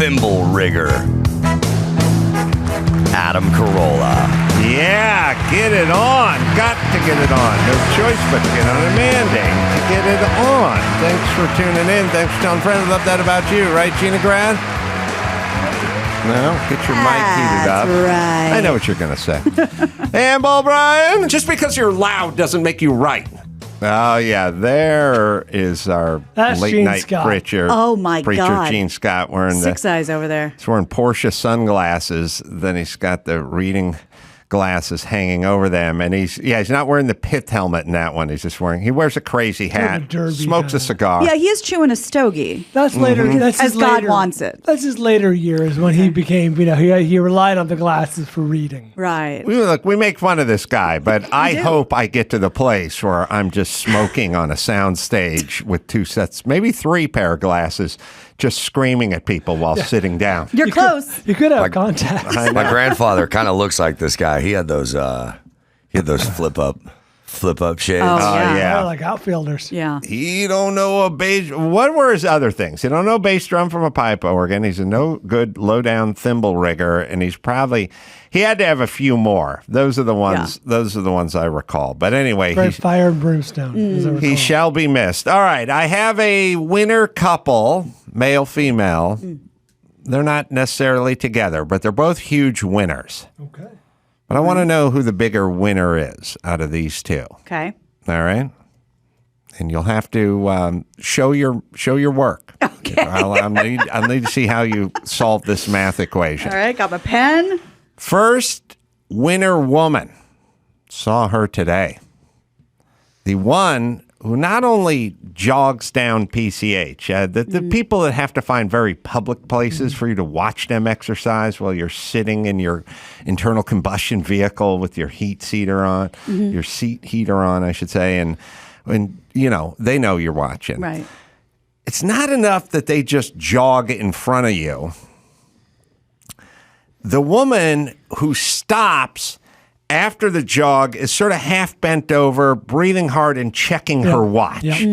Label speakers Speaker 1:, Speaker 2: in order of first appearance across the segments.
Speaker 1: thimble rigger, Adam Carolla.
Speaker 2: Yeah, get it on. Got to get it on. No choice but to get on. A mandate to get it on. Thanks for tuning in. Thanks for telling friends. Love that about you, right, Gina Grad? No, get your mic heated up.
Speaker 3: Right.
Speaker 2: I know what you're going to say. And Bull Brian.
Speaker 4: Just because you're loud doesn't make you right.
Speaker 2: Oh, yeah. There is our late
Speaker 5: Gene
Speaker 2: night
Speaker 5: Scott.
Speaker 2: preacher.
Speaker 3: Oh, my
Speaker 2: preacher
Speaker 3: God.
Speaker 2: Gene Scott wearing
Speaker 3: Six eyes over there.
Speaker 2: He's wearing Porsche sunglasses. Then he's got the reading glasses hanging over them, and he's not wearing the pith helmet in that one. He wears a crazy hat, smokes a cigar.
Speaker 3: Yeah, he is chewing a stogie.
Speaker 5: That's later. That's
Speaker 3: As
Speaker 5: his
Speaker 3: God
Speaker 5: later,
Speaker 3: wants it.
Speaker 5: That's his later years when he became, he relied on the glasses for reading.
Speaker 3: Right.
Speaker 2: We make fun of this guy, but I hope I get to the place where I'm just smoking on a sound stage with two sets, maybe three pair of glasses, just screaming at people while sitting down.
Speaker 3: You're close.
Speaker 5: You could have contacts.
Speaker 1: My grandfather kind of looks like this guy. He had those flip up shades.
Speaker 3: Oh, yeah.
Speaker 2: Yeah.
Speaker 5: Like outfielders.
Speaker 3: Yeah.
Speaker 2: He don't know a bass. What were his other things? He don't know a bass drum from a pipe organ. He's a no good low down thimble rigger, and he had to have a few more. Those are the ones. Yeah. Those are the ones I recall. But anyway,
Speaker 5: Great fire and brimstone. As I recall.
Speaker 2: He shall be missed. All right, I have a winner couple, male female. They're not necessarily together, but they're both huge winners.
Speaker 5: Okay.
Speaker 2: But I want to know who the bigger winner is out of these two.
Speaker 3: Okay.
Speaker 2: All right. And you'll have to show your work.
Speaker 3: Okay.
Speaker 2: I'll need to see how you solve this math equation.
Speaker 3: All right, got my pen.
Speaker 2: First winner woman. Saw her today. The one who not only jogs down PCH, the people that have to find very public places for you to watch them exercise while you're sitting in your internal combustion vehicle with your heat seater on, your seat heater on, I should say, and they know you're watching.
Speaker 3: Right.
Speaker 2: It's not enough that they just jog in front of you. The woman who stops after the jog is sort of half bent over, breathing hard and checking her watch.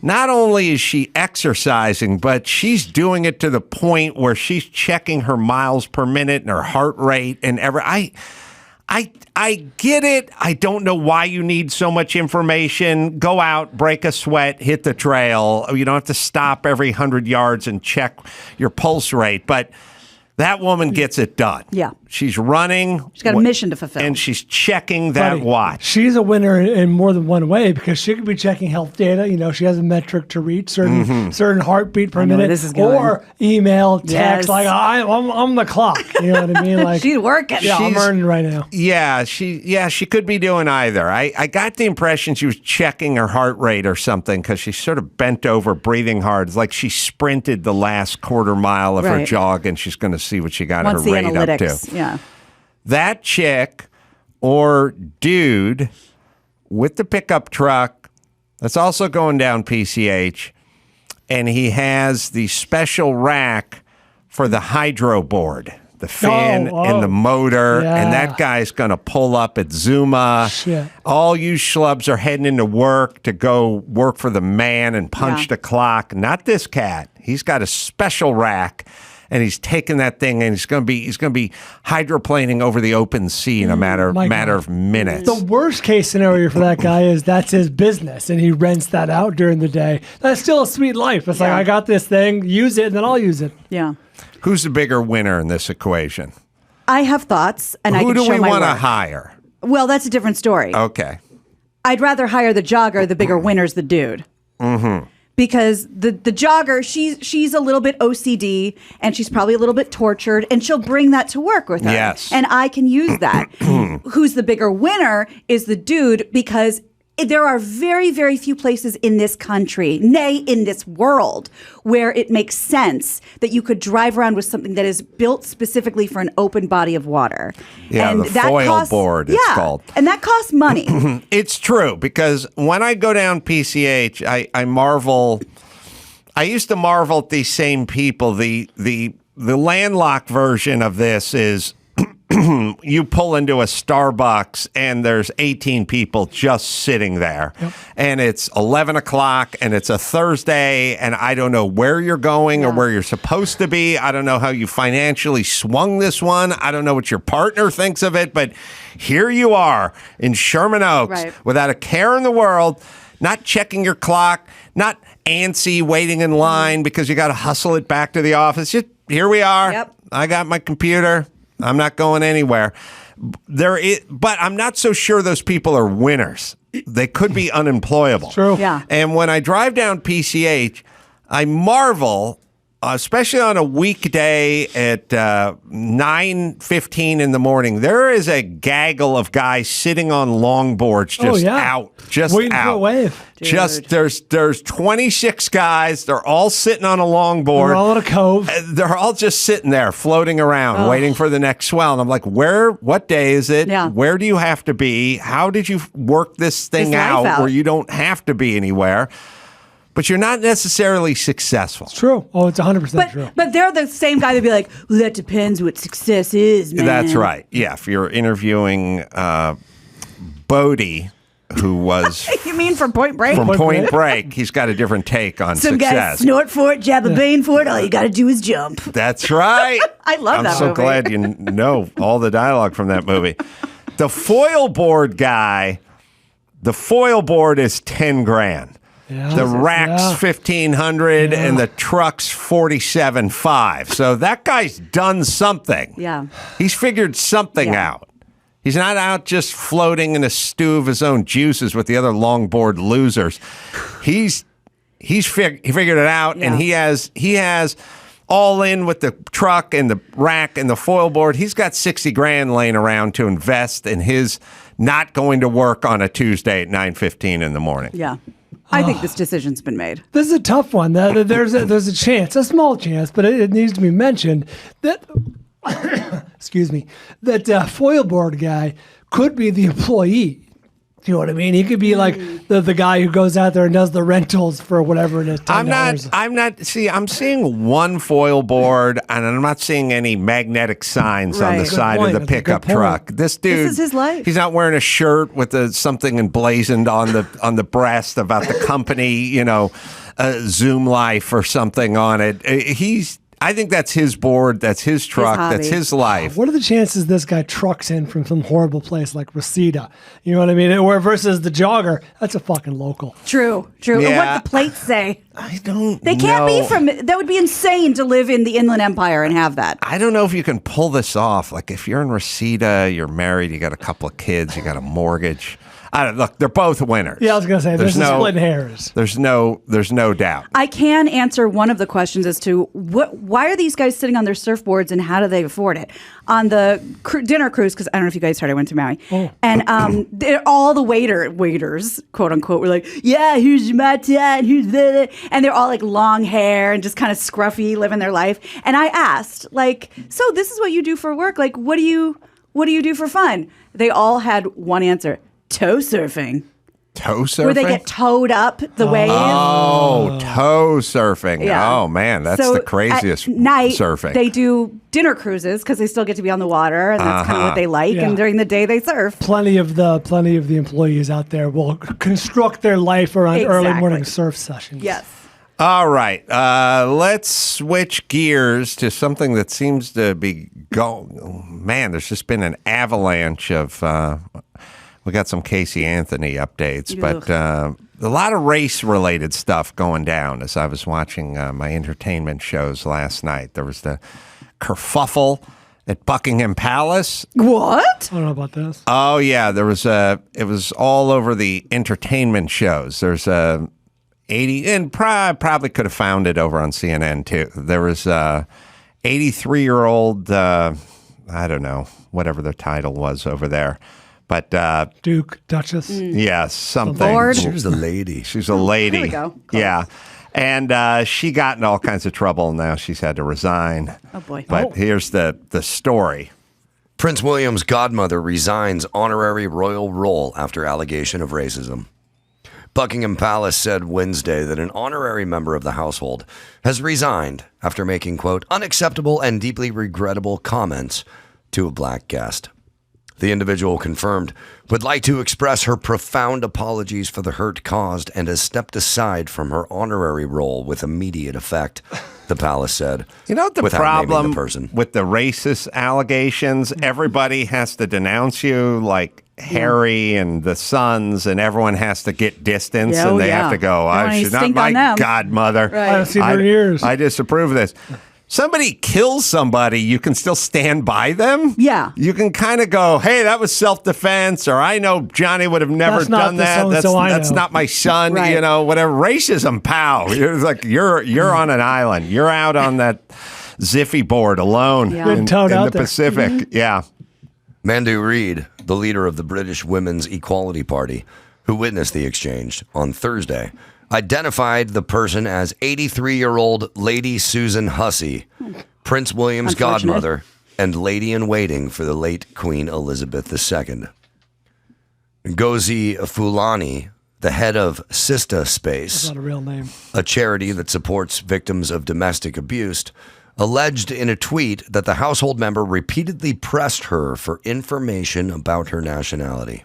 Speaker 2: Not only is she exercising, but she's doing it to the point where she's checking her miles per minute and her heart rate and I get it. I don't know why you need so much information. Go out, break a sweat, hit the trail. You don't have to stop every 100 yards and check your pulse rate, but that woman gets it done.
Speaker 3: Yeah.
Speaker 2: She's running.
Speaker 3: She's got a mission to fulfill.
Speaker 2: And she's checking that watch.
Speaker 5: She's a winner in more than one way because she could be checking health data. She has a metric to reach, certain heartbeat per minute.
Speaker 3: This is going.
Speaker 5: Or email, text,
Speaker 3: Yes.
Speaker 5: like, I'm the clock. You know what I mean? Like,
Speaker 3: She's working.
Speaker 5: Yeah, I'm earning right now.
Speaker 2: Yeah, she could be doing either. I got the impression she was checking her heart rate or something because she's sort of bent over, breathing hard. It's like she sprinted the last quarter mile of her jog and she's going to see what she got her rate up to.
Speaker 3: Yeah.
Speaker 2: That chick or dude with the pickup truck that's also going down PCH, and he has the special rack for the hydro board, the fan and the motor, and that guy's going to pull up at Zuma.
Speaker 5: Shit.
Speaker 2: All you schlubs are heading into work to go work for the man and punch the clock. Not this cat. He's got a special rack. And he's taking that thing, and he's going to be hydroplaning over the open sea in a matter of minutes.
Speaker 5: The worst case scenario for that guy is that's his business, and he rents that out during the day. That's still a sweet life. It's like, I got this thing, use it, and then I'll use it.
Speaker 3: Yeah.
Speaker 2: Who's the bigger winner in this equation?
Speaker 3: I have thoughts, and I can show my
Speaker 2: Who do we want to
Speaker 3: work.
Speaker 2: hire?
Speaker 3: Well, that's a different story.
Speaker 2: Okay.
Speaker 3: I'd rather hire the jogger. The bigger winner's the dude. Mm-hmm. Because the jogger, she's a little bit OCD and she's probably a little bit tortured, and she'll bring that to work with her.
Speaker 2: Yes.
Speaker 3: And I can use that. Who's the bigger winner is the dude, because there are very, very few places in this country, nay, in this world, where it makes sense that you could drive around with something that is built specifically for an open body of water.
Speaker 2: Yeah,
Speaker 3: and
Speaker 2: the foil board, it's called.
Speaker 3: And that costs money.
Speaker 2: It's true, because when I go down PCH, I marvel. I used to marvel at these same people. The landlocked version of this is you pull into a Starbucks and there's 18 people just sitting there. Yep. And it's 11 o'clock and it's a Thursday and I don't know where you're going or where you're supposed to be. I don't know how you financially swung this one. I don't know what your partner thinks of it, but here you are in Sherman Oaks without a care in the world, not checking your clock, not antsy waiting in line because you got to hustle it back to the office. Just here we are. Yep. I got my computer. I'm not going anywhere. But I'm not so sure those people are winners. They could be unemployable.
Speaker 5: True.
Speaker 3: Yeah.
Speaker 2: And when I drive down PCH, I marvel, especially on a weekday at 9:15 in the morning, there is a gaggle of guys sitting on longboards just
Speaker 5: waiting
Speaker 2: out.
Speaker 5: for a wave.
Speaker 2: Just there's 26 guys. They're all sitting on a longboard.
Speaker 5: They're all in a cove.
Speaker 2: They're all just sitting there, floating around, waiting for the next swell. And I'm like, what day is it?
Speaker 3: Yeah.
Speaker 2: Where do you have to be? How did you work this thing out where you don't have to be anywhere? But you're not necessarily successful.
Speaker 5: It's true. Oh, it's 100% true.
Speaker 3: But they're the same guy that'd be like, well, that depends what success is, man.
Speaker 2: That's right. Yeah, if you're interviewing Bodie, who was
Speaker 3: You mean from Point Break?
Speaker 2: from Point Break, he's got a different take on
Speaker 3: Some
Speaker 2: success.
Speaker 3: guys snort for it, jab a bane for it. All you got to do is jump.
Speaker 2: That's right.
Speaker 3: I love that
Speaker 2: I'm so
Speaker 3: movie.
Speaker 2: glad you know all the dialogue from that movie. The foil board guy, the foil board is 10 grand.
Speaker 5: Yeah.
Speaker 2: The rack's 1,500 and the truck's 47.5. So that guy's done something.
Speaker 3: Yeah.
Speaker 2: He's figured something out. He's not out just floating in a stew of his own juices with the other longboard losers. He figured it out, and he has all in with the truck and the rack and the foil board. He's got 60 grand laying around to invest in his not going to work on a Tuesday at 9:15 in the morning.
Speaker 3: Yeah. I think this decision's been made.
Speaker 5: This is a tough one. There's a chance, a small chance, but it needs to be mentioned that, excuse me, that foil board guy could be the employee. You know what I mean? He could be like the guy who goes out there and does the rentals for whatever it is. $10.
Speaker 2: I'm seeing one foil board and I'm not seeing any magnetic signs on the side of the pickup truck. This dude,
Speaker 3: this is his life.
Speaker 2: He's not wearing a shirt with something emblazoned on the breast about the company, Zoom Life or something on it. I think that's his board, that's his truck, that's his life.
Speaker 5: What are the chances this guy trucks in from some horrible place like Reseda? You know what I mean? Or versus the jogger, that's a fucking local.
Speaker 3: True.
Speaker 2: Yeah.
Speaker 3: And what the plates say.
Speaker 2: I don't
Speaker 3: They can't be from, that would be insane to live in the Inland Empire and have that.
Speaker 2: I don't know if you can pull this off. Like if you're in Reseda, you're married, you got a couple of kids, you got a mortgage. Look, they're both winners.
Speaker 5: Yeah, I was going to say, there's no splitting hairs.
Speaker 2: There's no doubt.
Speaker 3: I can answer one of the questions as to why are these guys sitting on their surfboards and how do they afford it? On the dinner cruise, because I don't know if you guys heard, I went to Maui. And all the waiters, quote unquote, were like, yeah, here's my tan, here's that. And they're all like long hair and just kind of scruffy, living their life. And I asked, so this is what you do for work? Like, what do you do for fun? They all had one answer. Toe surfing.
Speaker 2: Toe surfing?
Speaker 3: Where they get towed up the wave.
Speaker 2: Oh, toe surfing.
Speaker 3: Yeah.
Speaker 2: Oh, man, that's the craziest
Speaker 3: at night,
Speaker 2: surfing.
Speaker 3: They do dinner cruises because they still get to be on the water, and that's kind of what they like.
Speaker 5: Yeah.
Speaker 3: And during the day, they surf.
Speaker 5: Plenty of the employees out there will construct their life around early morning surf sessions.
Speaker 3: Yes.
Speaker 2: All right. Let's switch gears to something that seems to be going. Oh, man, there's just been an avalanche of... we got some Casey Anthony updates, but a lot of race-related stuff going down as I was watching my entertainment shows last night. There was the kerfuffle at Buckingham Palace.
Speaker 3: What?
Speaker 5: I don't know about this.
Speaker 2: Oh, yeah. There was it was all over the entertainment shows. There's 80, and probably could have found it over on CNN, too. There was 83-year-old, I don't know, whatever their title was over there. But
Speaker 5: Duke, Duchess.
Speaker 2: Yeah, something.
Speaker 3: Lord.
Speaker 1: She was a lady.
Speaker 2: She's a lady.
Speaker 3: There we go. Close.
Speaker 2: Yeah. And she got in all kinds of trouble. Now she's had to resign.
Speaker 3: Oh, boy.
Speaker 2: But here's the story.
Speaker 1: Prince William's godmother resigns honorary royal role after allegation of racism. Buckingham Palace said Wednesday that an honorary member of the household has resigned after making, quote, unacceptable and deeply regrettable comments to a black guest. The individual confirmed would like to express her profound apologies for the hurt caused and has stepped aside from her honorary role with immediate effect, the palace said.
Speaker 2: You know what the
Speaker 1: without naming
Speaker 2: problem
Speaker 1: the person.
Speaker 2: with the racist allegations? Everybody has to denounce you, like Harry and the sons, and everyone has to get distance,
Speaker 3: Yeah,
Speaker 2: and
Speaker 3: oh,
Speaker 2: they
Speaker 3: yeah.
Speaker 2: have to go,
Speaker 3: Don't
Speaker 2: oh, she's not
Speaker 3: stink on
Speaker 2: my
Speaker 3: them."
Speaker 2: godmother.
Speaker 3: Right.
Speaker 5: I haven't seen her in years.
Speaker 2: I disapprove of this. Somebody kills somebody, you can still stand by them.
Speaker 3: Yeah.
Speaker 2: You can kind of go, hey, that was self-defense, or I know Johnny would have never
Speaker 5: That's not
Speaker 2: done
Speaker 5: the
Speaker 2: that.
Speaker 5: so-and-so I
Speaker 2: That's
Speaker 5: know."
Speaker 2: not my son,
Speaker 3: Right.
Speaker 2: you know, whatever. Racism, pal. You're like, you're on an island. You're out on that Ziffy board alone
Speaker 3: Yeah.
Speaker 2: in,
Speaker 5: Good toad
Speaker 2: in
Speaker 5: out
Speaker 2: the
Speaker 5: there.
Speaker 2: Pacific. Yeah.
Speaker 1: Mandu Reid, the leader of the British Women's Equality Party, who witnessed the exchange on Thursday, identified the person as 83-year-old Lady Susan Hussey, Prince William's
Speaker 3: Unfortunate.
Speaker 1: godmother and lady-in-waiting for the late Queen Elizabeth II. Ngozi Fulani, the head of Sista
Speaker 5: That's
Speaker 1: Space,
Speaker 5: not a real name.
Speaker 1: a charity that supports victims of domestic abuse, alleged in a tweet that the household member repeatedly pressed her for information about her nationality.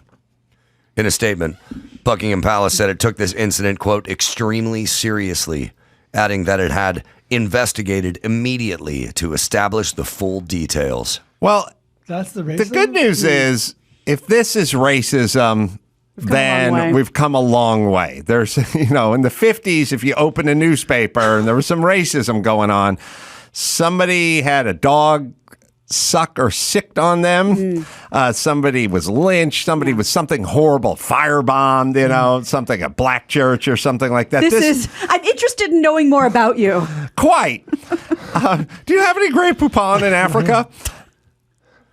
Speaker 1: In a statement, Buckingham Palace said it took this incident, quote, extremely seriously, adding that it had investigated immediately to establish the full details.
Speaker 2: Well,
Speaker 5: That's the
Speaker 2: the
Speaker 5: racism.
Speaker 2: good news is, if this is racism,
Speaker 3: come a long way.
Speaker 2: then we've come a long way. There's, you know, in the 50s, if you open a newspaper and there was some racism going on, somebody had a dog suck or sicked on them. Somebody was lynched. Somebody was something horrible, firebombed, you know, something, a black church or something like that.
Speaker 3: I'm interested in knowing more about you.
Speaker 2: Quite. Do you have any Grey Poupon in Africa?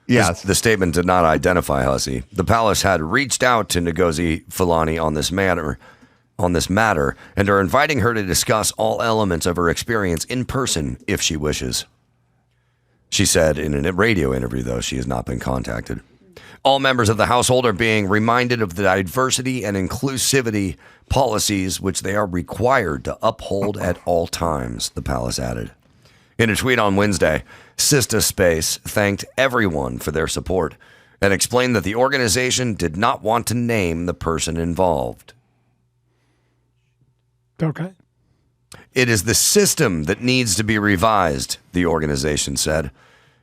Speaker 2: Yes.
Speaker 1: The statement did not identify Hussey. The palace had reached out to Ngozi Fulani on this matter, and are inviting her to discuss all elements of her experience in person if she wishes. She said in a radio interview, though, she has not been contacted. All members of the household are being reminded of the diversity and inclusivity policies which they are required to uphold at all times, the palace added. In a tweet on Wednesday, Sista Space thanked everyone for their support and explained that the organization did not want to name the person involved.
Speaker 5: Okay.
Speaker 1: It is the system that needs to be revised, the organization said.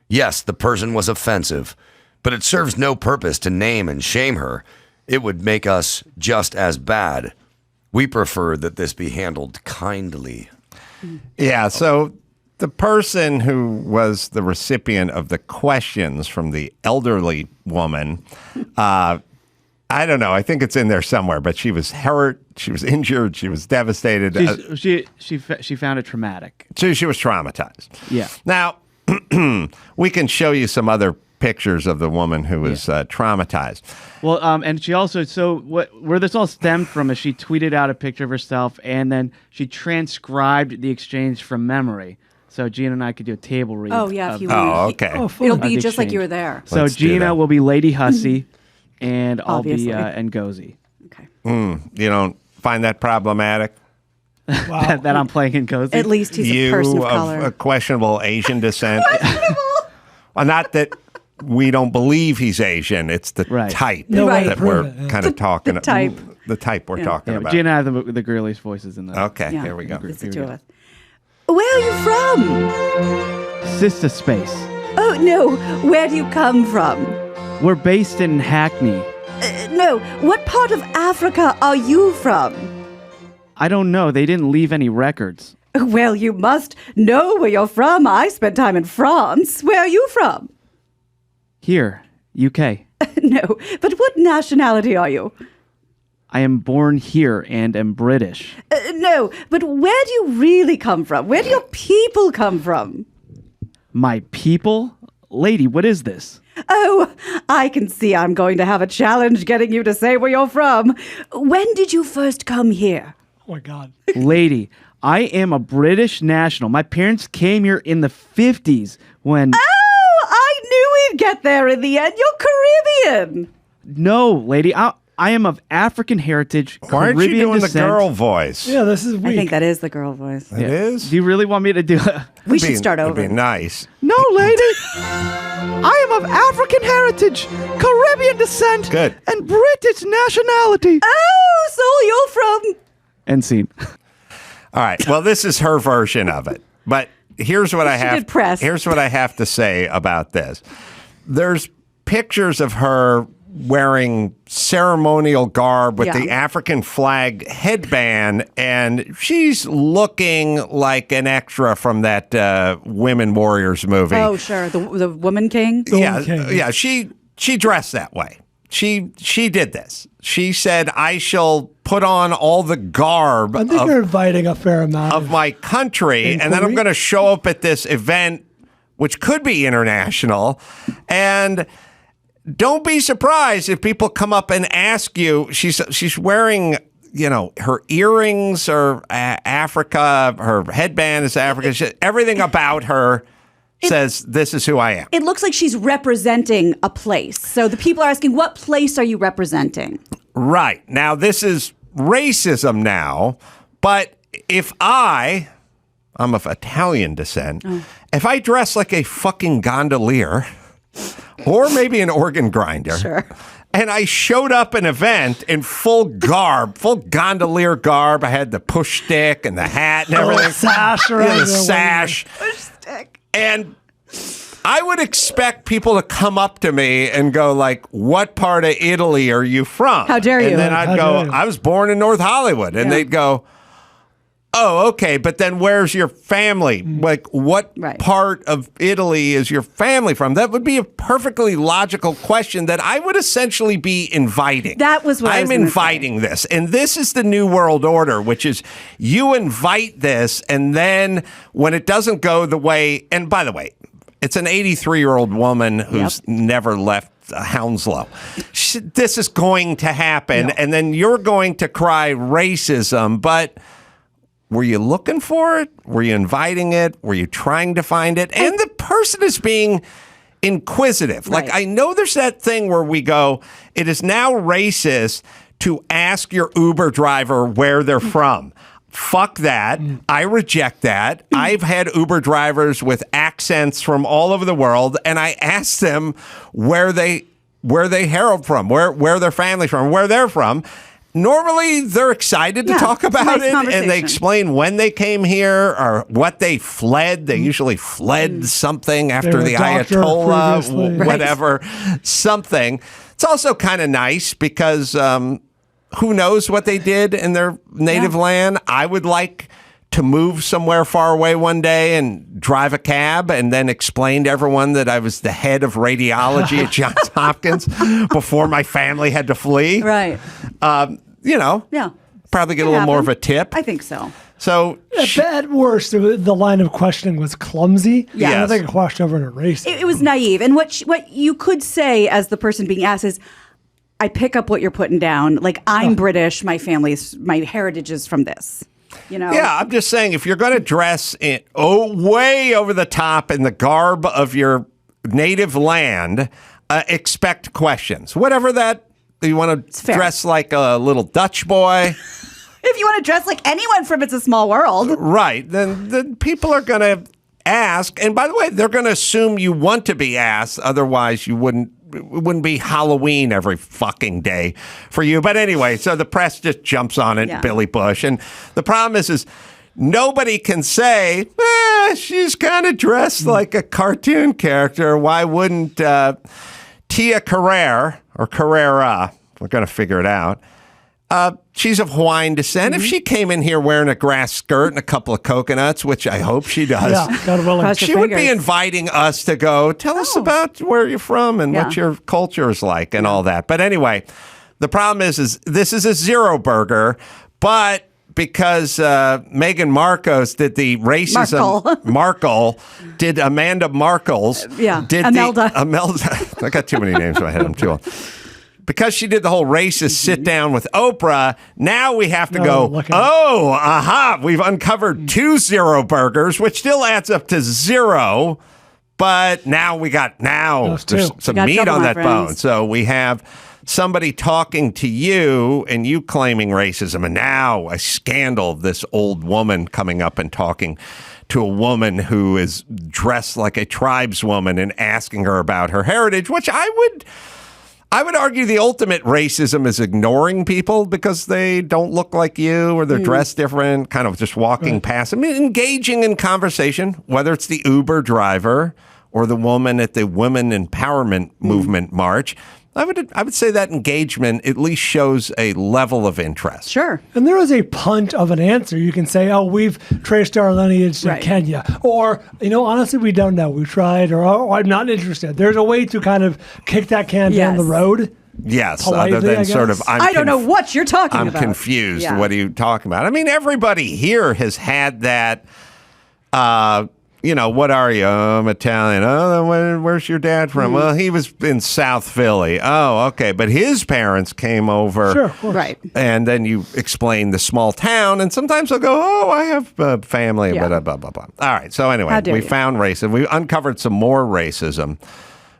Speaker 1: Yes, the person was offensive, but it serves no purpose to name and shame her. It would make us just as bad. We prefer that this be handled kindly.
Speaker 2: Yeah, so the person who was the recipient of the questions from the elderly woman, I don't know. I think it's in there somewhere, but she was hurt. She was injured. She was devastated.
Speaker 6: She found it traumatic.
Speaker 2: She was traumatized.
Speaker 6: Yeah.
Speaker 2: Now, we can show you some other pictures of the woman who was traumatized.
Speaker 6: Well, and she also, where this all stemmed from is she tweeted out a picture of herself and then she transcribed the exchange from memory. So Gina and I could do a table read.
Speaker 3: Oh, yeah, if
Speaker 6: of-
Speaker 3: you
Speaker 2: Oh,
Speaker 3: want.
Speaker 2: okay.
Speaker 5: Oh,
Speaker 3: It'll
Speaker 5: fun.
Speaker 3: be
Speaker 6: the
Speaker 3: just like
Speaker 6: exchange.
Speaker 3: you were there.
Speaker 6: So
Speaker 2: Let's do
Speaker 6: Gina
Speaker 2: that.
Speaker 6: will be Lady Hussey and I'll
Speaker 3: Obviously.
Speaker 6: be Ngozi.
Speaker 3: Okay.
Speaker 2: You don't find that problematic?
Speaker 5: Wow.
Speaker 6: That I'm playing Ngozi.
Speaker 3: At least he's a person of color.
Speaker 2: a questionable Asian descent. Well, not that we don't believe he's Asian. It's the
Speaker 6: Right.
Speaker 2: type
Speaker 5: No
Speaker 3: way to
Speaker 2: that
Speaker 5: prove
Speaker 2: we're
Speaker 5: it, yeah.
Speaker 2: kind of talking about.
Speaker 3: type.
Speaker 2: The type we're talking
Speaker 6: Yeah,
Speaker 2: about.
Speaker 6: Gina and I have the girliest voices in the
Speaker 2: Okay,
Speaker 3: Yeah.
Speaker 2: here we go.
Speaker 3: It's the two of us. Where are you from?
Speaker 6: Sister Space.
Speaker 3: Oh, no. Where do you come from?
Speaker 6: We're based in Hackney.
Speaker 3: No. What part of Africa are you from?
Speaker 6: I don't know. They didn't leave any records.
Speaker 3: Well, you must know where you're from. I spent time in France. Where are you from?
Speaker 6: Here, UK.
Speaker 3: No. But what nationality are you?
Speaker 6: I am born here and am British.
Speaker 3: No. But where do you really come from? Where do your people come from?
Speaker 6: My people? Lady, what is this?
Speaker 3: Oh, I can see I'm going to have a challenge getting you to say where you're from. When did you first come here?
Speaker 5: Oh my God.
Speaker 6: Lady, I am a British national. My parents came here in the 50s when...
Speaker 3: Oh, I knew we'd get there in the end. You're Caribbean.
Speaker 6: No, lady, I am of African heritage,
Speaker 2: Why aren't
Speaker 6: Caribbean
Speaker 2: you doing
Speaker 6: descent.
Speaker 2: the girl voice?
Speaker 5: Yeah, this is weak.
Speaker 3: I think that is the girl voice.
Speaker 2: It is?
Speaker 6: Do you really want me to do it?
Speaker 3: We should start
Speaker 2: It'd
Speaker 3: over.
Speaker 2: be nice.
Speaker 6: No, lady.
Speaker 7: I am of African heritage, Caribbean descent,
Speaker 2: Good.
Speaker 7: and British nationality.
Speaker 3: Oh, so you're from...
Speaker 6: End scene.
Speaker 2: All right. Well, this is her version of it. But here's what I have.
Speaker 3: did press.
Speaker 2: Here's what I have to say about this. There's pictures of her wearing ceremonial garb with the African flag headband, and she's looking like an extra from that Women Warriors movie.
Speaker 3: Oh, sure. The Woman King?
Speaker 2: Yeah. She dressed that way. She did this. She said, I shall put on all the garb
Speaker 5: I think you're inviting a fair amount
Speaker 2: of my country, and then I'm going to show up at this event, which could be international, and don't be surprised if people come up and ask you. She's wearing, her earrings are Africa, her headband is Africa. Everything about her says, this is who I am.
Speaker 3: It looks like she's representing a place. So the people are asking, what place are you representing?
Speaker 2: Right. Now, this is racism now, but if I'm of Italian descent, if I dress like a fucking gondolier or maybe an organ grinder,
Speaker 3: Sure.
Speaker 2: and I showed up an event in full garb, full gondolier garb, I had the push stick and the hat and everything.
Speaker 5: sash around
Speaker 2: the
Speaker 5: your
Speaker 2: sash.
Speaker 3: Push stick.
Speaker 2: And I would expect people to come up to me and go like, what part of Italy are you from?
Speaker 3: How dare you?
Speaker 2: And then I'd
Speaker 5: How
Speaker 2: go,
Speaker 5: dare you?
Speaker 2: I was born in North Hollywood. And they'd go, oh, okay, but then where's your family? Like, what part of Italy is your family from? That would be a perfectly logical question that I would essentially be inviting.
Speaker 3: That was what I was
Speaker 2: I'm
Speaker 3: gonna
Speaker 2: inviting this. And this is the New World Order, which is you invite this, and then when it doesn't go the way, and by the way, it's an 83-year-old woman who's never left Hounslow. This is going to happen, and then you're going to cry racism, but were you looking for it? Were you inviting it? Were you trying to find it? And the person is being inquisitive.
Speaker 3: Right.
Speaker 2: Like, I know there's that thing where we go, it is now racist to ask your Uber driver where they're from. Fuck that. I reject that. I've had Uber drivers with accents from all over the world, and I asked them where they hail from, where their family's from, where they're from. Normally, they're excited to talk about it, and they explain when they came here or what they fled. They usually fled something after the Ayatollah, whatever, something. It's also kind of nice because who knows what they did in their native land. I would like to move somewhere far away one day and drive a cab and then explain to everyone that I was the head of radiology at Johns Hopkins before my family had to flee.
Speaker 3: Right.
Speaker 2: Probably get a little more of a tip.
Speaker 3: I think so.
Speaker 2: So
Speaker 5: at worst, the line of questioning was clumsy.
Speaker 3: Yeah.
Speaker 5: I don't think it crossed over into race.
Speaker 3: It was naive. And what you could say as the person being asked is, I pick up what you're putting down. Like, I'm British. My heritage is from this.
Speaker 2: Yeah, I'm just saying, if you're going to dress way over the top in the garb of your native land, expect questions. Whatever that, you want to dress like a little Dutch boy.
Speaker 3: If you want to dress like anyone from It's a Small World.
Speaker 2: Right. Then people are going to ask. And by the way, they're going to assume you want to be asked. Otherwise, it wouldn't be Halloween every fucking day for you. But anyway, so the press just jumps on it, Billy Bush. And the problem is nobody can say, she's kind of dressed like a cartoon character. Why wouldn't Tia Carrere, or Carrera, we're going to figure it out, she's of Hawaiian descent. If she came in here wearing a grass skirt and a couple of coconuts, which I hope she does, she would be inviting us to go, tell us about where you're from and what your culture is like and all that. But anyway, the problem is this is a zero burger, but because Meghan Markos did the racism, Markle did Amanda Markle's, did Imelda. I got too many names in my head. I'm too old. Because she did the whole racist sit down with Oprah, now we have to we've uncovered 2 zero burgers, which still adds up to 0. But now there's some meat on that bone. So we have somebody talking to you and you claiming racism, and now a scandal of this old woman coming up and talking to a woman who is dressed like a tribeswoman and asking her about her heritage, which I would argue the ultimate racism is ignoring people because they don't look like you or they're dressed different, kind of just walking past. I mean, engaging in conversation, whether it's the Uber driver or the woman at the Women Empowerment Movement March. I would say that engagement at least shows a level of interest.
Speaker 3: Sure.
Speaker 5: And there is a punt of an answer. You can say, oh, we've traced our lineage to Kenya. Or, honestly, we don't know. We tried. Or, oh, I'm not interested. There's a way to kind of kick that can down the road.
Speaker 2: Yes,
Speaker 5: politely,
Speaker 2: other than sort of,
Speaker 3: I don't know what you're talking about.
Speaker 2: I'm confused. Yeah. What are you talking about? I mean, everybody here has had that, what are you? Oh, I'm Italian. Oh, where's your dad from? Well, he was in South Philly. Oh, okay. But his parents came over.
Speaker 5: Sure, of course.
Speaker 3: Right.
Speaker 2: And then you explain the small town, and sometimes they'll go, oh, I have family, blah, blah, blah, blah. All right. So anyway, we found racism. We uncovered some more racism,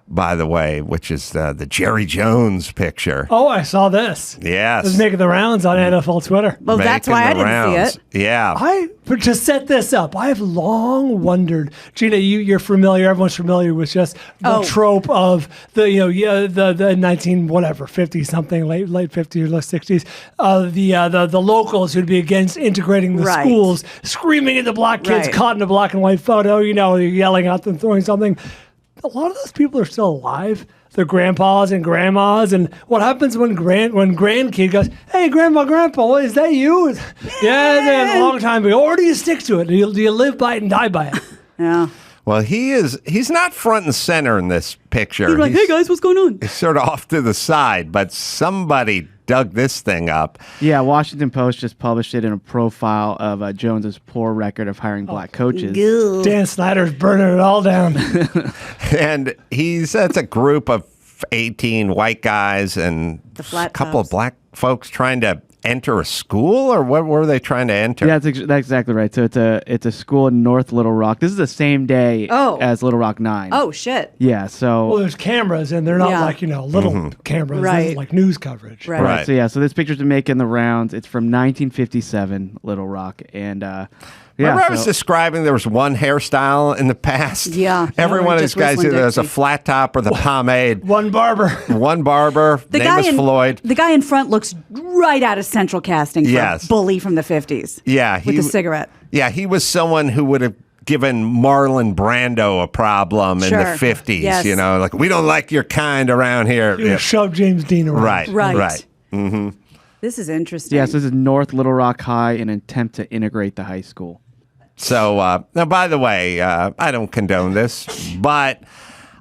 Speaker 2: by the way, which is the Jerry Jones picture.
Speaker 5: Oh, I saw this.
Speaker 2: Yes.
Speaker 5: It was making the rounds on NFL Twitter.
Speaker 3: Well, that's why I didn't see it.
Speaker 2: Yeah.
Speaker 5: To set this up, I have long wondered, Gina, you're familiar, everyone's familiar with just the trope of the 19 whatever 50 something late 50s or late 60s, the locals who'd be against integrating the schools, screaming at the black kids caught in a black and white photo, yelling at them, throwing something. A lot of those people are still alive. Their grandpas and grandmas. And what happens when grandkid goes, hey, grandma, grandpa, is that you? Yeah, a long time ago. Or do you stick to it? Do you live by it and die by it?
Speaker 3: Yeah.
Speaker 2: Well, he's not front and center in this picture.
Speaker 3: He's like, hey, guys, what's going on?
Speaker 2: He's sort of off to the side, but somebody dug this thing up.
Speaker 6: Yeah, Washington Post just published it in a profile of Jones's poor record of hiring black coaches.
Speaker 5: Dan Snyder's burning it all down.
Speaker 2: And that's a group of 18 white guys and a couple of black folks trying to enter a school, or what were they trying to enter?
Speaker 6: Yeah, that's exactly right. So it's a school in North Little Rock. This is the same day as Little Rock 9.
Speaker 3: Oh, shit.
Speaker 6: Yeah, so...
Speaker 5: Well, there's cameras, and they're not like, little cameras. This is like news coverage.
Speaker 3: Right.
Speaker 6: So this picture's been making the rounds. It's from 1957, Little Rock, and...
Speaker 2: Remember I was describing there was one hairstyle in the past?
Speaker 3: Yeah.
Speaker 2: Every one of these guys either has a flat top or the pomade.
Speaker 5: One barber.
Speaker 3: The
Speaker 2: name is Floyd.
Speaker 3: The guy in front looks right out of Central Casting for a bully from the 50s.
Speaker 2: Yeah.
Speaker 3: With a cigarette.
Speaker 2: Yeah, he was someone who would have given Marlon Brando a problem in the 50s.
Speaker 3: Yes.
Speaker 2: Like, we don't like your kind around here.
Speaker 5: You shove James Dean around.
Speaker 2: Right. Mm-hmm.
Speaker 3: This is interesting.
Speaker 6: Yes, this is North Little Rock High in an attempt to integrate the high school.
Speaker 2: So, now, by the way, I don't condone this, but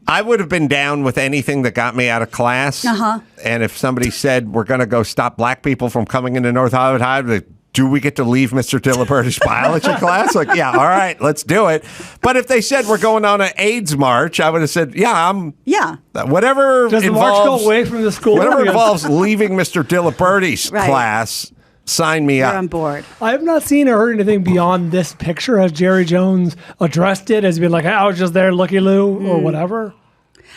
Speaker 2: I would have been down with anything that got me out of class.
Speaker 3: Uh-huh.
Speaker 2: And if somebody said, we're going to go stop black people from coming into North Hollywood High, do we get to leave Mr. Diliberti's biology class? Like, yeah, all right, let's do it. But if they said we're going on an AIDS march, I would have said, whatever
Speaker 5: Does the march go away from the school?
Speaker 2: Whatever involves leaving Mr. Diliberti's class, sign me up.
Speaker 3: You're on board.
Speaker 5: I have not seen or heard anything beyond this picture. Has Jerry Jones addressed it? Has he been like, I was just there, looky-loo, or whatever?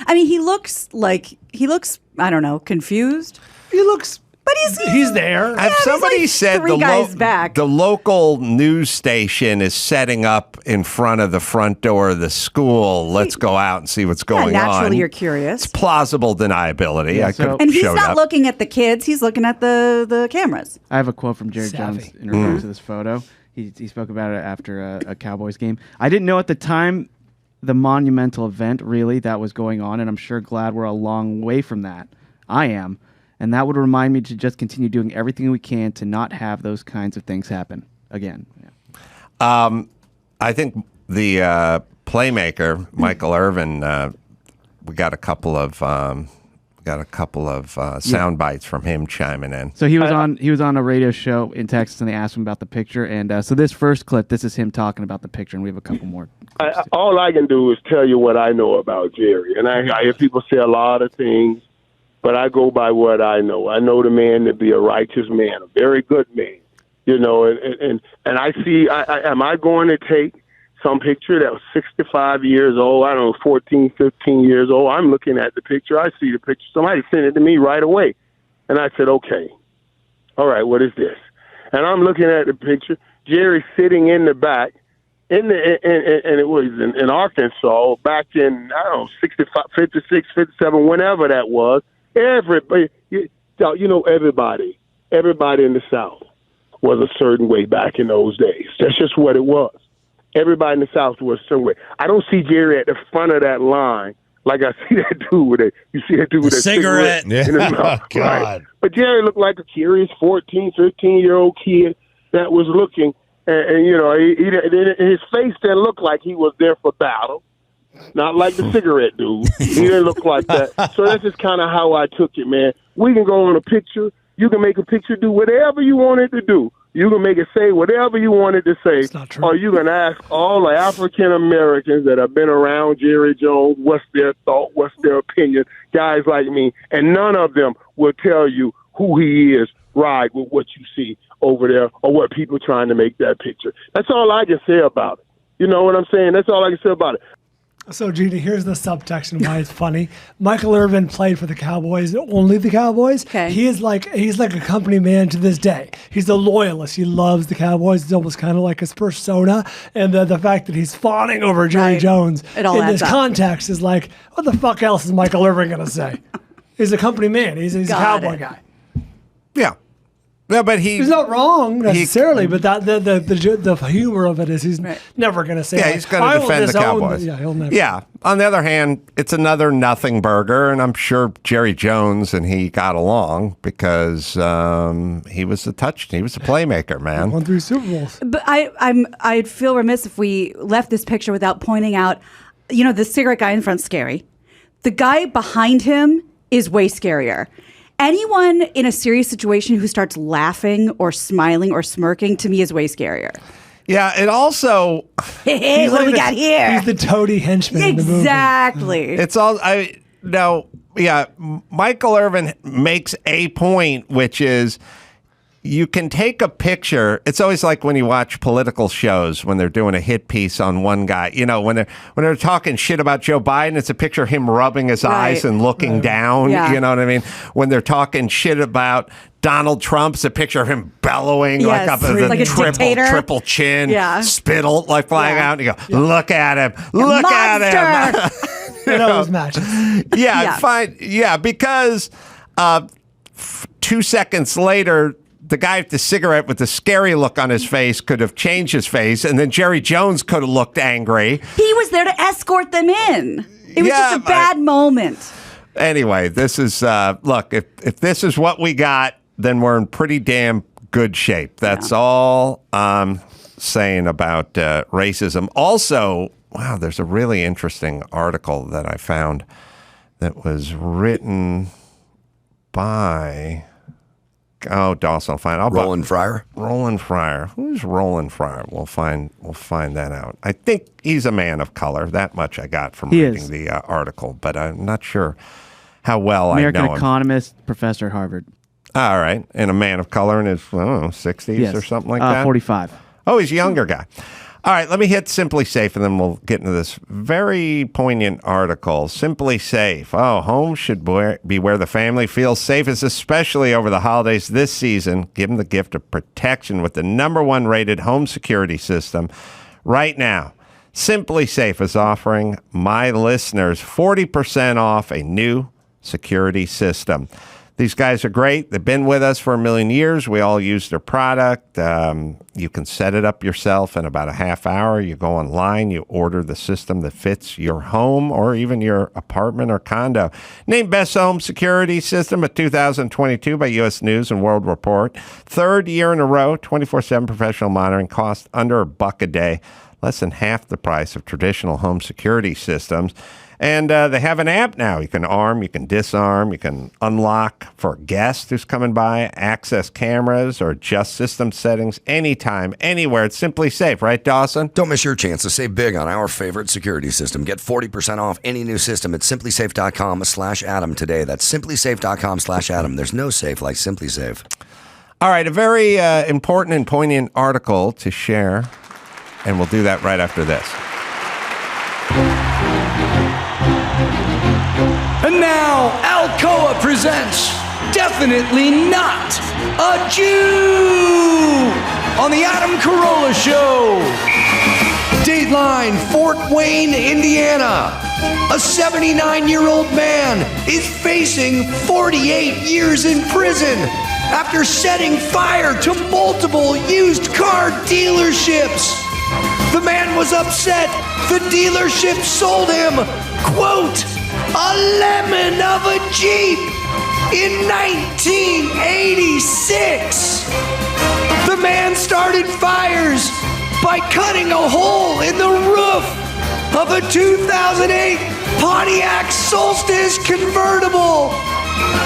Speaker 3: I mean, he looks, I don't know, confused.
Speaker 5: He looks...
Speaker 3: But
Speaker 5: he's there.
Speaker 2: If somebody said the local news station is setting up in front of the front door of the school, let's go out and see what's going on.
Speaker 3: Naturally, you're curious.
Speaker 2: It's plausible deniability.
Speaker 6: And
Speaker 3: he's not looking at the kids. He's looking at the cameras.
Speaker 6: I have a quote from Jerry Jones in regards to this photo. He spoke about it after a Cowboys game. I didn't know at the time the monumental event, really, that was going on, and I'm sure glad we're a long way from that. I am. And that would remind me to just continue doing everything we can to not have those kinds of things happen again. Yeah.
Speaker 2: I think the playmaker, Michael Irvin, we got a couple of sound bites from him chiming in.
Speaker 6: So he was on a radio show in Texas, and they asked him about the picture. And so this first clip, this is him talking about the picture, and we have a couple more.
Speaker 8: All I can do is tell you what I know about Jerry, and I hear people say a lot of things. But I go by what I know. I know the man to be a righteous man, a very good man, and I see. Am I going to take some picture that was 65 years old, I don't know, 14, 15 years old. I'm looking at the picture. I see the picture. Somebody sent it to me right away. And I said, okay, all right, what is this? And I'm looking at the picture. Jerry sitting in the back, and it was in Arkansas back in, I don't know, 65, 56, 57, whenever that was. Everybody, everybody in the South was a certain way back in those days. That's just what it was. Everybody in the South was a certain way. I don't see Jerry at the front of that line like I see that dude with a cigarette in his mouth.
Speaker 9: God.
Speaker 8: Right. But Jerry looked like a curious 14, 15-year-old kid that was looking, and his face didn't look like he was there for battle. Not like the cigarette dude. He didn't look like that. So that's just kind of how I took it, man. We can go on a picture. You can make a picture do whatever you want it to do. You can make it say whatever you want it to say.
Speaker 5: It's not true.
Speaker 8: Or you can ask all the African Americans that have been around Jerry Jones, what's their thought, what's their opinion, guys like me, and none of them will tell you who he is right with what you see over there or what people trying to make that picture. That's all I can say about it. You know what I'm saying? That's all I can say about it.
Speaker 5: So, Gina, here's the subtext and why it's funny. Michael Irvin played for the Cowboys, only the Cowboys.
Speaker 3: Okay.
Speaker 5: He's like a company man to this day. He's a loyalist. He loves the Cowboys. It's almost kind of like his persona. And the fact that he's fawning over Jerry Jones
Speaker 3: It all
Speaker 5: in
Speaker 3: adds
Speaker 5: this
Speaker 3: up.
Speaker 5: context is like, what the fuck else is Michael Irvin going to say? He's a company man. He's a Cowboy guy.
Speaker 2: Yeah. No, but
Speaker 5: He's not wrong necessarily, but the humor of it is he's never going to say.
Speaker 2: Yeah, he's going to defend the Cowboys.
Speaker 5: He'll never.
Speaker 2: Yeah. On the other hand, it's another nothing burger, and I'm sure Jerry Jones and he got along because he was a playmaker, man.
Speaker 5: Won 3 Super Bowls.
Speaker 3: But I'd feel remiss if we left this picture without pointing out, the cigarette guy in front's scary. The guy behind him is way scarier. Anyone in a serious situation who starts laughing or smiling or smirking, to me, is way scarier.
Speaker 2: Yeah, it also...
Speaker 3: Hey, what do we got here?
Speaker 5: He's the toady henchman in the movie.
Speaker 3: Exactly.
Speaker 2: It's all... Michael Irvin makes a point, which is you can take a picture. It's always like when you watch political shows when they're doing a hit piece on one guy. When they're talking shit about Joe Biden, it's a picture of him rubbing his eyes and looking down.
Speaker 3: Yeah.
Speaker 2: You know what I mean? When they're talking shit about Donald Trump, it's a picture of him bellowing like up
Speaker 3: like a dictator.
Speaker 2: triple chin, spittle like flying out. And you go, look at him, look at him.
Speaker 5: It always matches.
Speaker 2: Fine. Yeah, because 2 seconds later, the guy with the cigarette with the scary look on his face could have changed his face, and then Jerry Jones could have looked angry.
Speaker 3: He was there to escort them in. It was just a bad moment.
Speaker 2: Anyway, this is, look, if this is what we got, then we're in pretty damn good shape. That's all I'm saying about racism. Also, wow, there's a really interesting article that I found that was written by... Oh, Dawson will find.
Speaker 1: Roland Fryer.
Speaker 2: Roland Fryer. Who's Roland Fryer? We'll find that out. I think he's a man of color. That much I got from reading the article, but I'm not sure how well
Speaker 6: American
Speaker 2: I know him.
Speaker 6: economist, professor at Harvard.
Speaker 2: All right, and a man of color in his 60s or something like that.
Speaker 6: 45.
Speaker 2: Oh, he's a younger guy. All right, let me hit Simply Safe, and then we'll get into this very poignant article. Simply Safe. Oh, home should be where the family feels safest, especially over the holidays this season. Give them the gift of protection with the #1 rated home security system. Right now, Simply Safe is offering my listeners 40% off a new security system. These guys are great. They've been with us for a million years. We all use their product. You can set it up yourself in about a half hour. You go online, you order the system that fits your home or even your apartment or condo. Named Best Home Security System of 2022 by U.S. News and World Report. 3rd year in a row, 24/7 professional monitoring, cost under $1 a day, less than half the price of traditional home security systems. And they have an app now. You can arm, you can disarm, you can unlock for a guest who's coming by, access cameras, or adjust system settings anytime, anywhere. It's Simply Safe, right, Dawson?
Speaker 1: Don't miss your chance to save big on our favorite security system. Get 40% off any new system at simplysafe.com/Adam today. That's simplysafe.com/Adam. There's no safe like Simply Safe.
Speaker 2: All right, a very important and poignant article to share and we'll do that right after this.
Speaker 9: And now, Alcoa presents Definitely Not a Jew on the Adam Carolla Show. Dateline, Fort Wayne, Indiana. A 79-year-old man is facing 48 years in prison after setting fire to multiple used car dealerships. The man was upset. The dealership sold him, quote, a lemon of a Jeep in 1986. The man started fires by cutting a hole in the roof of a 2008 Pontiac Solstice convertible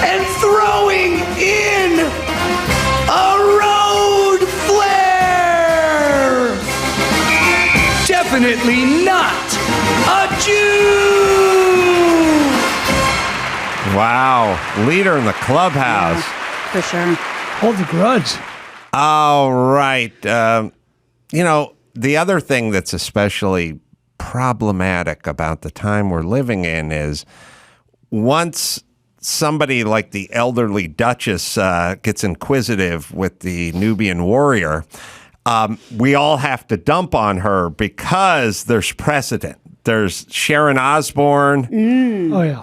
Speaker 9: and throwing in a road flare. Definitely not a Jew.
Speaker 2: Wow. Leader in the clubhouse.
Speaker 3: Yeah, for sure.
Speaker 5: Holds a grudge.
Speaker 2: All right. The other thing that's especially problematic about the time we're living in is once somebody like the elderly Duchess gets inquisitive with the Nubian warrior, we all have to dump on her because there's precedent. There's Sharon Osbourne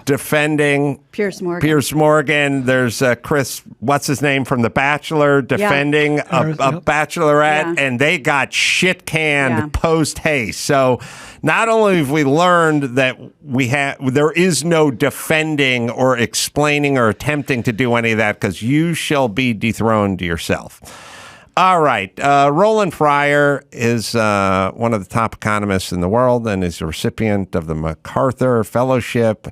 Speaker 2: defending
Speaker 3: Pierce Morgan.
Speaker 2: Pierce Morgan. There's Chris, what's his name from The Bachelor, defending a bachelorette, and they got shit canned post haste. So not only have we learned that there is no defending or explaining or attempting to do any of that because you shall be dethroned yourself. All right. Roland Fryer is one of the top economists in the world and is a recipient of the MacArthur Fellowship,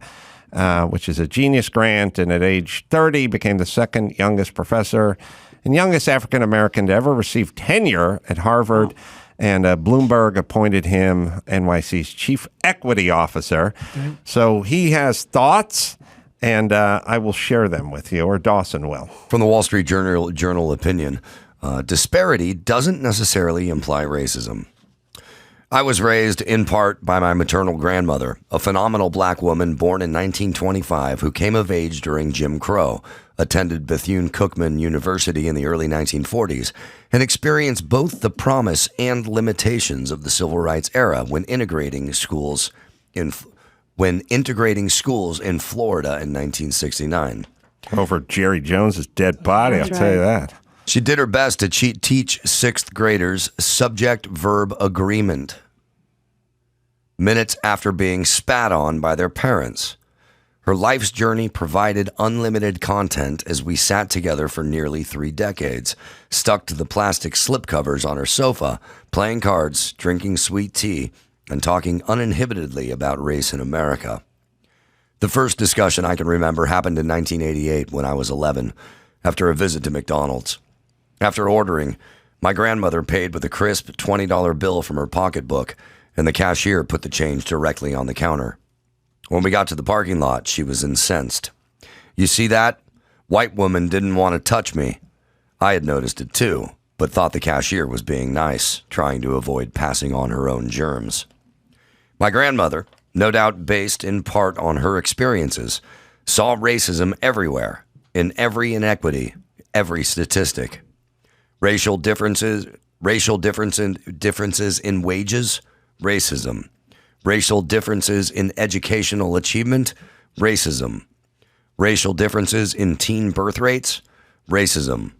Speaker 2: which is a genius grant, and at age 30 became the second youngest professor and youngest African-American to ever receive tenure at Harvard. Wow. And Bloomberg appointed him NYC's chief equity officer. Okay. So he has thoughts, and I will share them with you, or Dawson will.
Speaker 1: From the Wall Street Journal opinion, disparity doesn't necessarily imply racism. I was raised in part by my maternal grandmother, a phenomenal black woman born in 1925 who came of age during Jim Crow, attended Bethune-Cookman University in the early 1940s, and experienced both the promise and limitations of the civil rights era when integrating schools in Florida in 1969.
Speaker 2: Over Jerry Jones's dead body, I'll tell you that.
Speaker 1: She did her best to teach sixth graders subject-verb agreement minutes after being spat on by their parents. Her life's journey provided unlimited content as we sat together for nearly 3 decades, stuck to the plastic slipcovers on her sofa, playing cards, drinking sweet tea, and talking uninhibitedly about race in America. The first discussion I can remember happened in 1988 when I was 11, after a visit to McDonald's. After ordering, my grandmother paid with a crisp $20 bill from her pocketbook, and the cashier put the change directly on the counter. When we got to the parking lot, she was incensed. You see that? White woman didn't want to touch me. I had noticed it too, but thought the cashier was being nice, trying to avoid passing on her own germs. My grandmother, no doubt based in part on her experiences, saw racism everywhere, in every inequity, every statistic. Racial differences in wages, racism. Racial differences in educational achievement, racism. Racial differences in teen birth rates, racism.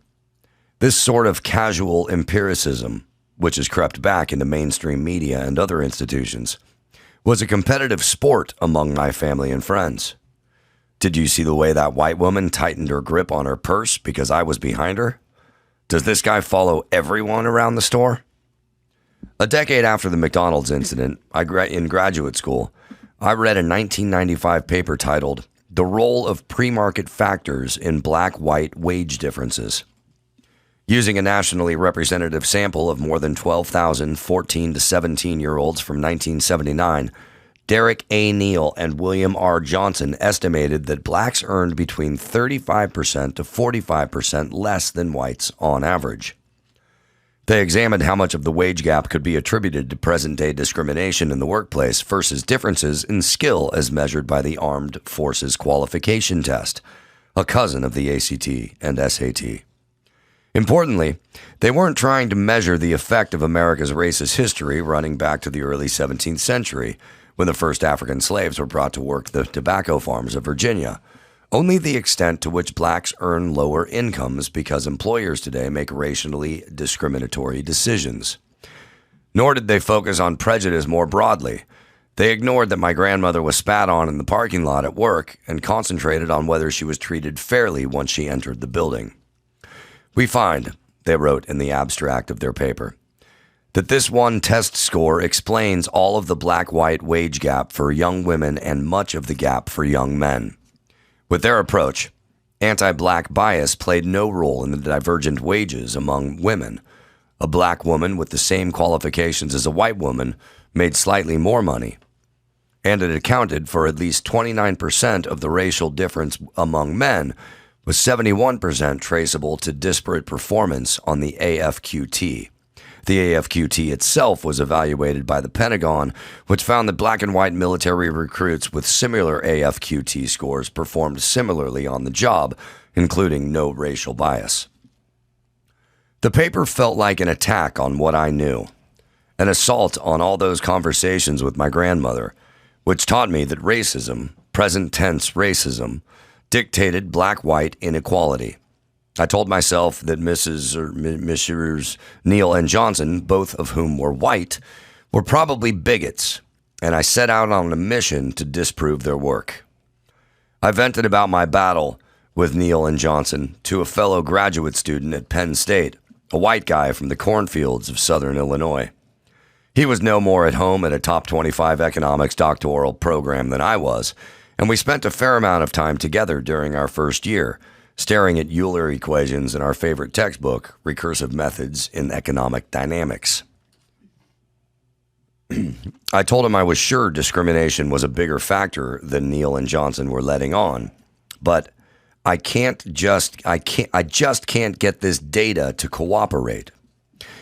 Speaker 1: This sort of casual empiricism, which has crept back into mainstream media and other institutions, was a competitive sport among my family and friends. Did you see the way that white woman tightened her grip on her purse because I was behind her? Does this guy follow everyone around the store? A decade after the McDonald's incident, in graduate school, I read a 1995 paper titled The Role of Pre-Market Factors in Black-White Wage Differences. Using a nationally representative sample of more than 12,000 14 to 17-year-olds from 1979, Derek A. Neal and William R. Johnson estimated that blacks earned between 35% to 45% less than whites on average. They examined how much of the wage gap could be attributed to present-day discrimination in the workplace versus differences in skill as measured by the Armed Forces Qualification Test, a cousin of the ACT and SAT. Importantly, they weren't trying to measure the effect of America's racist history running back to the early 17th century, when the first African slaves were brought to work the tobacco farms of Virginia. Only the extent to which blacks earn lower incomes because employers today make racially discriminatory decisions. Nor did they focus on prejudice more broadly. They ignored that my grandmother was spat on in the parking lot at work and concentrated on whether she was treated fairly once she entered the building. We find, they wrote in the abstract of their paper, that this one test score explains all of the black-white wage gap for young women and much of the gap for young men. With their approach, anti-black bias played no role in the divergent wages among women. A black woman with the same qualifications as a white woman made slightly more money, and it accounted for at least 29% of the racial difference among men, with 71% traceable to disparate performance on the AFQT. The AFQT itself was evaluated by the Pentagon, which found that black and white military recruits with similar AFQT scores performed similarly on the job, including no racial bias. The paper felt like an attack on what I knew, an assault on all those conversations with my grandmother, which taught me that racism, present tense racism, dictated black-white inequality. I told myself that Messrs. Neal and Johnson, both of whom were white, were probably bigots, and I set out on a mission to disprove their work. I vented about my battle with Neal and Johnson to a fellow graduate student at Penn State, a white guy from the cornfields of southern Illinois. He was no more at home at a top 25 economics doctoral program than I was, and we spent a fair amount of time together during our first year, staring at Euler equations in our favorite textbook, Recursive Methods in Economic Dynamics. I told him I was sure discrimination was a bigger factor than Neal and Johnson were letting on, but I just can't get this data to cooperate.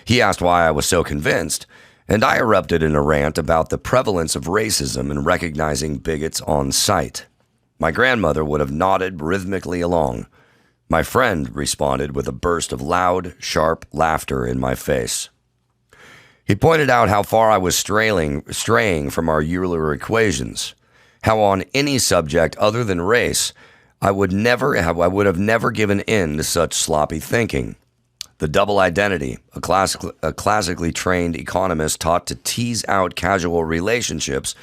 Speaker 1: He asked why I was so convinced, and I erupted in a rant about the prevalence of racism and recognizing bigots on sight. My grandmother would have nodded rhythmically along. My friend responded with a burst of loud, sharp laughter in my face. He pointed out how far I was straying from our Euler equations, how on any subject other than race, I would have never given in to such sloppy thinking. The double identity, a classically trained economist taught to tease out casual relationships,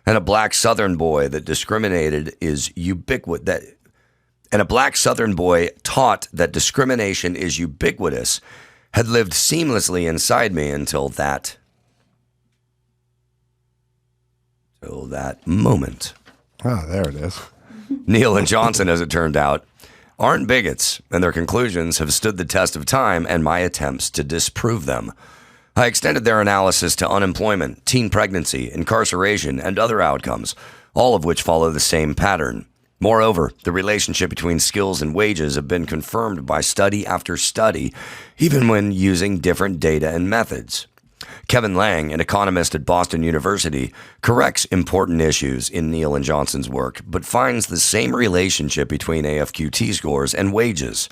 Speaker 1: and a black Southern boy that discriminated is ubiquitous. And a black Southern boy taught that discrimination is ubiquitous had lived seamlessly inside me until that moment.
Speaker 2: Oh, there it is.
Speaker 1: Neal and Johnson, as it turned out, aren't bigots, and their conclusions have stood the test of time and my attempts to disprove them. I extended their analysis to unemployment, teen pregnancy, incarceration, and other outcomes, all of which follow the same pattern. Moreover, the relationship between skills and wages have been confirmed by study after study, even when using different data and methods. Kevin Lang, an economist at Boston University, corrects important issues in Neal and Johnson's work, but finds the same relationship between AFQT scores and wages.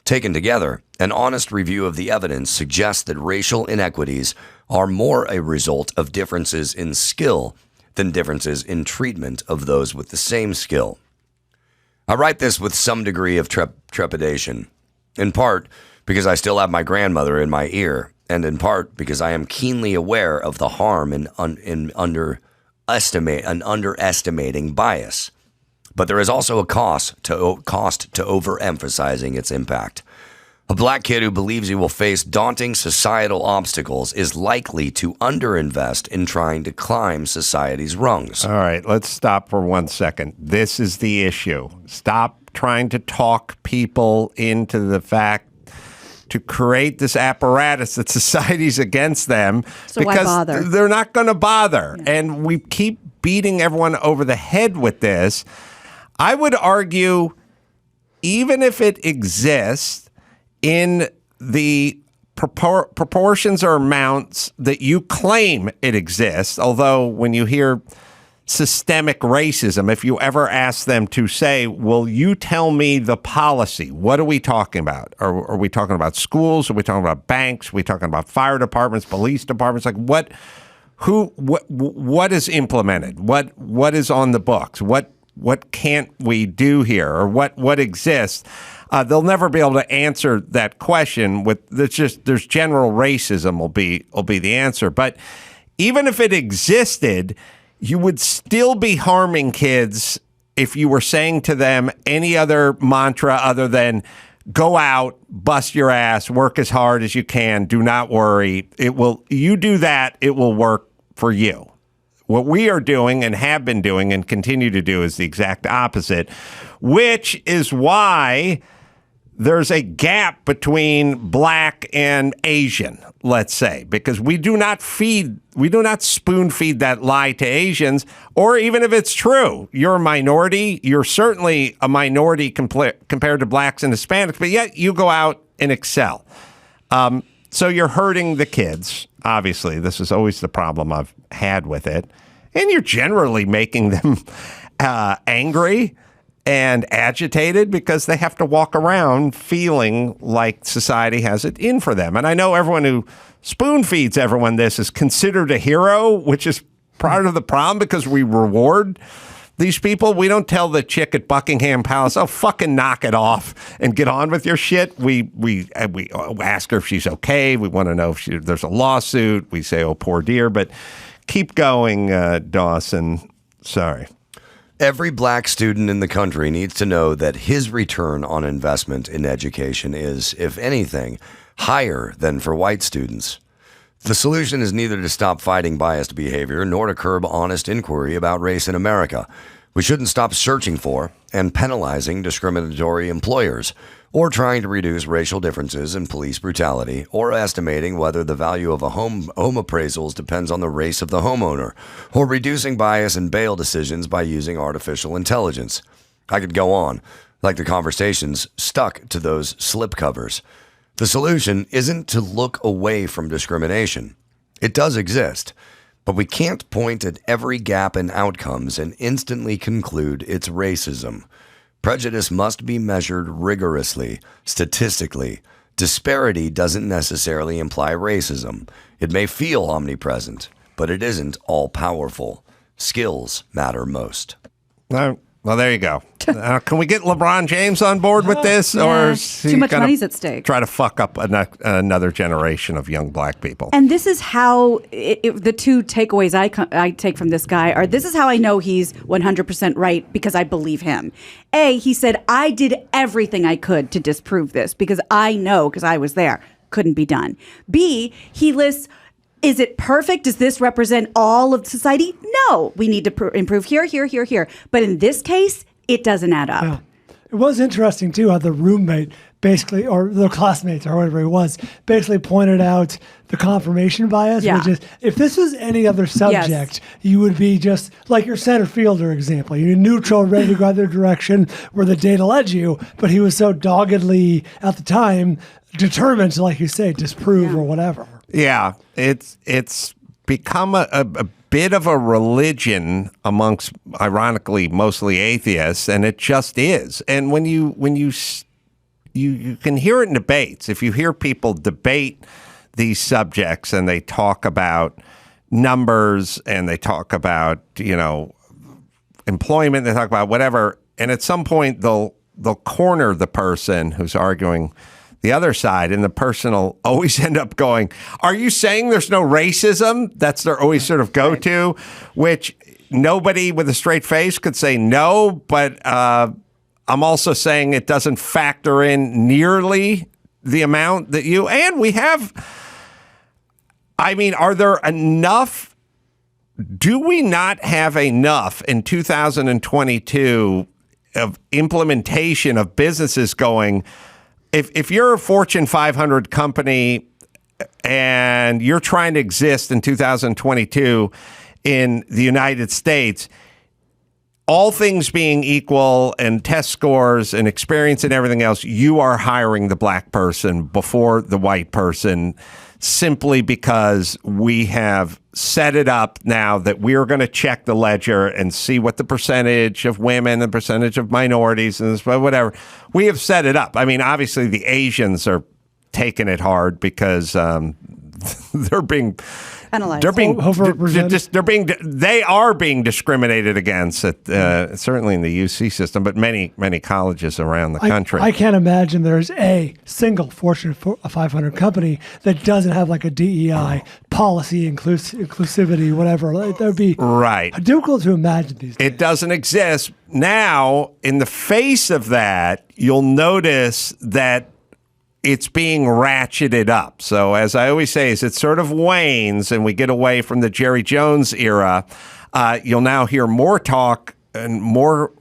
Speaker 1: Taken together, an honest review of the evidence suggests that racial inequities are more a result of differences in skill than differences in treatment of those with the same skill. I write this with some degree of trepidation, in part because I still have my grandmother in my ear, and in part because I am keenly aware of the harm in underestimating bias. But there is also a cost to overemphasizing its impact. A black kid who believes he will face daunting societal obstacles is likely to underinvest in trying to climb society's rungs.
Speaker 2: All right, let's stop for 1 second. This is the issue. Stop trying to talk people into the fact to create this apparatus that society's against them,
Speaker 3: So
Speaker 2: because
Speaker 3: why bother?
Speaker 2: they're not going to bother.
Speaker 3: Yeah.
Speaker 2: And we keep beating everyone over the head with this. I would argue, even if it exists in the proportions or amounts that you claim it exists, although when you hear systemic racism, if you ever ask them to say, will you tell me the policy? What are we talking about? Are we talking about schools? Are we talking about banks? Are we talking about fire departments, police departments? Like what is implemented? What is on the books? What can't we do here? Or what exists? They'll never be able to answer that question with there's general racism will be the answer. But even if it existed, you would still be harming kids if you were saying to them any other mantra other than go out, bust your ass, work as hard as you can, do not worry. You do that, it will work for you. What we are doing and have been doing and continue to do is the exact opposite, which is why there's a gap between black and Asian, let's say, because we do not spoon feed that lie to Asians, or even if it's true, you're a minority, you're certainly a minority compared to blacks and Hispanics, but yet you go out and excel. So you're hurting the kids. Obviously, this is always the problem I've had with it. And you're generally making them angry and agitated because they have to walk around feeling like society has it in for them. And I know everyone who spoon feeds everyone this is considered a hero, which is part of the problem because we reward these people. We don't tell the chick at Buckingham Palace, oh, fucking knock it off and get on with your shit. We ask her if she's okay. We want to know if there's a lawsuit. We say, oh, poor dear. But keep going, Dawson. Sorry.
Speaker 1: Every black student in the country needs to know that his return on investment in education is, if anything, higher than for white students. The solution is neither to stop fighting biased behavior nor to curb honest inquiry about race in America. We shouldn't stop searching for and penalizing discriminatory employers, or trying to reduce racial differences in police brutality, or estimating whether the value of home appraisals depends on the race of the homeowner, or reducing bias in bail decisions by using artificial intelligence. I could go on, like the conversations stuck to those slipcovers. The solution isn't to look away from discrimination. It does exist, but we can't point at every gap in outcomes and instantly conclude it's racism. Prejudice must be measured rigorously, statistically. Disparity doesn't necessarily imply racism. It may feel omnipresent, but it isn't all-powerful. Skills matter most.
Speaker 2: Well, there you go. Can we get LeBron James on board with this?
Speaker 3: Yeah,
Speaker 2: or is
Speaker 3: too much money's at stake.
Speaker 2: Try to fuck up another generation of young black people.
Speaker 3: And this is how the two takeaways I take from this guy are, this is how I know he's 100% right because I believe him. A, he said, I did everything I could to disprove this because I know, because I was there, couldn't be done. B, he lists, is it perfect? Does this represent all of society? No. We need to improve here, here, here, here. But in this case, it doesn't add up.
Speaker 5: Yeah. It was interesting, too, how the roommate basically, or the classmates or whatever it was, basically pointed out the confirmation bias, which is, if this was any other subject, you would be just like your center fielder example. You're neutral, ready to go either direction where the data led you, but he was so doggedly, at the time, determined to, like you say, disprove or whatever.
Speaker 2: Yeah, it's become a bit of a religion amongst, ironically, mostly atheists, and it just is. And when you can hear it in debates. If you hear people debate these subjects and they talk about numbers and they talk about, employment, they talk about whatever, and at some point they'll corner the person who's arguing the other side, and the person will always end up going, are you saying there's no racism? That's their always sort of go-to, which nobody with a straight face could say no, but I'm also saying it doesn't factor in nearly the amount that you, and we have, are there enough, do we not have enough in 2022 of implementation of businesses going, if you're a Fortune 500 company and you're trying to exist in 2022 in the United States, all things being equal and test scores and experience and everything else, you are hiring the black person before the white person simply because we have set it up now that we're going to check the ledger and see what the percentage of women, the percentage of minorities, and whatever. We have set it up. I mean, obviously the Asians are taking it hard because they're being
Speaker 3: penalized.
Speaker 2: They are being discriminated against at certainly in the UC system, but many colleges around the country.
Speaker 5: I can't imagine there's a single Fortune 500 company that doesn't have like a DEI policy, inclusivity, whatever. That would be difficult to imagine these days.
Speaker 2: It doesn't exist. Now, in the face of that, you'll notice that it's being ratcheted up. So as I always say, as it sort of wanes and we get away from the Jerry Jones era, you'll now hear more talk and more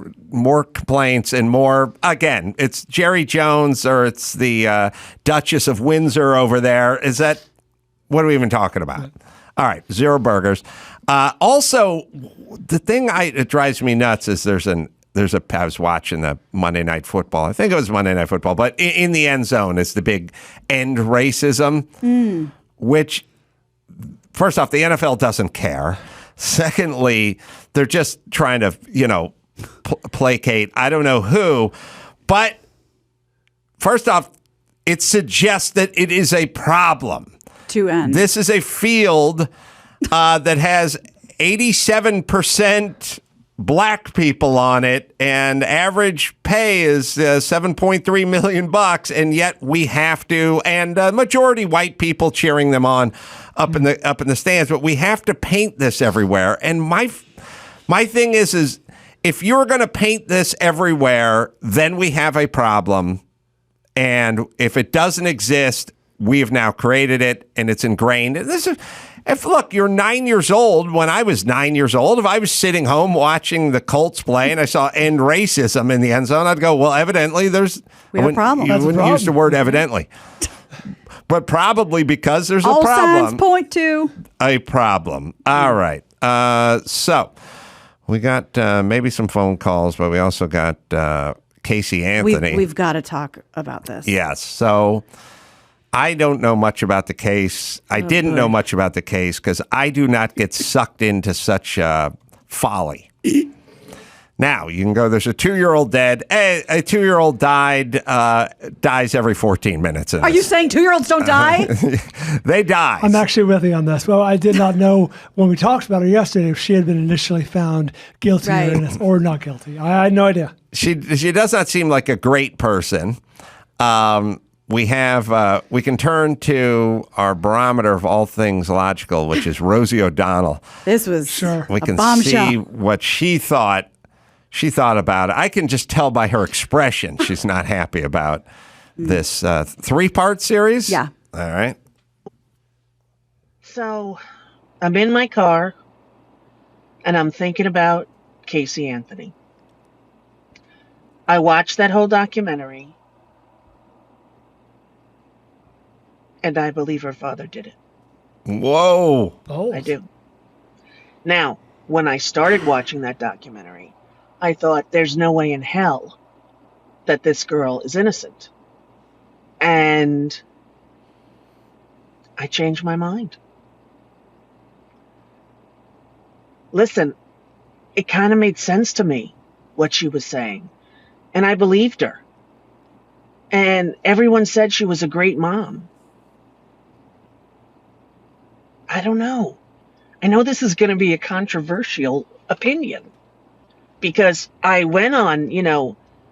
Speaker 2: complaints and more, again, it's Jerry Jones or it's the Duchess of Windsor over there. What are we even talking about? All right, zero burgers. Also, the thing that drives me nuts is I was watching the Monday Night Football. I think it was Monday Night Football, but in the end zone is the big end racism, which, first off, the NFL doesn't care. Secondly, they're just trying to, placate I don't know who. But first off, it suggests that it is a problem.
Speaker 3: To end. This
Speaker 2: is a field that has 87% black people on it, and average pay is $7.3 million, and yet we have to, and majority white people cheering them on up in the stands, but we have to paint this everywhere. And my thing is if you're going to paint this everywhere, then we have a problem, and if it doesn't exist, we have now created it, and it's ingrained. Look, you're 9 years old. When I was 9 years old, if I was sitting home watching the Colts play and I saw end racism in the end zone, I'd go, well, evidently we have a problem. You wouldn't use the word evidently. But probably because there's a problem.
Speaker 3: All signs point to
Speaker 2: a problem. All right. So we got maybe some phone calls, but we also got Casey Anthony.
Speaker 3: We've got to talk about this.
Speaker 2: Yes. So I don't know much about the case. I didn't know much about the case because I do not get sucked into such folly. Now, you can go, there's a 2-year-old dead. A 2-year-old dies every 14 minutes.
Speaker 3: Are you saying 2-year-olds don't die?
Speaker 2: They die.
Speaker 5: I'm actually with you on this. Well, I did not know when we talked about her yesterday if she had been initially found guilty or not guilty. I had no idea.
Speaker 2: She does not seem like a great person. We can turn to our barometer of all things logical, which is Rosie O'Donnell.
Speaker 3: This was
Speaker 2: we can
Speaker 3: bombshell.
Speaker 2: see what she thought about it. I can just tell by her expression she's not happy about this 3-part series.
Speaker 3: Yeah.
Speaker 2: All right.
Speaker 10: So I'm in my car and I'm thinking about Casey Anthony. I watched that whole documentary. And I believe her father did it.
Speaker 2: Whoa.
Speaker 5: Oh.
Speaker 10: I do. Now, when I started watching that documentary, I thought there's no way in hell that this girl is innocent. And I changed my mind. Listen, it kind of made sense to me what she was saying. And I believed her. And everyone said she was a great mom. I don't know. I know this is going to be a controversial opinion because I went on,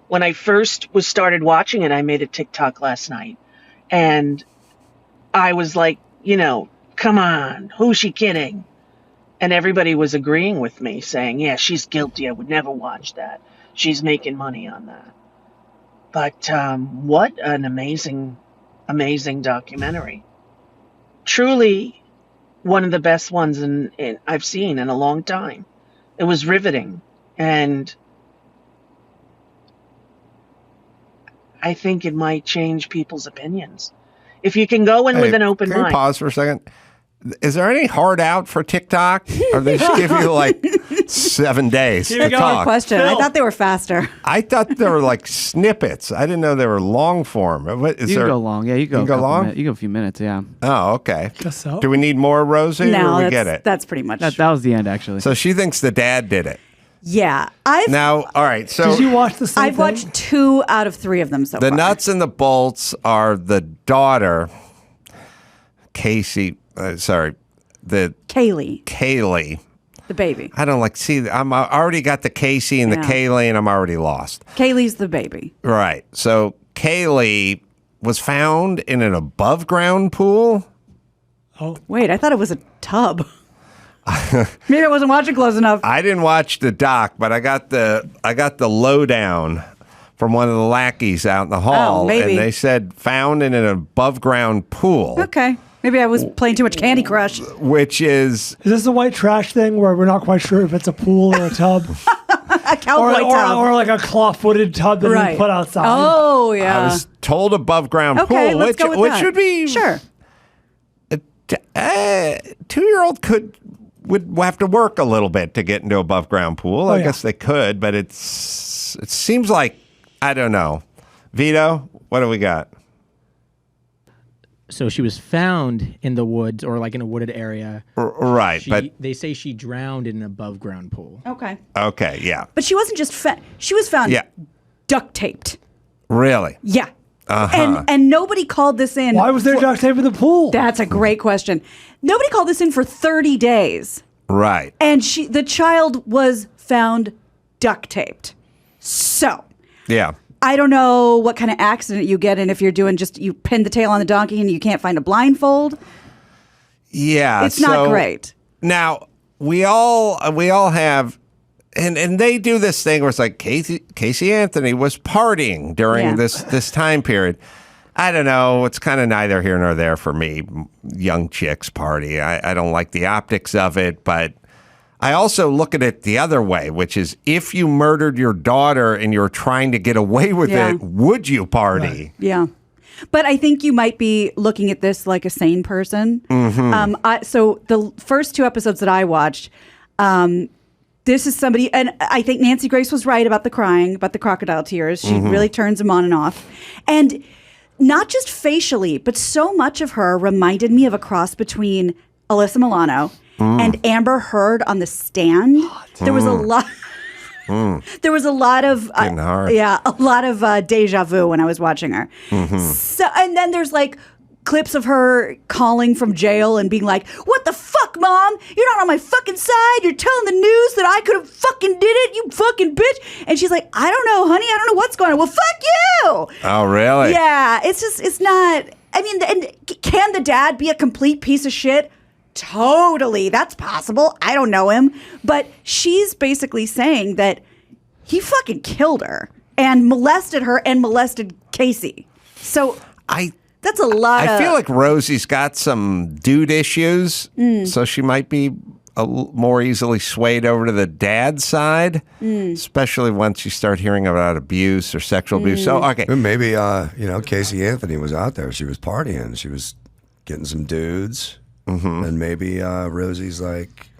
Speaker 10: when I first started watching it, I made a TikTok last night and I was like, come on, who's she kidding? And everybody was agreeing with me saying, yeah, she's guilty. I would never watch that. She's making money on that. But what an amazing, amazing documentary. Truly one of the best ones I've seen in a long time. It was riveting. And I think it might change people's opinions. If you can go in with an open mind.
Speaker 2: Pause for a second. Is there any hard out for TikTok? Or they just give you 7 days to
Speaker 3: Good
Speaker 2: talk.
Speaker 3: question. I thought they were faster.
Speaker 2: I thought they were like snippets. I didn't know they were long form. What, is
Speaker 6: You
Speaker 2: there,
Speaker 6: can go long. Yeah, you
Speaker 2: can go long?
Speaker 6: You go a few minutes, yeah.
Speaker 2: Oh, okay.
Speaker 5: Guess so.
Speaker 2: Do we need more, Rosie,
Speaker 3: No,
Speaker 2: or we get it?
Speaker 3: that's pretty much.
Speaker 6: That was the end, actually.
Speaker 2: So she thinks the dad did it.
Speaker 3: Yeah,
Speaker 2: Now, all right. So
Speaker 5: Did you watch the same
Speaker 3: I've
Speaker 5: thing?
Speaker 3: watched 2 out of 3 of them so
Speaker 2: the
Speaker 3: far.
Speaker 2: nuts and the bolts are the daughter, Casey. The
Speaker 3: Kaylee, the baby.
Speaker 2: I don't I already got the Casey and the
Speaker 3: Yeah.
Speaker 2: Kaylee, and I'm already lost.
Speaker 3: Kaylee's the baby.
Speaker 2: Right. So Kaylee was found in an above ground pool.
Speaker 3: Wait, I thought it was a tub. Maybe I wasn't watching close enough.
Speaker 2: I didn't watch the doc, but I got the lowdown from one of the lackeys out in the hall,
Speaker 3: maybe.
Speaker 2: and they said found in an above ground pool.
Speaker 3: Okay. Maybe I was playing too much Candy Crush.
Speaker 2: Which is
Speaker 5: Is this a white trash thing where we're not quite sure if it's a pool or a tub?
Speaker 3: A cowboy tub.
Speaker 5: Or like a claw-footed tub that we put outside.
Speaker 3: Oh, yeah.
Speaker 2: I was told above ground
Speaker 3: Okay,
Speaker 2: pool,
Speaker 3: let's go with
Speaker 2: which
Speaker 3: that.
Speaker 2: should be
Speaker 3: Sure.
Speaker 2: a 2-year-old would have to work a little bit to get into above ground pool. I guess they could, but it seems like I don't know. Vito, what do we got?
Speaker 11: So she was found in the woods or like in a wooded area.
Speaker 2: Right, but
Speaker 11: they say she drowned in an above ground pool.
Speaker 2: Okay, yeah.
Speaker 3: But she wasn't just she was found duct taped.
Speaker 2: Really?
Speaker 3: Yeah.
Speaker 2: Uh-huh.
Speaker 3: And nobody called this in.
Speaker 5: Why was there duct tape in the pool?
Speaker 3: That's a great question. Nobody called this in for 30 days.
Speaker 2: Right.
Speaker 3: And the child was found duct taped. So,
Speaker 2: Yeah.
Speaker 3: I don't know what kind of accident you get in if you're doing you pin the tail on the donkey and you can't find a blindfold.
Speaker 2: Yeah.
Speaker 3: It's not great.
Speaker 2: Now, we all have and they do this thing where it's like Casey Anthony was partying during this time period. I don't know. It's kind of neither here nor there for me. Young chicks party. I don't like the optics of it, but I also look at it the other way, which is if you murdered your daughter and you're trying to get away with it, would you party?
Speaker 5: Right.
Speaker 3: Yeah. But I think you might be looking at this like a sane person.
Speaker 2: Mm-hmm.
Speaker 3: So the first 2 episodes that I watched, this is somebody, and I think Nancy Grace was right about the crying, about the crocodile tears. She really turns him on and off. And not just facially, but so much of her reminded me of a cross between Alyssa Milano and Amber Heard on The Stand. There was a lot. There was a lot of a lot of deja vu when I was watching her. So, and then there's like clips of her calling from jail and being like, "What the fuck, Mom? You're not on my fucking side. You're telling the news that I could have fucking did it, you fucking bitch." And she's like, "I don't know, honey. I don't know what's going on." Well, fuck you.
Speaker 2: Oh, really?
Speaker 3: Yeah, it's not. I mean, and can the dad be a complete piece of shit? Totally. That's possible. I don't know him. But she's basically saying that he fucking killed her and molested her and molested Casey. So that's a lot
Speaker 2: I feel like Rosie's got some dude issues, so she might be more easily swayed over to the dad side, especially once you start hearing about abuse or sexual abuse. So, okay.
Speaker 1: Maybe, Casey Anthony was out there. She was partying. She was getting some dudes. And maybe Rosie's like,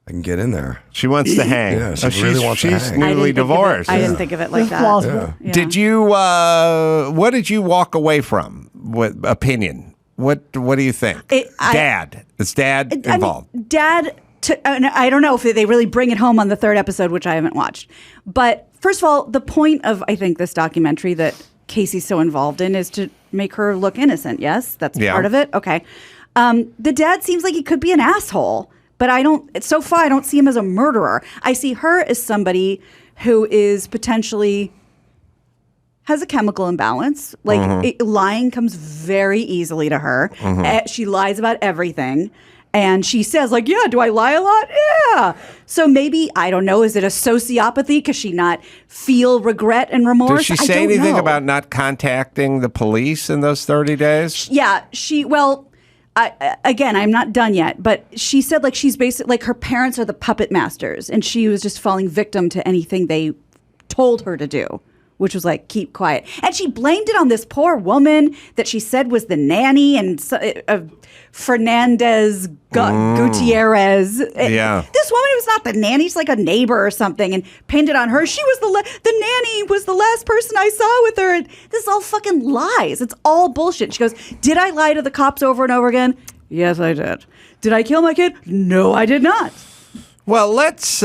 Speaker 1: I can get in there.
Speaker 2: She wants to hang.
Speaker 1: Yeah, she really wants to hang.
Speaker 2: She's newly divorced.
Speaker 3: I didn't think of it like that.
Speaker 5: Plausible.
Speaker 3: Yeah.
Speaker 2: Did you? What did you walk away from? What opinion? What do you think? Dad. Is Dad involved?
Speaker 3: I mean, Dad. I don't know if they really bring it home on the 3rd episode, which I haven't watched. But first of all, the point of I think this documentary that Casey's so involved in is to make her look innocent. Yes, that's part of it. Okay. The dad seems like he could be an asshole, but so far I don't see him as a murderer. I see her as somebody who is potentially has a chemical imbalance. Like lying comes very easily to her. She lies about everything. And she says like, yeah, do I lie a lot? Yeah. So maybe, I don't know, is it a sociopathy? Does she not feel regret and remorse?
Speaker 2: Does she say anything about not contacting the police in those 30 days?
Speaker 3: Yeah, again, I'm not done yet, but she said like she's basically like her parents are the puppet masters and she was just falling victim to anything they told her to do, which was like, keep quiet. And she blamed it on this poor woman that she said was the nanny and Fernandez Gutierrez.
Speaker 2: Yeah.
Speaker 3: This woman was not the nanny. She's like a neighbor or something, and pinned it on her. She was the nanny was the last person I saw with her. And this is all fucking lies. It's all bullshit. She goes, did I lie to the cops over and over again? Yes, I did. Did I kill my kid? No, I did not.
Speaker 2: Well, let's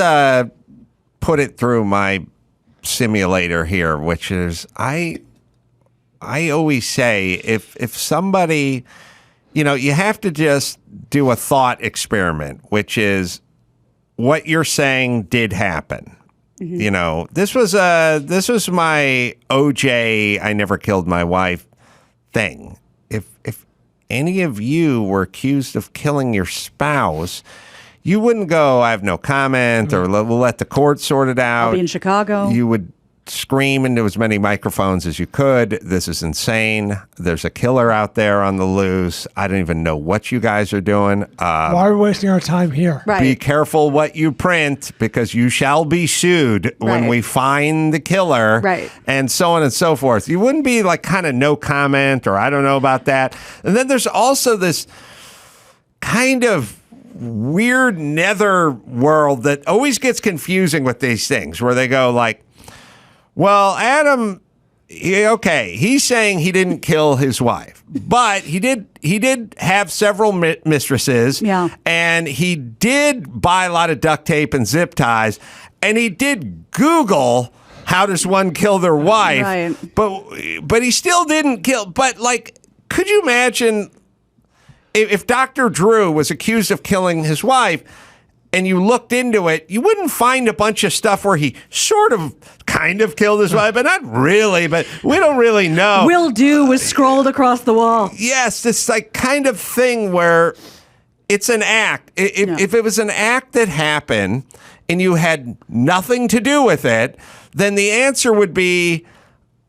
Speaker 2: put it through my simulator here, which is I always say if somebody, you have to just do a thought experiment, which is what you're saying did happen. Mm-hmm. This was my OJ, I never killed my wife thing. If any of you were accused of killing your spouse, you wouldn't go, I have no comment, or we'll let the court sort it out.
Speaker 3: I'll be in Chicago.
Speaker 2: You would scream into as many microphones as you could. This is insane. There's a killer out there on the loose. I don't even know what you guys are doing.
Speaker 5: Why are we wasting our time here?
Speaker 3: Right.
Speaker 2: Be careful what you print, because you shall be sued when we find the killer, and so on and so forth. You wouldn't be like kind of no comment, or I don't know about that. And then there's also this kind of weird nether world that always gets confusing with these things, where they go like, well, Adam, he's saying he didn't kill his wife, but he did have several mistresses, and he did buy a lot of duct tape and zip ties, and he did Google how does one kill their wife, but he still didn't kill. But like, could you imagine if Dr. Drew was accused of killing his wife, and you looked into it, you wouldn't find a bunch of stuff where he sort of kind of killed his wife, but not really, but we don't really know.
Speaker 3: Will do was scrolled across the wall.
Speaker 2: Yes, this like kind of thing where it's an act. If it was an act that happened and you had nothing to do with it, then the answer would be,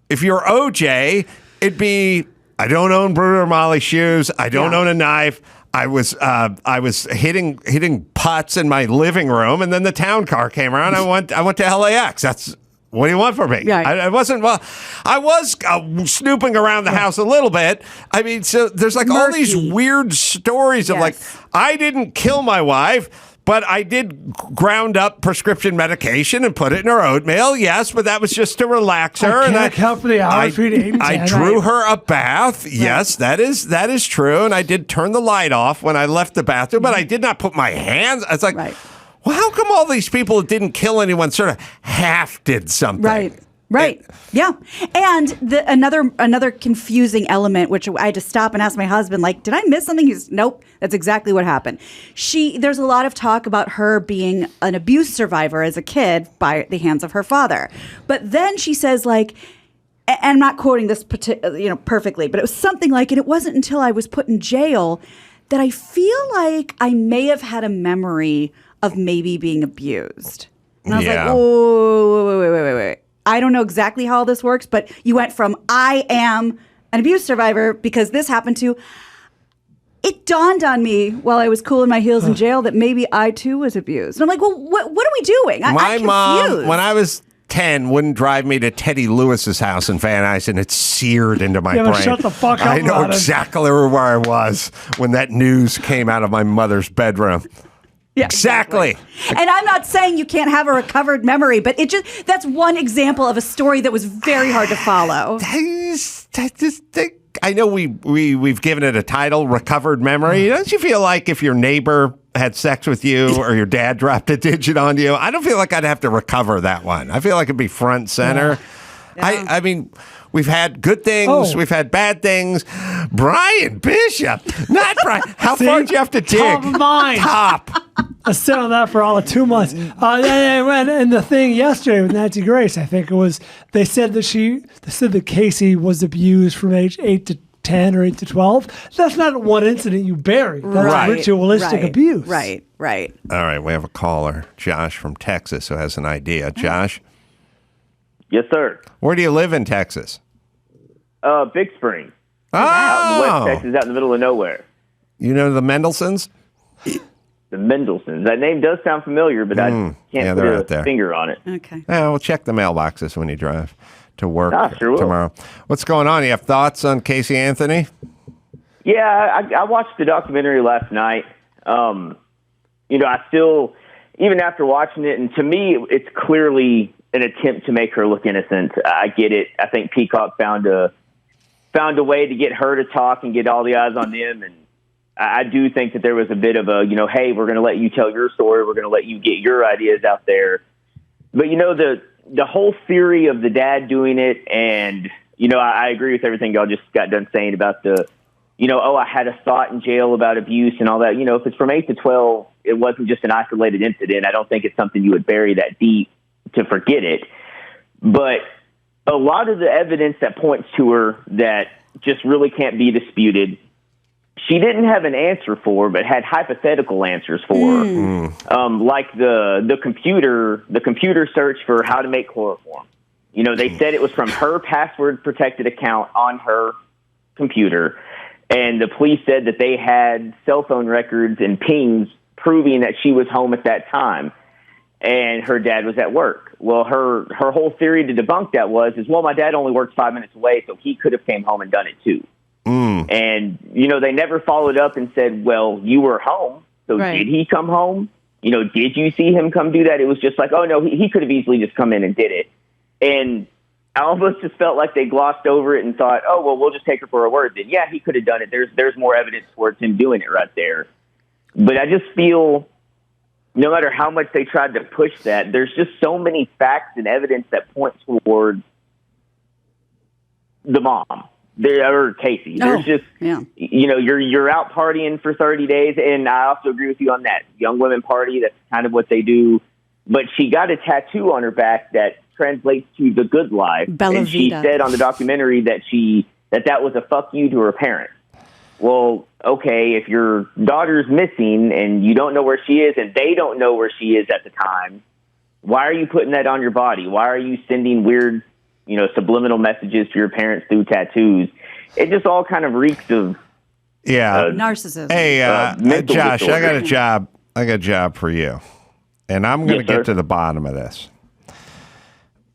Speaker 2: if you're OJ, it'd be, I don't own Bruno Marley shoes. I don't own a knife. I was hitting putts in my living room, and then the town car came around. I went to LAX. That's what do you want from me?
Speaker 3: Yeah.
Speaker 2: I was snooping around the house a little bit. I mean, so there's like all these weird stories of like, I didn't kill my wife, but I did ground up prescription medication and put it in her oatmeal. Yes, but that was just to relax her.
Speaker 5: I can't account for the hours for you to eat and
Speaker 2: I drew her a bath. Yes, that is true. And I did turn the light off when I left the bathroom, but I did not put my hands. I was like, well, how come all these people that didn't kill anyone sort of half did something?
Speaker 3: Right. Yeah. And another confusing element, which I had to stop and ask my husband, like, did I miss something? He's, nope, that's exactly what happened. There's a lot of talk about her being an abuse survivor as a kid by the hands of her father. But then she says, like, and I'm not quoting this perfectly, but it was something like, and it wasn't until I was put in jail that I feel like I may have had a memory of maybe being abused. And I was like, oh, wait. I don't know exactly how all this works, but you went from I am an abuse survivor because this happened to. It dawned on me while I was cooling my heels in jail that maybe I too was abused. And I'm like, well, what are we doing?
Speaker 2: My mom, when I was 10, wouldn't drive me to Teddy Lewis's house in Van Nuys, and it seared into my brain.
Speaker 5: Shut the fuck up.
Speaker 2: I know exactly where I was when that news came out of my mother's bedroom.
Speaker 3: Yeah,
Speaker 2: exactly.
Speaker 3: And I'm not saying you can't have a recovered memory, but that's one example of a story that was very hard to follow.
Speaker 2: I know we've given it a title, recovered memory. Don't you feel like if your neighbor had sex with you or your dad dropped a digit on you, I don't feel like I'd have to recover that one. I feel like it'd be front and center. Yeah. I mean, we've had good things. We've had bad things. Brian Bishop, not Brian. How far did you have to dig?
Speaker 5: Top of mind.
Speaker 2: Top.
Speaker 5: I sat on that for all of 2 months. And the thing yesterday with Nancy Grace, I think it was, they said that Casey was abused from age 8 to 10 or 8 to 12. That's not one incident you bury. That's ritualistic abuse.
Speaker 3: Right.
Speaker 2: All right, we have a caller, Josh from Texas, who has an idea. Josh?
Speaker 12: Yes, sir.
Speaker 2: Where do you live in Texas?
Speaker 12: Big Spring.
Speaker 2: Oh.
Speaker 12: Out in West Texas, out in the middle of nowhere.
Speaker 2: You know the Mendelsons?
Speaker 12: The Mendelsons. That name does sound familiar, but I can't put a finger on it.
Speaker 3: Okay.
Speaker 2: We'll check the mailboxes when you drive. to work
Speaker 12: sure will.
Speaker 2: tomorrow. What's going on? You have thoughts on Casey Anthony?
Speaker 12: Yeah, I watched the documentary last night. I still, even after watching it, and to me, it's clearly an attempt to make her look innocent. I get it. I think Peacock found a way to get her to talk and get all the eyes on them. And I do think that there was a bit of a, hey, we're going to let you tell your story. We're going to let you get your ideas out there. But, the whole theory of the dad doing it, and, I agree with everything y'all just got done saying about the, I had a thought in jail about abuse and all that. If it's from 8 to 12, it wasn't just an isolated incident. I don't think it's something you would bury that deep to forget it. But a lot of the evidence that points to her that just really can't be disputed, she didn't have an answer for, but had hypothetical answers for. Like the computer search for how to make chloroform. They said it was from her password protected account on her computer. And the police said that they had cell phone records and pings proving that she was home at that time and her dad was at work. Well, her whole theory to debunk that was, my dad only works 5 minutes away, so he could have came home and done it too. And, they never followed up and said, well, you were home, so did he come home? Did you see him come do that? It was just like, oh, no, he could have easily just come in and did it. And I almost just felt like they glossed over it and thought, oh, well, we'll just take her for her word. Then, yeah, he could have done it. There's more evidence for him doing it right there. But I just feel no matter how much they tried to push that, there's just so many facts and evidence that point towards the mom. Or Casey. There's just, you're out partying for 30 days, and I also agree with you on that. Young women party, that's kind of what they do. But she got a tattoo on her back that translates to the good life.
Speaker 3: Bella
Speaker 12: and she
Speaker 3: Vita.
Speaker 12: said on the documentary that was a fuck you to her parents. Well, okay, if your daughter's missing and you don't know where she is and they don't know where she is at the time, why are you putting that on your body? Why are you sending weird, subliminal messages to your parents through tattoos? It just all kind of reeks of
Speaker 3: narcissism.
Speaker 2: Hey, Josh,
Speaker 12: disorder.
Speaker 2: I got a job for you, and I'm going to get to the bottom of this.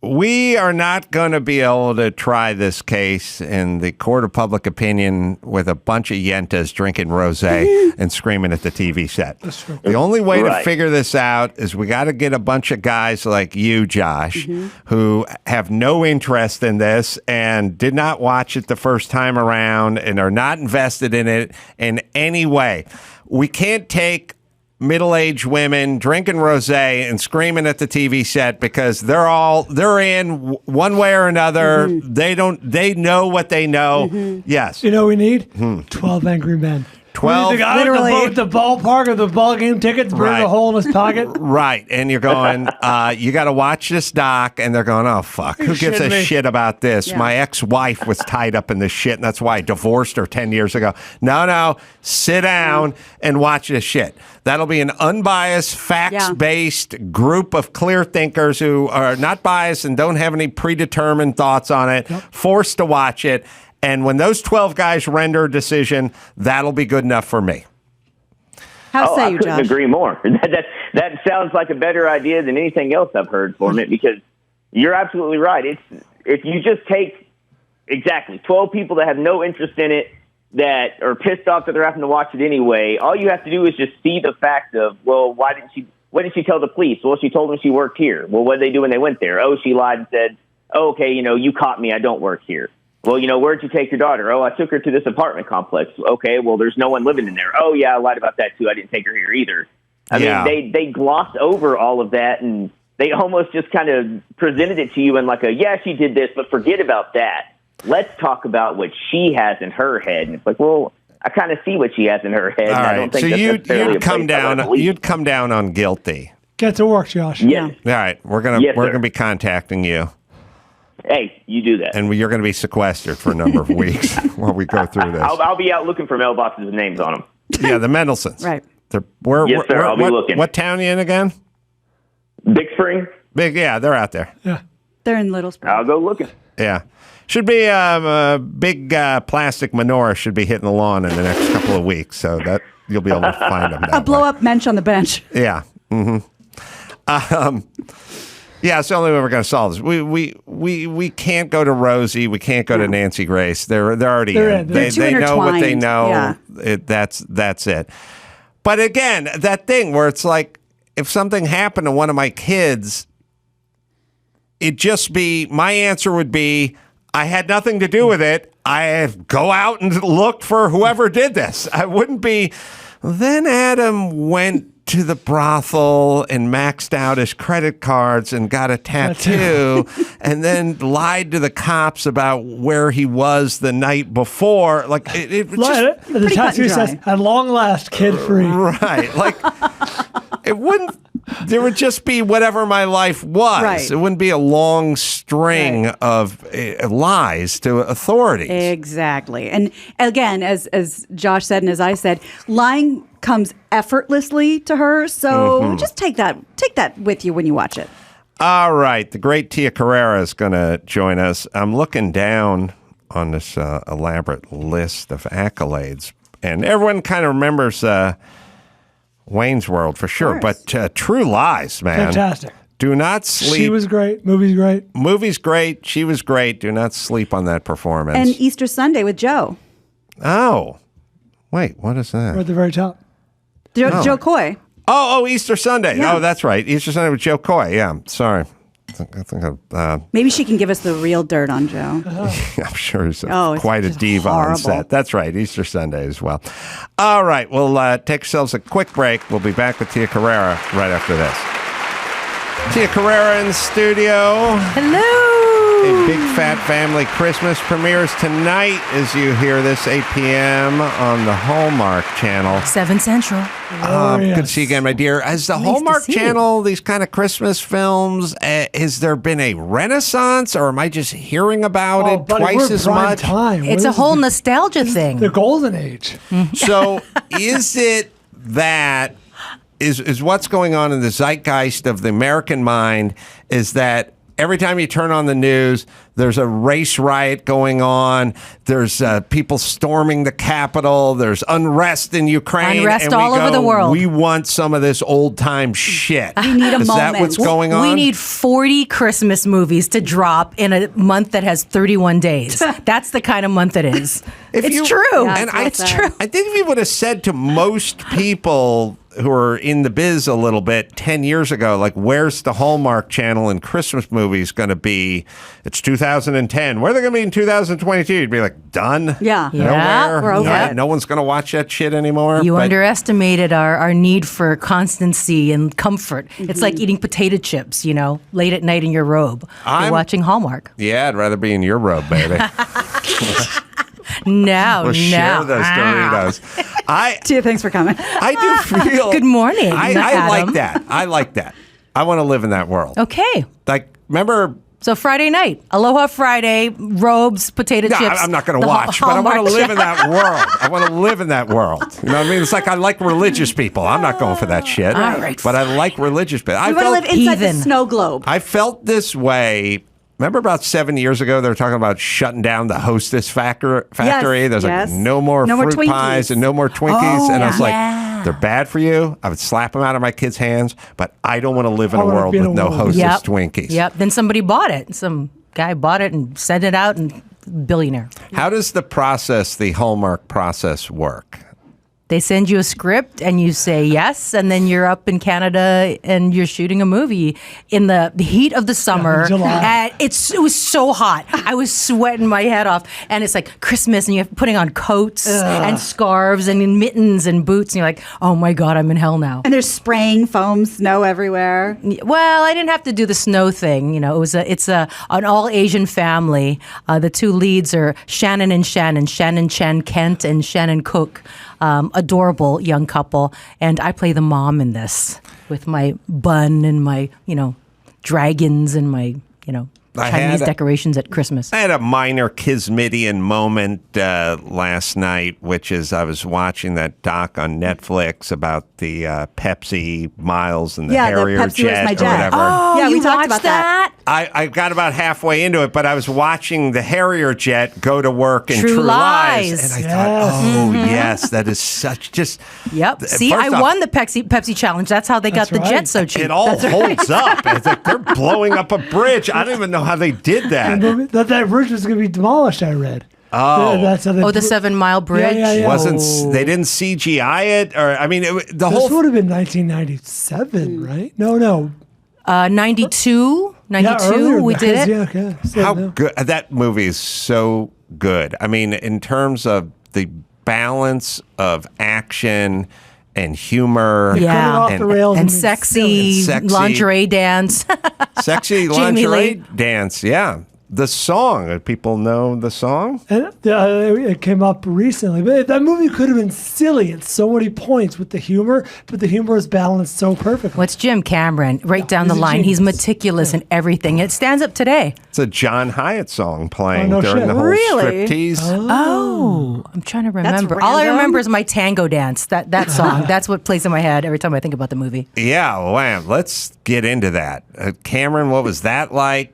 Speaker 2: We are not going to be able to try this case in the court of public opinion with a bunch of yentas drinking rosé and screaming at the TV set. The only way to figure this out is we got to get a bunch of guys like you, Josh, who have no interest in this and did not watch it the first time around and are not invested in it in any way. We can't take middle-aged women drinking rosé and screaming at the TV set because they're in one way or another. They know what they know. Yes.
Speaker 5: You know what we need? 12 angry men.
Speaker 2: 12.
Speaker 5: The guy at the ballpark or the ball game tickets burns a hole in his pocket.
Speaker 2: Right. And you're going, you got to watch this doc. And they're going, oh, fuck. Who gives a shit about this? Yeah. My ex-wife was tied up in this shit. And that's why I divorced her 10 years ago. No. Sit down and watch this shit. That'll be an unbiased, facts-based group of clear thinkers who are not biased and don't have any predetermined thoughts on it, forced to watch it. And when those 12 guys render a decision, that'll be good enough for me.
Speaker 3: How say you, Josh?
Speaker 12: I couldn't agree more. That sounds like a better idea than anything else I've heard from it, because you're absolutely right. If you just take 12 people that have no interest in it, that are pissed off that they're having to watch it anyway, all you have to do is just see the fact of, well, what did she tell the police? Well, she told them she worked here. Well, what did they do when they went there? Oh, she lied and said, oh, okay, you caught me. I don't work here. Well, where'd you take your daughter? Oh, I took her to this apartment complex. Okay, well, there's no one living in there. Oh, yeah, I lied about that, too. I didn't take her here either. I mean, they glossed over all of that, and they almost just kind of presented it to you in like she did this, but forget about that. Let's talk about what she has in her head. And it's like, well, I kind of see what she has in her head.
Speaker 2: All
Speaker 12: and
Speaker 2: right,
Speaker 12: I don't think
Speaker 2: so
Speaker 12: that's
Speaker 2: you'd come down on guilty.
Speaker 5: Get to work, Josh.
Speaker 12: Yeah.
Speaker 2: All right, we're gonna be contacting you.
Speaker 12: Hey, you do that.
Speaker 2: And you're going to be sequestered for a number of weeks while we go through this.
Speaker 12: I'll be out looking for mailboxes with names on them.
Speaker 2: Yeah, the Mendelsons.
Speaker 3: Right.
Speaker 12: Yes, sir. I'll be looking.
Speaker 2: What town are you in again?
Speaker 12: Big Spring.
Speaker 2: Yeah, they're out there.
Speaker 5: Yeah.
Speaker 3: They're in Little Spring.
Speaker 12: I'll go looking.
Speaker 2: Yeah. Should be a big plastic menorah should be hitting the lawn in the next couple of weeks, so that you'll be able to find them.
Speaker 3: A blow-up mensch on the bench.
Speaker 2: Yeah. Yeah, it's the only way we're going to solve this. We can't go to Rosie. We can't go to Nancy Grace. They're already in. They know what they know.
Speaker 3: Yeah.
Speaker 2: That's it. But again, that thing where it's like, if something happened to one of my kids, my answer would be, I had nothing to do with it. I go out and look for whoever did this. I wouldn't be. Then Adam went to the brothel and maxed out his credit cards and got a tattoo and then lied to the cops about where he was the night before. Like
Speaker 5: the tattoo says, "At long last, kid free."
Speaker 2: Right. Like it wouldn't. There would just be whatever my life was.
Speaker 3: Right.
Speaker 2: It wouldn't be a long string of lies to authorities.
Speaker 3: Exactly. And again, as Josh said and as I said, lying comes effortlessly to her. So just take that with you when you watch it.
Speaker 2: All right. The great Tia Carrere is going to join us. I'm looking down on this elaborate list of accolades, and everyone kind of remembers Wayne's World for sure, but True Lies, man.
Speaker 5: Fantastic.
Speaker 2: Do not sleep.
Speaker 5: She was great. Movie's great.
Speaker 2: Movie's great. She was great. Do not sleep on that performance.
Speaker 3: And Easter Sunday with Joe.
Speaker 2: Oh. Wait, what is that?
Speaker 5: We're at the very top.
Speaker 3: Joe Coy.
Speaker 2: Oh, Easter Sunday.
Speaker 3: Yeah.
Speaker 2: Oh, that's right. Easter Sunday with Joe Coy. Yeah, sorry. I think
Speaker 3: Maybe she can give us the real dirt on Joe.
Speaker 2: I'm sure he's
Speaker 3: it's
Speaker 2: quite a
Speaker 3: just
Speaker 2: diva on
Speaker 3: horrible.
Speaker 2: set. That's right, Easter Sunday as well. All right, we'll take ourselves a quick break. We'll be back with Tia Carrere right after this. Tia Carrere in the studio.
Speaker 13: Hello.
Speaker 2: A Big Fat Family Christmas premieres tonight as you hear this, 8 p.m. on the Hallmark Channel.
Speaker 13: 7 Central.
Speaker 2: Good to see you again, my dear. As the Hallmark Channel, these kind of Christmas films, has there been a renaissance, or am I just hearing about it twice as much?
Speaker 13: It's a whole nostalgia thing.
Speaker 5: The golden age.
Speaker 2: So is it that is what's going on in the zeitgeist of the American mind is that every time you turn on the news, there's a race riot going on. There's people storming the Capitol. There's unrest in Ukraine.
Speaker 13: Unrest
Speaker 2: and
Speaker 13: all over the world.
Speaker 2: We want some of this old-time shit.
Speaker 3: We need a
Speaker 2: Is that what's going on?
Speaker 13: We need 40 Christmas movies to drop in a month that has 31 days. That's the kind of month it is. It's true.
Speaker 3: Yeah,
Speaker 2: And
Speaker 13: it's true.
Speaker 2: I think if you would have said to most people who are in the biz a little bit 10 years ago, like, where's the Hallmark Channel and Christmas movies going to be? It's 2010. Where are they going to be in 2022? You'd be like, done?
Speaker 3: Yeah.
Speaker 2: Nowhere?
Speaker 3: We're over it.
Speaker 2: No one's going to watch that shit anymore?
Speaker 13: You
Speaker 2: But-
Speaker 13: underestimated our need for constancy and comfort. It's like eating potato chips, late at night in your robe. You're watching Hallmark.
Speaker 2: Yeah, I'd rather be in your robe, baby.
Speaker 13: No,
Speaker 2: We'll share those Doritos.
Speaker 3: Tia, thanks for coming.
Speaker 2: I do feel...
Speaker 13: Good morning,
Speaker 2: I
Speaker 13: Adam.
Speaker 2: like that. I like that. I want to live in that world.
Speaker 13: Okay.
Speaker 2: Like, remember...
Speaker 13: So Friday night, Aloha Friday, robes, potato
Speaker 2: No,
Speaker 13: chips.
Speaker 2: I'm not going to
Speaker 13: the
Speaker 2: watch, but I want to
Speaker 13: Hallmark
Speaker 2: live in that world. I want to live in that world. You know what I mean? It's like I like religious people. I'm not going for that shit.
Speaker 13: All right.
Speaker 2: But I like religious people.
Speaker 3: We want to live inside the snow globe.
Speaker 2: I felt this way. Remember about 7 years ago, they were talking about shutting down the Hostess factory? There's
Speaker 3: yes.
Speaker 2: like no more fruit
Speaker 3: Twinkies.
Speaker 2: pies and no more Twinkies.
Speaker 3: Oh,
Speaker 2: and I was
Speaker 3: yeah.
Speaker 2: like, they're bad for you. I would slap them out of my kids' hands, but I don't want to live in a
Speaker 5: wanna
Speaker 2: world
Speaker 5: be in
Speaker 2: with
Speaker 5: a
Speaker 2: no
Speaker 5: world.
Speaker 2: Hostess Twinkies.
Speaker 13: Yep. Then somebody bought it. Some guy bought it and sent it out, and billionaire.
Speaker 2: How does the Hallmark process work?
Speaker 13: They send you a script and you say yes, and then you're up in Canada and you're shooting a movie in the heat of the summer.
Speaker 5: July.
Speaker 13: And it was so hot. I was sweating my head off. And it's like Christmas, and you're putting on coats and scarves and mittens and boots, and you're like, oh my God, I'm in hell now.
Speaker 3: And there's spraying foam snow everywhere.
Speaker 13: Well, I didn't have to do the snow thing. It's an all Asian family. The two leads are Shannon Chen Kent and Shannon Cook. Adorable young couple, and I play the mom in this with my bun and my, dragons and my, Chinese decorations at Christmas.
Speaker 2: I had a minor Kismedian moment last night, which is I was watching that doc on Netflix about the Pepsi Miles and the Harrier
Speaker 3: the Pepsi
Speaker 2: jet,
Speaker 3: was my
Speaker 2: or
Speaker 3: jet.
Speaker 2: whatever.
Speaker 13: Oh,
Speaker 3: Yeah, we
Speaker 13: you
Speaker 3: talked
Speaker 13: watched
Speaker 3: about
Speaker 13: that?
Speaker 2: I got about halfway into it, but I was watching the Harrier jet go to work in
Speaker 13: True
Speaker 2: True
Speaker 13: Lies.
Speaker 2: and I thought, yes, that is such just.
Speaker 13: Yep. See,
Speaker 2: first
Speaker 13: I
Speaker 2: off,
Speaker 13: won the Pepsi challenge. That's how they got the jet so cheap.
Speaker 2: It all holds up. It's like they're blowing up a bridge. I don't even know how they did that.
Speaker 5: That bridge was going to be demolished, I read.
Speaker 2: Oh,
Speaker 5: that's how they
Speaker 13: the 7 Mile Bridge.
Speaker 2: They didn't CGI it, or I mean, the whole.
Speaker 5: This would have been 1997, right? No.
Speaker 13: 92.
Speaker 5: earlier,
Speaker 13: We did it.
Speaker 5: Yeah, okay. So,
Speaker 2: How
Speaker 5: no.
Speaker 2: good that movie is! So good. I mean, in terms of the balance of action and humor,
Speaker 13: Yeah.
Speaker 5: Off the rails
Speaker 13: And
Speaker 5: and
Speaker 13: sexy
Speaker 2: sexy.
Speaker 13: lingerie dance.
Speaker 2: sexy
Speaker 13: Jamie
Speaker 2: lingerie
Speaker 13: Lee.
Speaker 2: dance. Yeah, the song. People know the song.
Speaker 5: And it came up recently, but that movie could have been silly at so many points with the humor, but the humor is balanced so perfectly.
Speaker 13: What's Jim Cameron? Right down the
Speaker 5: he's a
Speaker 13: line. He's
Speaker 5: genius.
Speaker 13: meticulous in everything. It stands up today.
Speaker 2: It's a John Hyatt song playing
Speaker 5: Oh, no
Speaker 2: during
Speaker 5: shit.
Speaker 2: the whole
Speaker 3: Really?
Speaker 2: striptease.
Speaker 13: Oh, I'm trying to remember. All I
Speaker 3: random.
Speaker 13: remember is my tango dance. That song. That's what plays in my head every time I think about the movie.
Speaker 2: Yeah, Lamb. Let's get into that. Cameron, what was that like?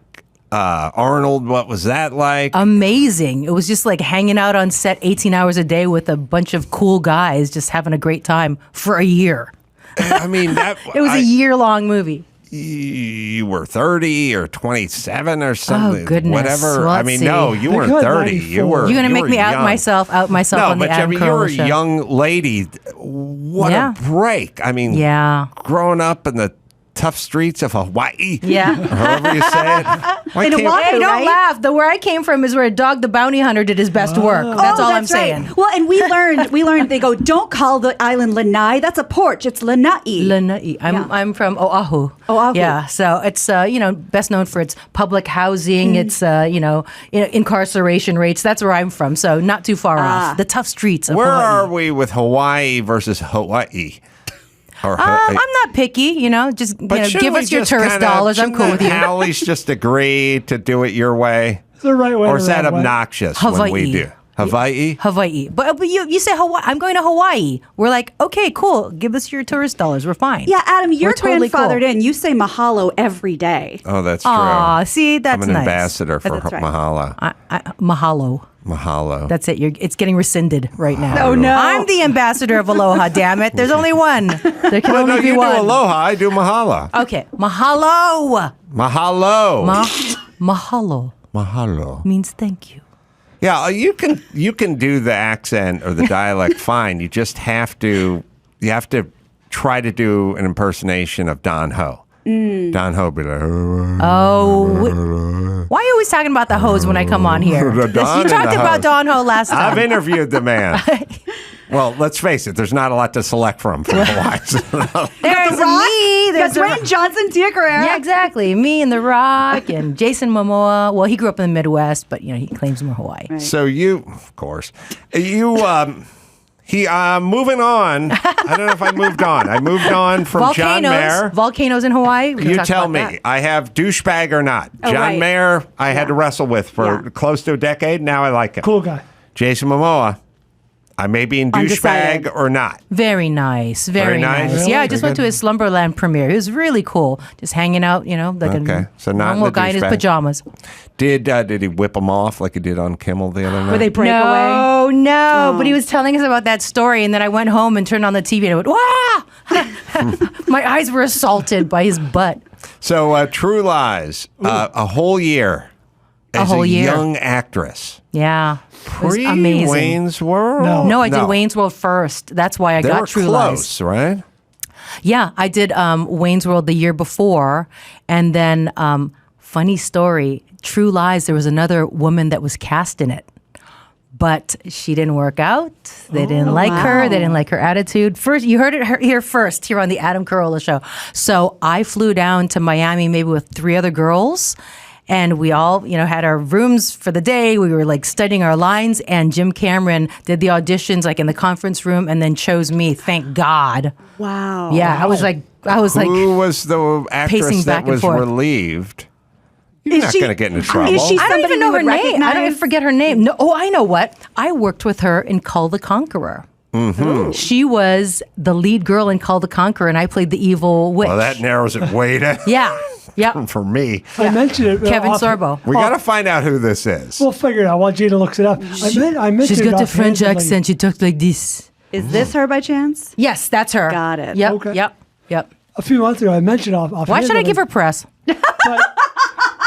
Speaker 2: Arnold, what was that like?
Speaker 13: Amazing. It was just like hanging out on set 18 hours a day with a bunch of cool guys, just having a great time for a year.
Speaker 2: I mean, that
Speaker 13: It was a year-long movie.
Speaker 2: You were 30 or 27 or something.
Speaker 13: Oh, goodness.
Speaker 2: Whatever.
Speaker 13: Well,
Speaker 2: I
Speaker 13: let's
Speaker 2: mean,
Speaker 13: see.
Speaker 2: no, you
Speaker 5: They
Speaker 2: weren't
Speaker 5: got
Speaker 2: 30.
Speaker 5: 94.
Speaker 2: You were.
Speaker 13: You're gonna make
Speaker 2: were
Speaker 13: me out
Speaker 2: young.
Speaker 13: myself
Speaker 2: No,
Speaker 13: on the
Speaker 2: but I
Speaker 13: Adam
Speaker 2: mean, you were
Speaker 13: Carolla
Speaker 2: a
Speaker 13: show.
Speaker 2: young lady. What
Speaker 13: Yeah.
Speaker 2: a break. I mean,
Speaker 13: Yeah.
Speaker 2: growing up in the tough streets of Hawaii.
Speaker 13: Yeah.
Speaker 2: Or however you say it. Why
Speaker 3: In
Speaker 2: can't-
Speaker 3: Hawaii,
Speaker 13: Hey, don't
Speaker 3: right?
Speaker 13: laugh. Where I came from is where Dog the Bounty Hunter did his best work. That's all I'm saying.
Speaker 3: Right. Well, and we learned they go, don't call the island Lanai. That's a porch. It's Lanai.
Speaker 13: Lanai. I'm from Oahu.
Speaker 3: Oahu.
Speaker 13: Yeah, so it's best known for its public housing, its incarceration rates. That's where I'm from. So not too far off. The tough streets of
Speaker 2: Where
Speaker 13: Hawaii.
Speaker 2: are we with Hawaii versus Hawaii? Or
Speaker 13: I'm not picky, just
Speaker 2: But
Speaker 13: give us your tourist dollars. I'm cool with you.
Speaker 2: Hallies just agree to do it your way?
Speaker 5: It's the right way.
Speaker 2: Or
Speaker 5: to
Speaker 2: is that
Speaker 5: run, right?
Speaker 2: obnoxious when we
Speaker 13: Hawaii.
Speaker 2: do? Hawaii?
Speaker 13: Hawaii. But you say Hawaii. I'm going to Hawaii. We're like, okay, cool. Give us your tourist dollars. We're fine.
Speaker 3: Yeah, Adam, you're
Speaker 13: We're totally
Speaker 3: grandfathered
Speaker 13: cool.
Speaker 3: in. You say mahalo every day.
Speaker 2: Oh, that's true.
Speaker 13: Aw, see, that's
Speaker 2: I'm an
Speaker 13: nice.
Speaker 2: ambassador for
Speaker 3: That's right.
Speaker 2: Mahalo.
Speaker 13: Mahalo.
Speaker 2: Mahalo.
Speaker 13: That's it. It's getting rescinded right now.
Speaker 3: Oh, no.
Speaker 13: I'm the ambassador of Aloha, damn it. There's only one. There can
Speaker 2: Well,
Speaker 13: only
Speaker 2: no,
Speaker 13: be
Speaker 2: you
Speaker 13: one.
Speaker 2: do aloha. I do mahalo.
Speaker 13: Okay. Mahalo.
Speaker 2: Mahalo.
Speaker 13: Mahalo
Speaker 2: Mahalo.
Speaker 13: means thank you.
Speaker 2: Yeah, you can do the accent or the dialect fine. You just have to try to do an impersonation of Don Ho. Don Ho be like,
Speaker 13: Oh. Why are you always talking about the hose when I come on here?
Speaker 2: The Don
Speaker 13: You
Speaker 2: and
Speaker 13: talked
Speaker 2: the
Speaker 13: about
Speaker 2: hose.
Speaker 13: Don Ho last time.
Speaker 2: I've interviewed the man. Well, let's face it, there's not a lot to select from Hawaii.
Speaker 13: There's me. There's
Speaker 3: That's Dwayne Johnson, Tia Carrere.
Speaker 13: Yeah, exactly. Me and The Rock and Jason Momoa. Well, he grew up in the Midwest, but he claims more Hawaii.
Speaker 2: So of course, moving on. I don't know if I moved on. I moved on from John Mayer.
Speaker 13: Volcanoes in Hawaii. We can
Speaker 2: You
Speaker 13: talk
Speaker 2: tell
Speaker 13: about
Speaker 2: me,
Speaker 13: that.
Speaker 2: I have douchebag or not.
Speaker 3: Oh,
Speaker 2: John
Speaker 3: right.
Speaker 2: Mayer, I had to wrestle with for close to a decade. Now I like him.
Speaker 5: Cool guy.
Speaker 2: Jason Momoa, I may be in
Speaker 3: Undecided.
Speaker 2: douchebag or not.
Speaker 13: Very nice. Very
Speaker 2: nice?
Speaker 13: nice.
Speaker 2: Really?
Speaker 13: Yeah, I just
Speaker 2: Very
Speaker 13: went to
Speaker 2: good.
Speaker 13: his Slumberland premiere. It was really cool. Just hanging out, like
Speaker 2: Okay, so
Speaker 13: a
Speaker 2: not
Speaker 13: normal
Speaker 2: the
Speaker 13: guy in his
Speaker 2: douchebag.
Speaker 13: pajamas.
Speaker 2: Did he whip him off like he did on Kimmel the other night?
Speaker 3: Where they break away.
Speaker 13: No, no. But he was telling us about that story, and then I went home and turned on the TV, and I went, "Wah!" My eyes were assaulted by his butt.
Speaker 2: So True Lies, a whole year as
Speaker 13: whole year.
Speaker 2: young actress.
Speaker 13: Yeah. It was
Speaker 2: Pre
Speaker 13: amazing.
Speaker 2: Wayne's World?
Speaker 13: No, I did Wayne's World first. That's why I
Speaker 2: They
Speaker 13: got
Speaker 2: were
Speaker 13: True
Speaker 2: close,
Speaker 13: Lies.
Speaker 2: right?
Speaker 13: Yeah, I did Wayne's World the year before. And then, funny story, True Lies, there was another woman that was cast in it. But she didn't work out. They didn't like her. They didn't like her attitude. First, you heard it here first, here on the Adam Carolla Show. So I flew down to Miami maybe with 3 other girls. And we all, had our rooms for the day. We were like studying our lines. And Jim Cameron did the auditions like in the conference room and then chose me. Thank God.
Speaker 3: Wow.
Speaker 13: Yeah, I was like,
Speaker 2: Who was the actress
Speaker 13: pacing
Speaker 2: that
Speaker 13: back and
Speaker 2: was
Speaker 13: forth.
Speaker 2: relieved? You're not going to get into trouble.
Speaker 3: Is she
Speaker 13: I don't
Speaker 3: somebody
Speaker 13: even know
Speaker 3: you
Speaker 13: her
Speaker 3: would
Speaker 13: name. I don't
Speaker 3: recognize?
Speaker 13: even forget her name. No, oh, I know what. I worked with her in Cull the Conqueror.
Speaker 2: Mm-hmm.
Speaker 13: She was the lead girl in Cull the Conqueror, and I played the evil witch.
Speaker 2: Well, that narrows it way down.
Speaker 13: Yeah. Yep.
Speaker 2: For me.
Speaker 5: I mentioned it.
Speaker 13: Kevin Sorbo.
Speaker 2: We got to find out who this is.
Speaker 5: We'll figure it out. While Gina looks it up. I mentioned
Speaker 13: She's got
Speaker 5: it
Speaker 13: the French
Speaker 5: offhandedly.
Speaker 13: accent. She talks like this.
Speaker 3: Is this her by chance?
Speaker 13: Yes, that's her.
Speaker 3: Got it.
Speaker 13: Yep.
Speaker 5: Okay.
Speaker 13: Yep.
Speaker 5: A few months ago, I mentioned off.
Speaker 13: Why should I give her press?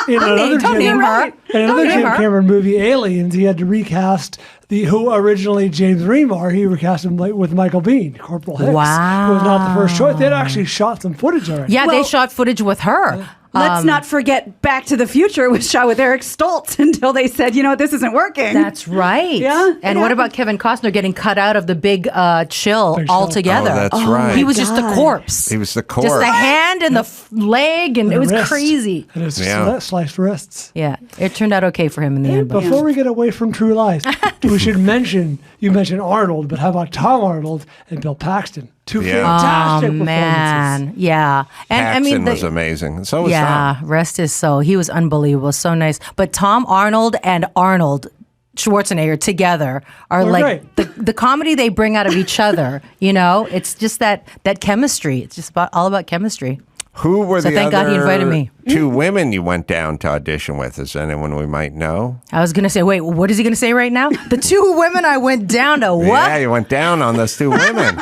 Speaker 5: In another
Speaker 13: Don't name her.
Speaker 5: In another
Speaker 13: Don't name
Speaker 5: James
Speaker 13: her.
Speaker 5: Cameron movie, Aliens, he had to recast who originally James Remar. He recast him with Michael Biehn, Corporal Hicks.
Speaker 13: Wow.
Speaker 5: Who was not the first choice. They had actually shot some footage already.
Speaker 13: Yeah, they
Speaker 3: Well-
Speaker 13: shot footage with her.
Speaker 3: Let's not forget Back to the Future was shot with Eric Stoltz until they said, this isn't working.
Speaker 13: That's right.
Speaker 3: Yeah,
Speaker 13: And
Speaker 3: it
Speaker 13: what
Speaker 3: happened.
Speaker 13: about Kevin Costner getting cut out of the big chill
Speaker 5: Big Chill.
Speaker 13: altogether?
Speaker 2: Oh, that's right.
Speaker 13: He was just a corpse.
Speaker 2: He was the corpse.
Speaker 13: Just the hand and the leg, and it was
Speaker 5: Wrist.
Speaker 13: crazy.
Speaker 5: And his
Speaker 2: Yeah.
Speaker 5: sliced wrists.
Speaker 13: Yeah, it turned out okay for him in the end. But
Speaker 5: Before we get away from True Lies, we should mention, you mentioned Arnold, but how about Tom Arnold and Bill Paxton? Two
Speaker 2: Yeah.
Speaker 5: fantastic
Speaker 13: oh
Speaker 5: performances.
Speaker 13: man, yeah, and I
Speaker 2: Paxton
Speaker 13: mean,
Speaker 2: was amazing. And so was
Speaker 13: yeah,
Speaker 2: Tom.
Speaker 13: rest his soul. He was unbelievable, so nice. But Tom Arnold and Arnold Schwarzenegger together are
Speaker 5: They're
Speaker 13: like the comedy they bring out of each other. It's just that chemistry. It's just all about chemistry.
Speaker 2: Who were
Speaker 13: So
Speaker 2: the
Speaker 13: thank God he
Speaker 2: other
Speaker 13: invited me.
Speaker 2: two women you went down to audition with? Is there anyone we might know?
Speaker 13: I was gonna say, wait, what is he gonna say right now? The two women I went down to what?
Speaker 2: Yeah, you went down on those two women.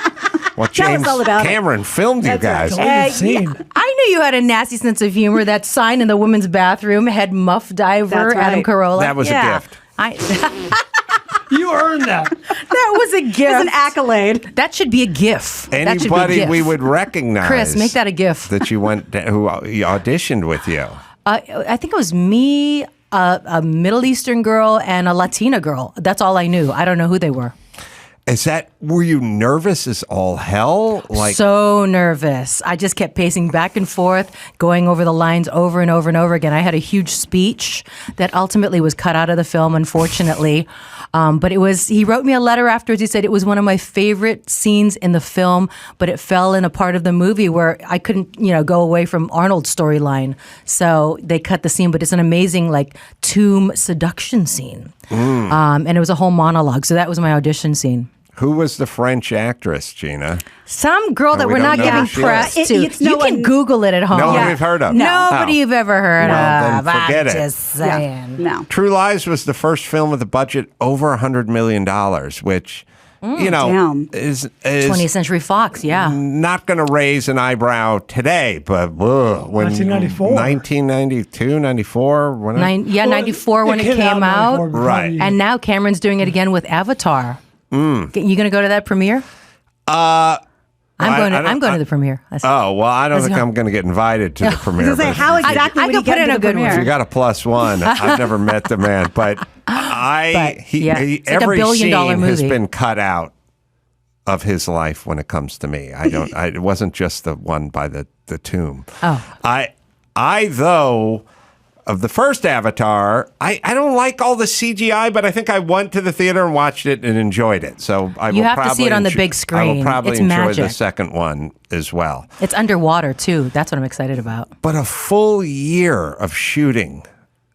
Speaker 2: Well, James
Speaker 3: all about it.
Speaker 2: Cameron filmed you guys.
Speaker 5: Insane.
Speaker 13: I knew you had a nasty sense of humor. That sign in the women's bathroom had Muff Diver,
Speaker 3: That's right.
Speaker 13: Adam Carolla.
Speaker 2: That was a gift.
Speaker 5: You earned that.
Speaker 13: That was a gift.
Speaker 3: It's an accolade.
Speaker 13: That should be a GIF. That should be a
Speaker 2: Anybody
Speaker 13: GIF.
Speaker 2: we would recognize.
Speaker 13: Chris, make that a GIF.
Speaker 2: That you went who auditioned with you.
Speaker 13: I think it was me, a Middle Eastern girl, and a Latina girl. That's all I knew. I don't know who they were.
Speaker 2: Were you nervous as all hell?
Speaker 13: So nervous. I just kept pacing back and forth, going over the lines over and over and over again. I had a huge speech that ultimately was cut out of the film, unfortunately. But he wrote me a letter afterwards. He said it was one of my favorite scenes in the film, but it fell in a part of the movie where I couldn't, go away from Arnold's storyline. So they cut the scene, but it's an amazing tomb seduction scene. And it was a whole monologue. So that was my audition scene.
Speaker 2: Who was the French actress, Gina?
Speaker 13: Some girl that
Speaker 2: we
Speaker 13: we're
Speaker 2: don't
Speaker 13: not
Speaker 2: know
Speaker 13: giving
Speaker 2: who she
Speaker 13: press
Speaker 3: is.
Speaker 13: to.
Speaker 3: It's
Speaker 13: You
Speaker 3: no
Speaker 13: can
Speaker 3: one-
Speaker 13: Google it at home.
Speaker 2: No one we've heard of.
Speaker 13: Nobody you've ever heard
Speaker 2: Well,
Speaker 13: of.
Speaker 2: then forget
Speaker 13: I'm
Speaker 2: it.
Speaker 13: just saying.
Speaker 3: No.
Speaker 2: True Lies was the first film with a budget over $100 million, which,
Speaker 3: damn.
Speaker 2: is
Speaker 13: 20th Century Fox, yeah.
Speaker 2: not going to raise an eyebrow today, but when
Speaker 5: 1994.
Speaker 2: 1992, 94, when
Speaker 13: 94 when it came out.
Speaker 5: 94,
Speaker 2: Right.
Speaker 13: And now Cameron's doing it again with Avatar. You going to go to that premiere? I'm going to the premiere.
Speaker 2: Oh, well, I don't think I'm going to get invited to the premiere.
Speaker 3: I was gonna say,
Speaker 2: but
Speaker 3: how
Speaker 2: if you-
Speaker 3: exactly
Speaker 13: I
Speaker 3: would
Speaker 13: could
Speaker 3: he get
Speaker 13: put in
Speaker 3: into
Speaker 13: a
Speaker 3: the
Speaker 13: good one.
Speaker 2: If
Speaker 3: premiere?
Speaker 2: you got a +1, I've never met the man, but
Speaker 13: But, yeah, it's like a
Speaker 2: every
Speaker 13: billion-dollar
Speaker 2: scene has
Speaker 13: movie.
Speaker 2: been cut out of his life when it comes to me. It wasn't just the one by the tomb.
Speaker 13: Oh.
Speaker 2: I though, of the first Avatar, I don't like all the CGI, but I think I went to the theater and watched it and enjoyed it. So I
Speaker 13: You
Speaker 2: will
Speaker 13: have to
Speaker 2: probably
Speaker 13: see it on the
Speaker 2: enjoy-
Speaker 13: big
Speaker 2: I
Speaker 13: screen.
Speaker 2: will probably
Speaker 13: It's
Speaker 2: enjoy the
Speaker 13: magic.
Speaker 2: second one as well.
Speaker 13: It's underwater, too. That's what I'm excited about.
Speaker 2: But a full year of shooting.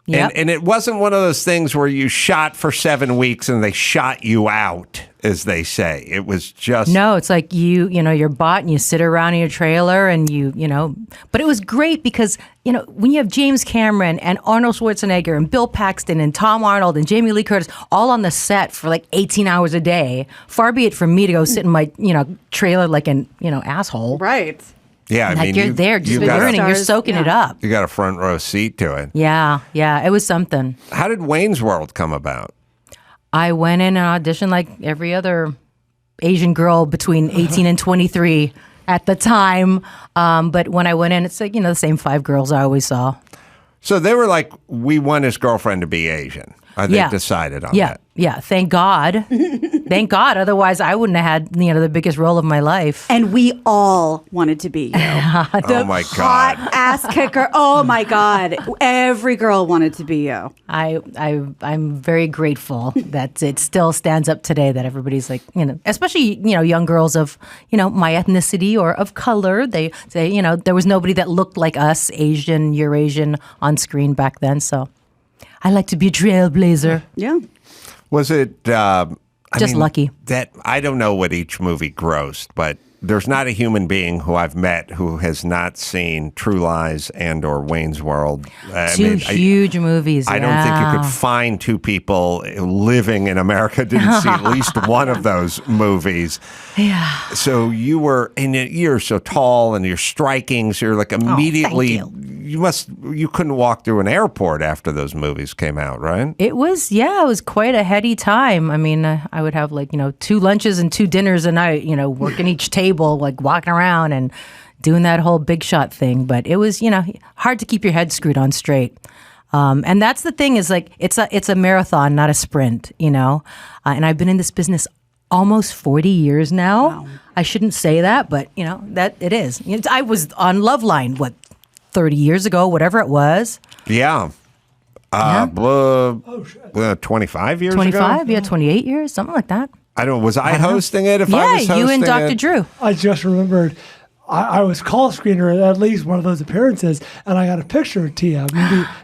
Speaker 13: Yep.
Speaker 2: And it wasn't one of those things where you shot for 7 weeks and they shot you out, as they say. It was just
Speaker 13: No, it's like you're bought and you sit around in your trailer and but it was great because, when you have James Cameron and Arnold Schwarzenegger and Bill Paxton and Tom Arnold and Jamie Lee Curtis all on the set for 18 hours a day, far be it from me to go sit in my, trailer like an, asshole.
Speaker 3: Right.
Speaker 2: Yeah, I
Speaker 13: Like
Speaker 2: mean,
Speaker 13: you're there just
Speaker 2: got
Speaker 13: learning, you're
Speaker 3: Stars,
Speaker 13: soaking it up.
Speaker 2: you got a front row seat to it.
Speaker 13: Yeah, it was something.
Speaker 2: How did Wayne's World come about?
Speaker 13: I went in and auditioned like every other Asian girl between 18 and 23 at the time. But when I went in, it's like, the same 5 girls I always saw.
Speaker 2: So they were like, we want his girlfriend to be Asian. They
Speaker 13: Yeah.
Speaker 2: decided on
Speaker 13: Yeah.
Speaker 2: that.
Speaker 13: Yeah, thank God. Thank God. Otherwise, I wouldn't have had the biggest role of my life.
Speaker 3: And we all wanted to be you.
Speaker 2: Oh my God.
Speaker 3: Hot ass kicker. Oh my God. Every girl wanted to be you.
Speaker 13: I'm very grateful that it still stands up today. That everybody's like, especially young girls of my ethnicity or of color. They say there was nobody that looked like us, Asian, Eurasian, on screen back then. So I like to be a trailblazer.
Speaker 3: Yeah.
Speaker 2: Was it
Speaker 13: lucky
Speaker 2: that I don't know what each movie grossed, but there's not a human being who I've met who has not seen True Lies and or Wayne's World.
Speaker 13: Two huge movies.
Speaker 2: I don't think you could find two people living in America didn't see at least one of those movies.
Speaker 13: Yeah.
Speaker 2: So you're so tall and you're striking. So you're like immediately. You couldn't walk through an airport after those movies came out, right?
Speaker 13: It was quite a heady time. I mean, I would have 2 lunches and 2 dinners a night, working each table, walking around and doing that whole big shot thing. But it was, hard to keep your head screwed on straight. And that's the thing is it's a marathon, not a sprint, and I've been in this business almost 40 years now. Wow. I shouldn't say that, but that it is. I was on Loveline, 30 years ago, whatever it was.
Speaker 2: Yeah. 25 years
Speaker 13: 25,
Speaker 2: ago?
Speaker 13: yeah, 28 years, something like that.
Speaker 2: I don't. Was I hosting it? If I was hosting
Speaker 13: you and Dr.
Speaker 2: it?
Speaker 13: Drew.
Speaker 5: I just remembered I was call screener at least one of those appearances, and I got a picture of Tia.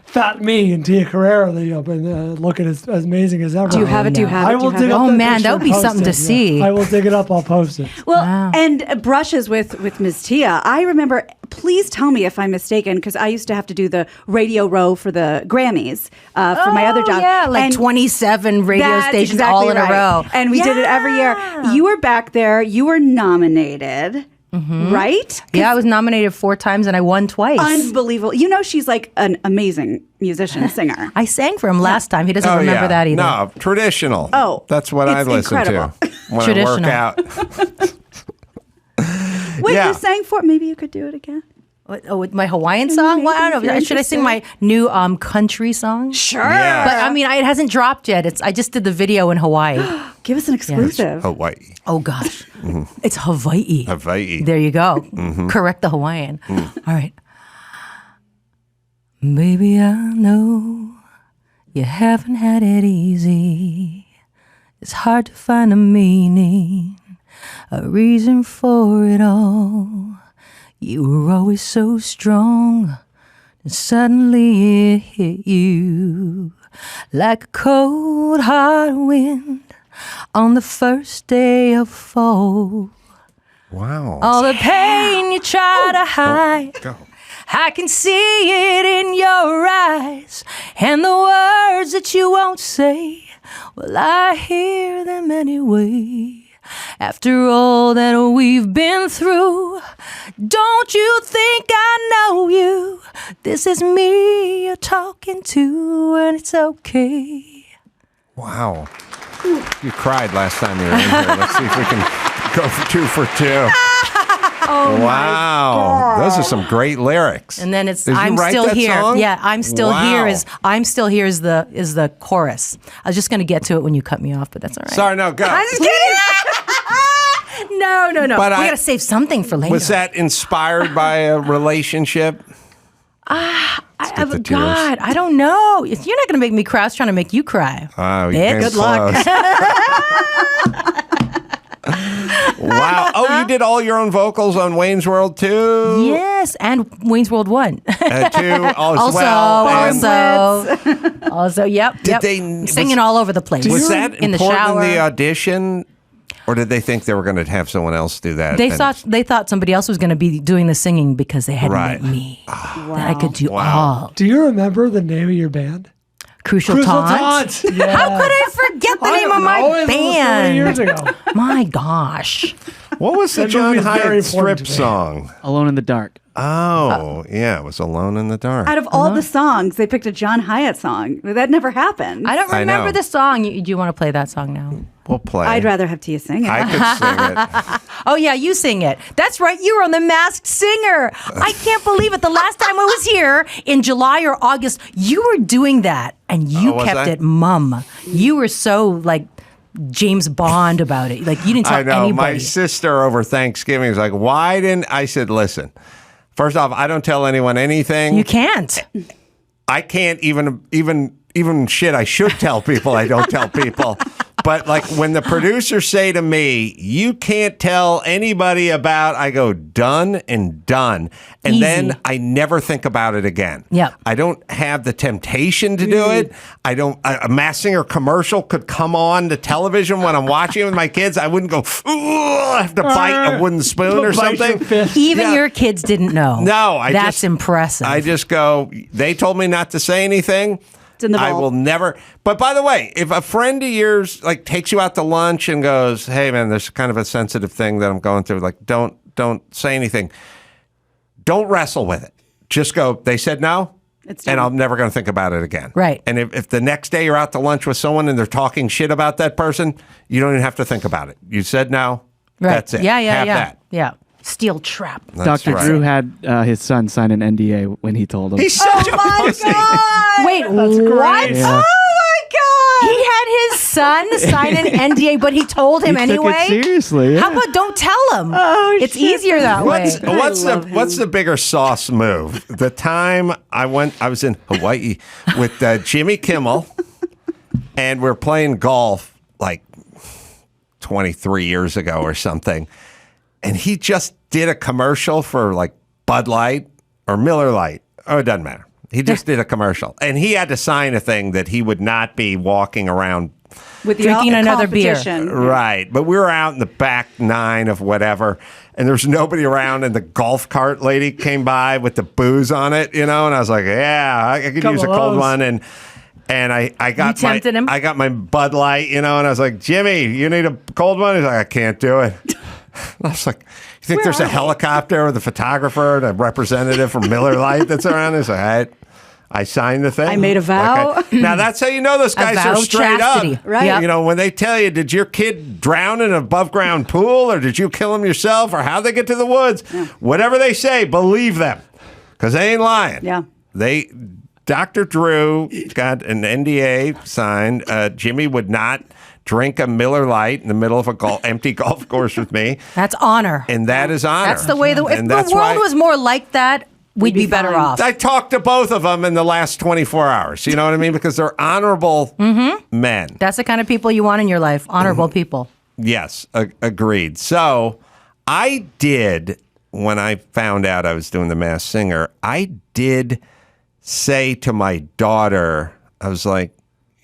Speaker 5: Fat me and Tia Carrere, looking as amazing as ever.
Speaker 3: Do you have it? Do you have it?
Speaker 5: I will dig up
Speaker 13: Oh
Speaker 5: that
Speaker 13: man,
Speaker 5: picture
Speaker 13: that would
Speaker 5: and
Speaker 13: be
Speaker 5: post
Speaker 13: something
Speaker 5: it.
Speaker 13: to see.
Speaker 5: I will dig it up. I'll post it.
Speaker 3: Well, and brushes with Ms. Tia. I remember. Please tell me if I'm mistaken, because I used to have to do the radio row for the Grammys for my other job.
Speaker 13: Yeah, and 27 radio stations all in a row.
Speaker 3: And we did it every year. You were back there. You were nominated. Mm-hmm. Right?
Speaker 13: Yeah, I was nominated 4 times and I won twice.
Speaker 3: Unbelievable. She's like an amazing musician, singer.
Speaker 13: I sang for him last time. He doesn't remember that either.
Speaker 2: No, traditional.
Speaker 3: Oh,
Speaker 2: that's what I listen
Speaker 3: incredible.
Speaker 2: to when I work out.
Speaker 3: Wait, you sang for it. Maybe you could do it again.
Speaker 13: With my Hawaiian song? Well, I don't know. Should I sing my new country song?
Speaker 3: Sure.
Speaker 2: Yeah.
Speaker 13: But it hasn't dropped yet. I just did the video in Hawaii.
Speaker 3: Give us an exclusive.
Speaker 2: Hawaii.
Speaker 13: Oh gosh, It's Hawaii.
Speaker 2: Hawaii.
Speaker 13: There you go. Correct the Hawaiian. All right. Baby, I know you haven't had it easy. It's hard to find a meaning, a reason for it all. You were always so strong, and suddenly it hit you like a cold, hard wind on the first day of fall.
Speaker 2: Wow.
Speaker 13: All the pain you try to hide, I can see it in your eyes, and the words that you won't say, well, I hear them anyway. After all that we've been through, don't you think I know you? This is me you're talking to, and it's okay.
Speaker 2: Wow. You cried last time you were in here. Let's see if we can go for 2 for 2.
Speaker 3: Oh
Speaker 2: wow. Those are some great lyrics.
Speaker 13: And then it's
Speaker 2: Did
Speaker 13: I'm
Speaker 2: you write
Speaker 13: still
Speaker 2: that
Speaker 13: here.
Speaker 2: song?
Speaker 13: Yeah, I'm still here
Speaker 2: Wow.
Speaker 13: I'm still here is the chorus. I was just gonna get to it when you cut me off, but that's all right.
Speaker 2: Sorry, no, go.
Speaker 13: I'm just kidding. No.
Speaker 2: But
Speaker 13: we gotta save something for later.
Speaker 2: Was that inspired by a relationship? get the tears.
Speaker 13: God, I don't know. If you're not going to make me cry, I was trying to make you cry.
Speaker 2: Oh, you
Speaker 13: Bitch.
Speaker 2: came
Speaker 13: Good luck.
Speaker 2: Wow. Oh, you did all your own vocals on Wayne's World too?
Speaker 13: Yes, and Wayne's World 1.
Speaker 2: 2
Speaker 13: Also, yep.
Speaker 2: Did
Speaker 13: yep.
Speaker 2: they
Speaker 13: Singing all over the place.
Speaker 2: Was that
Speaker 13: in the
Speaker 2: important
Speaker 13: shower?
Speaker 2: in the audition? Or did they think they were going to have someone else do that?
Speaker 13: They thought somebody else was going to be doing the singing because they hadn't met me. That I could do all.
Speaker 5: Do you remember the name of your band?
Speaker 13: Crucial Taunts.
Speaker 5: Yeah.
Speaker 13: How could I forget the name of my
Speaker 5: Almost 40
Speaker 13: band?
Speaker 5: years ago.
Speaker 13: My gosh.
Speaker 2: What was the
Speaker 5: That
Speaker 2: John
Speaker 5: movie is very
Speaker 2: Hyatt
Speaker 5: important
Speaker 2: strip
Speaker 5: to me.
Speaker 2: song?
Speaker 6: Alone in the Dark.
Speaker 2: Oh, yeah, it was Alone in the Dark.
Speaker 3: Out of all the songs, they picked a John Hyatt song. That never happened.
Speaker 13: I don't
Speaker 2: I
Speaker 13: remember
Speaker 2: know.
Speaker 13: the song. Do you want to play that song now?
Speaker 2: We'll play.
Speaker 3: I'd rather have Tia sing it.
Speaker 2: I could sing it.
Speaker 13: Oh, yeah, you sing it. That's right. You were on The Masked Singer. I can't believe it. The last time I was here in July or August, you were doing that and you
Speaker 2: was
Speaker 13: kept
Speaker 2: I?
Speaker 13: it mum. You were so like James Bond about it. Like you didn't tell
Speaker 2: I know.
Speaker 13: anybody.
Speaker 2: My sister over Thanksgiving was like, why didn't I said, listen, first off, I don't tell anyone anything.
Speaker 13: You can't.
Speaker 2: I can't even shit I should tell people I don't tell people. But like when the producers say to me, you can't tell anybody about, I go done and done. And
Speaker 13: Easy.
Speaker 2: then I never think about it again.
Speaker 13: Yep.
Speaker 2: I don't have the temptation to do it. I don't, a Masked Singer commercial could come on the television when I'm watching it with my kids. I wouldn't go, ooh, I have to bite a wooden spoon or
Speaker 5: Bite your
Speaker 2: something.
Speaker 5: fist.
Speaker 13: Even
Speaker 2: Yeah.
Speaker 13: your kids didn't know.
Speaker 2: No,
Speaker 13: That's impressive.
Speaker 2: I just go, they told me not to say anything.
Speaker 3: It's in the
Speaker 2: I
Speaker 3: vault.
Speaker 2: will never. But by the way, if a friend of yours like takes you out to lunch and goes, "Hey man, there's kind of a sensitive thing that I'm going through," like don't say anything. Don't wrestle with it. Just go. They said no,
Speaker 3: It's
Speaker 2: and
Speaker 3: done.
Speaker 2: I'm never going to think about it again.
Speaker 13: Right.
Speaker 2: And if the next day you're out to lunch with someone and they're talking shit about that person, you don't even have to think about it. You said no.
Speaker 13: Right.
Speaker 2: That's it.
Speaker 13: Yeah.
Speaker 2: Have
Speaker 13: yeah.
Speaker 2: that.
Speaker 13: Yeah. Steel trap.
Speaker 2: That's
Speaker 6: Dr.
Speaker 2: right.
Speaker 6: Drew had his son sign an NDA when he told him.
Speaker 2: He's such a pussy.
Speaker 13: Wait,
Speaker 5: That's
Speaker 13: what?
Speaker 5: great.
Speaker 6: Yeah.
Speaker 13: He had his son sign an NDA, but he told him
Speaker 6: He
Speaker 13: anyway.
Speaker 6: took it seriously. Yeah.
Speaker 13: How about don't tell him? It's easier that way.
Speaker 2: What's the bigger sauce move? The time I was in Hawaii with Jimmy Kimmel, and we're playing golf like 23 years ago or something, and he just did a commercial for like Bud Light or Miller Lite. Oh, it doesn't matter. He just did a commercial, and he had to sign a thing that he would not be walking around
Speaker 3: With the
Speaker 13: Drinking another beer.
Speaker 3: competition.
Speaker 2: Right. But we were out in the back nine of whatever, and there's nobody around, and the golf cart lady came by with the booze on it, and I was like, yeah, I could use a
Speaker 5: Couple of
Speaker 2: cold
Speaker 5: those.
Speaker 2: one. And I got
Speaker 13: You tempted him?
Speaker 2: I got my Bud Light, and I was like, Jimmy, you need a cold one? He's like, I can't do it. I was like, you think there's a helicopter with a photographer and a representative from Miller Lite that's around? He's like, I signed the thing.
Speaker 3: I made a vow.
Speaker 2: Now that's how you know those guys
Speaker 13: vow
Speaker 2: are
Speaker 13: of
Speaker 2: straight
Speaker 13: chastity.
Speaker 2: up.
Speaker 3: Right.
Speaker 13: Yep.
Speaker 2: You know, when they tell you, did your kid drown in an above ground pool or did you kill him yourself or how'd they get to the woods? Whatever they say, believe them because they ain't lying.
Speaker 3: Yeah.
Speaker 2: Dr. Drew got an NDA signed. Jimmy would not drink a Miller Lite in the middle of a empty golf course with me.
Speaker 13: That's honor.
Speaker 2: And that is honor.
Speaker 13: That's the way. If
Speaker 2: And
Speaker 13: the
Speaker 2: that's
Speaker 13: world
Speaker 2: why-
Speaker 13: was more like that, we'd be better
Speaker 3: fine.
Speaker 13: off.
Speaker 2: I talked to both of them in the last 24 hours. You know what I mean? Because they're honorable men.
Speaker 13: That's the kind of people you want in your life. Honorable people.
Speaker 2: Yes, agreed. So I did, when I found out I was doing The Masked Singer, I did say to my daughter, I was like,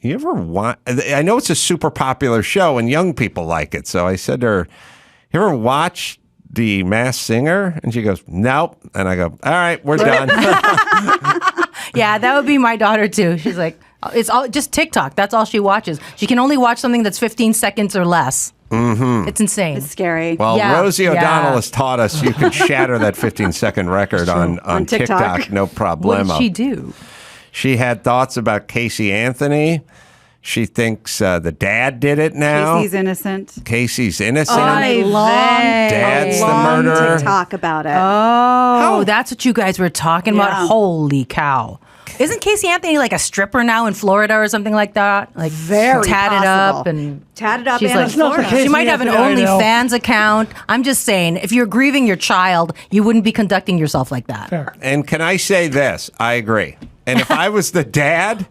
Speaker 2: you ever watch? I know it's a super popular show and young people like it. So I said to her, you ever watch The Masked Singer? And she goes, nope. And I go, all right, we're done.
Speaker 13: Yeah, that would be my daughter too. She's like, it's all just TikTok. That's all she watches. She can only watch something that's 15 seconds or less. Mm-hmm. It's insane.
Speaker 3: It's scary.
Speaker 2: Well,
Speaker 13: Yeah,
Speaker 2: Rosie
Speaker 13: yeah.
Speaker 2: O'Donnell has taught us you can shatter that 15-second record on TikTok, no
Speaker 13: What
Speaker 2: problemo.
Speaker 13: did she do?
Speaker 2: She had thoughts about Casey Anthony. She thinks the dad did it now.
Speaker 3: Casey's innocent.
Speaker 2: Casey's innocent.
Speaker 3: A long,
Speaker 2: Dad's
Speaker 3: a
Speaker 2: the
Speaker 3: long
Speaker 2: murderer.
Speaker 3: TikTok about it.
Speaker 13: Oh, that's what you guys were talking
Speaker 3: Yeah.
Speaker 13: about. Holy cow. Isn't Casey Anthony like a stripper now in Florida or something like that? Like
Speaker 3: Very
Speaker 13: tatted
Speaker 3: possible.
Speaker 13: up and
Speaker 3: Tatted up
Speaker 13: she's
Speaker 3: and
Speaker 13: like,
Speaker 3: in Florida.
Speaker 5: Casey
Speaker 13: she might have an
Speaker 5: Anthony I know.
Speaker 13: OnlyFans account. I'm just saying, if you're grieving your child, you wouldn't be conducting yourself like that.
Speaker 5: Fair.
Speaker 2: And can I say this? I agree. And if I was the dad,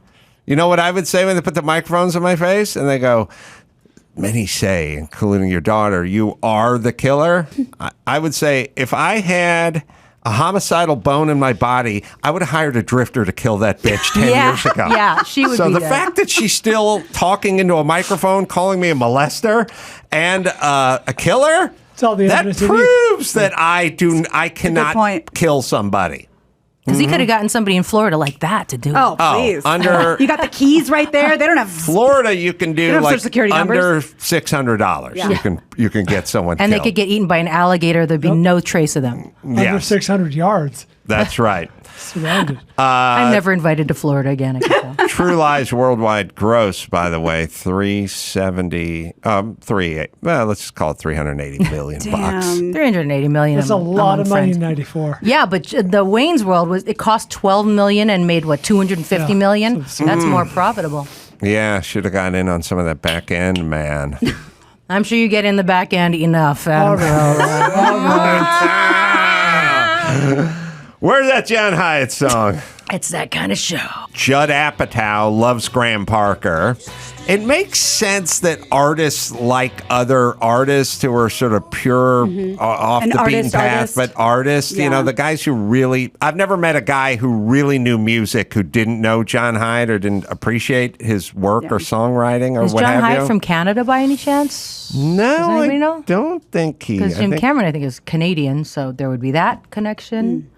Speaker 2: you know what I would say when they put the microphones in my face? And they go, many say, including your daughter, you are the killer. I would say, if I had a homicidal bone in my body, I would have hired a drifter to kill that bitch 10 years ago.
Speaker 13: Yeah, she would
Speaker 2: So
Speaker 13: be
Speaker 2: the
Speaker 13: there.
Speaker 2: fact that she's still talking into a microphone, calling me a molester and a killer,
Speaker 5: It's all the
Speaker 2: that
Speaker 5: evidence you need.
Speaker 2: proves that I cannot
Speaker 3: point.
Speaker 2: kill somebody.
Speaker 13: Because he could have gotten somebody in Florida like that to do it.
Speaker 3: Oh, please.
Speaker 2: under
Speaker 3: you got the keys right there. They don't have
Speaker 2: Florida, you can
Speaker 3: They
Speaker 2: do
Speaker 3: don't have
Speaker 2: like
Speaker 3: Social Security
Speaker 2: under
Speaker 3: numbers.
Speaker 2: $600.
Speaker 3: Yeah.
Speaker 2: You can get someone
Speaker 13: And they
Speaker 2: killed.
Speaker 13: could get eaten by an alligator. There'd be no trace of them.
Speaker 5: Under
Speaker 2: Yes.
Speaker 5: 600 yards.
Speaker 2: That's right.
Speaker 5: Surrounded.
Speaker 13: I'm never invited to Florida again. I can tell.
Speaker 2: True Lies worldwide gross, by the way, 370. Let's just call it 380 million bucks.
Speaker 13: 380 million.
Speaker 5: That's a lot of money in '94.
Speaker 13: Yeah, but the Wayne's World it cost 12 million and made what 250 million. That's more profitable.
Speaker 2: Yeah, should have gotten in on some of that back end, man.
Speaker 13: I'm sure you get in the back end enough.
Speaker 5: All
Speaker 2: Where's that John Hyatt song?
Speaker 13: It's that kind of show.
Speaker 2: Judd Apatow loves Graham Parker. It makes sense that artists like other artists who are sort of pure off
Speaker 3: An
Speaker 2: the beaten path,
Speaker 3: artist.
Speaker 2: but artists, you know, the guys who really, I've never met a guy who really knew music who didn't know John Hyatt or didn't appreciate his work or songwriting or
Speaker 13: Is
Speaker 2: what
Speaker 13: John
Speaker 2: have
Speaker 13: Hyatt
Speaker 2: you.
Speaker 13: from Canada by any chance?
Speaker 2: No,
Speaker 13: Does anybody know?
Speaker 2: don't think he.
Speaker 13: Because
Speaker 2: I
Speaker 13: Jim
Speaker 2: think-
Speaker 13: Cameron, I think, is Canadian, so there would be that connection.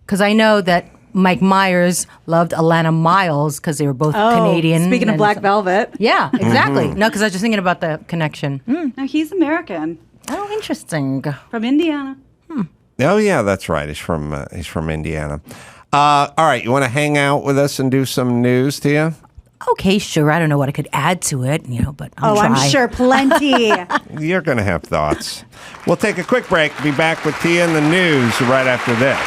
Speaker 13: Because I know that Mike Myers loved Alana Miles because they were both Canadian.
Speaker 3: Speaking of
Speaker 13: and
Speaker 3: Black Velvet.
Speaker 13: Yeah, exactly. No, because I was just thinking about the connection.
Speaker 3: No, he's American.
Speaker 13: Oh, interesting.
Speaker 3: From Indiana.
Speaker 2: Oh yeah, that's right. He's from Indiana. All right, you want to hang out with us and do some news, Tia?
Speaker 13: Okay, sure. I don't know what I could add to it, but I'll try.
Speaker 3: I'm sure plenty.
Speaker 2: You're going to have thoughts. We'll take a quick break. Be back with Tia and the news right after this.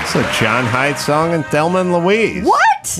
Speaker 2: It's a John Hyatt song and Thelma and Louise.
Speaker 13: What?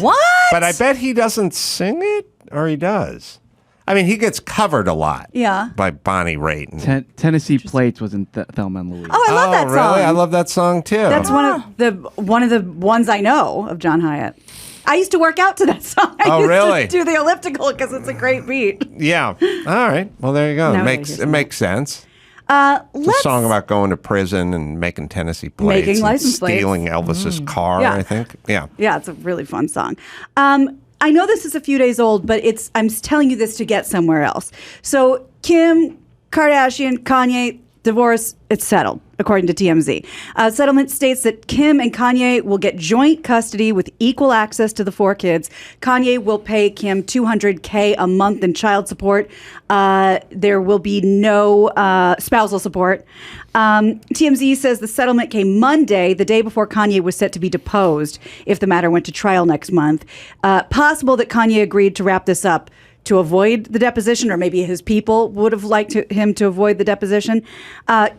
Speaker 2: But I bet he doesn't sing it, or he does. I mean, he gets covered a lot.
Speaker 3: Yeah.
Speaker 2: By Bonnie Raitt.
Speaker 6: Tennessee Plates was in Thelma and Louise.
Speaker 3: Oh, I love that song.
Speaker 2: Really? I love that song too.
Speaker 3: That's one of the ones I know of John Hyatt. I used to work out to that song. I used
Speaker 2: really?
Speaker 3: to do the elliptical because it's a great beat.
Speaker 2: Yeah. All right. Well, there you go.
Speaker 3: Now
Speaker 2: It makes sense. It's a
Speaker 3: Let's
Speaker 2: song about going to prison and making Tennessee plates,
Speaker 3: Making
Speaker 2: and
Speaker 3: license plates.
Speaker 2: stealing Elvis's car.
Speaker 3: Yeah.
Speaker 2: I think. Yeah.
Speaker 3: Yeah, it's a really fun song. I know this is a few days old, but I'm telling you this to get somewhere else. So Kim Kardashian, Kanye, divorce, it's settled, according to TMZ. Settlement states that Kim and Kanye will get joint custody with equal access to the 4 kids. Kanye will pay Kim $200K a month in child support. There will be no spousal support. TMZ says the settlement came Monday, the day before Kanye was set to be deposed if the matter went to trial next month. Possible that Kanye agreed to wrap this up to avoid the deposition, or maybe his people would have liked him to avoid the deposition.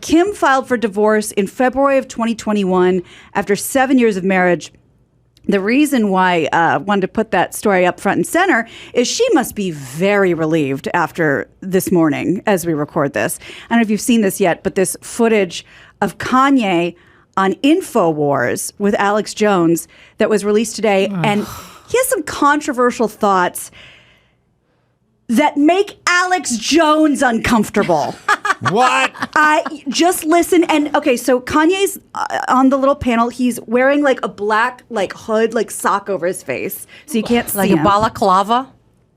Speaker 3: Kim filed for divorce in February of 2021 after 7 years of marriage. The reason why I wanted to put that story up front and center is she must be very relieved after this morning as we record this. I don't know if you've seen this yet, but this footage of Kanye on Infowars with Alex Jones that was released today. And he has some controversial thoughts that make Alex Jones uncomfortable.
Speaker 2: What?
Speaker 3: Just listen. And okay, so Kanye's on the little panel. He's wearing like a black hood, sock over his face, so you can't see
Speaker 13: Like
Speaker 3: him.
Speaker 13: a balaclava?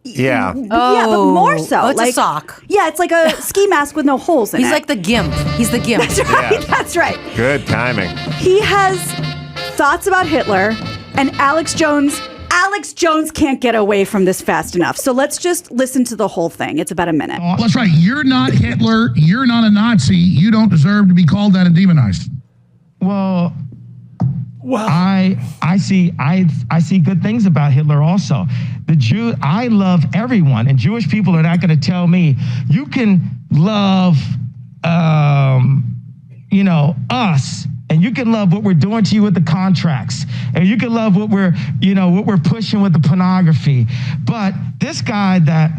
Speaker 2: Yeah.
Speaker 3: Yeah, but more so.
Speaker 13: Oh, it's a sock.
Speaker 3: Yeah, it's like a ski mask with no holes in it.
Speaker 13: He's like the gimp. He's the gimp.
Speaker 3: That's right.
Speaker 2: Yeah.
Speaker 3: That's right.
Speaker 2: Good timing.
Speaker 3: He has thoughts about Hitler, and Alex Jones can't get away from this fast enough. So let's just listen to the whole thing. It's about a minute.
Speaker 14: That's right. You're not Hitler. You're not a Nazi. You don't deserve to be called that and demonized.
Speaker 15: Well, I see good things about Hitler also. I love everyone, and Jewish people are not going to tell me you can love us, and you can love what we're doing to you with the contracts, and you can love what we're pushing with the pornography. But this guy that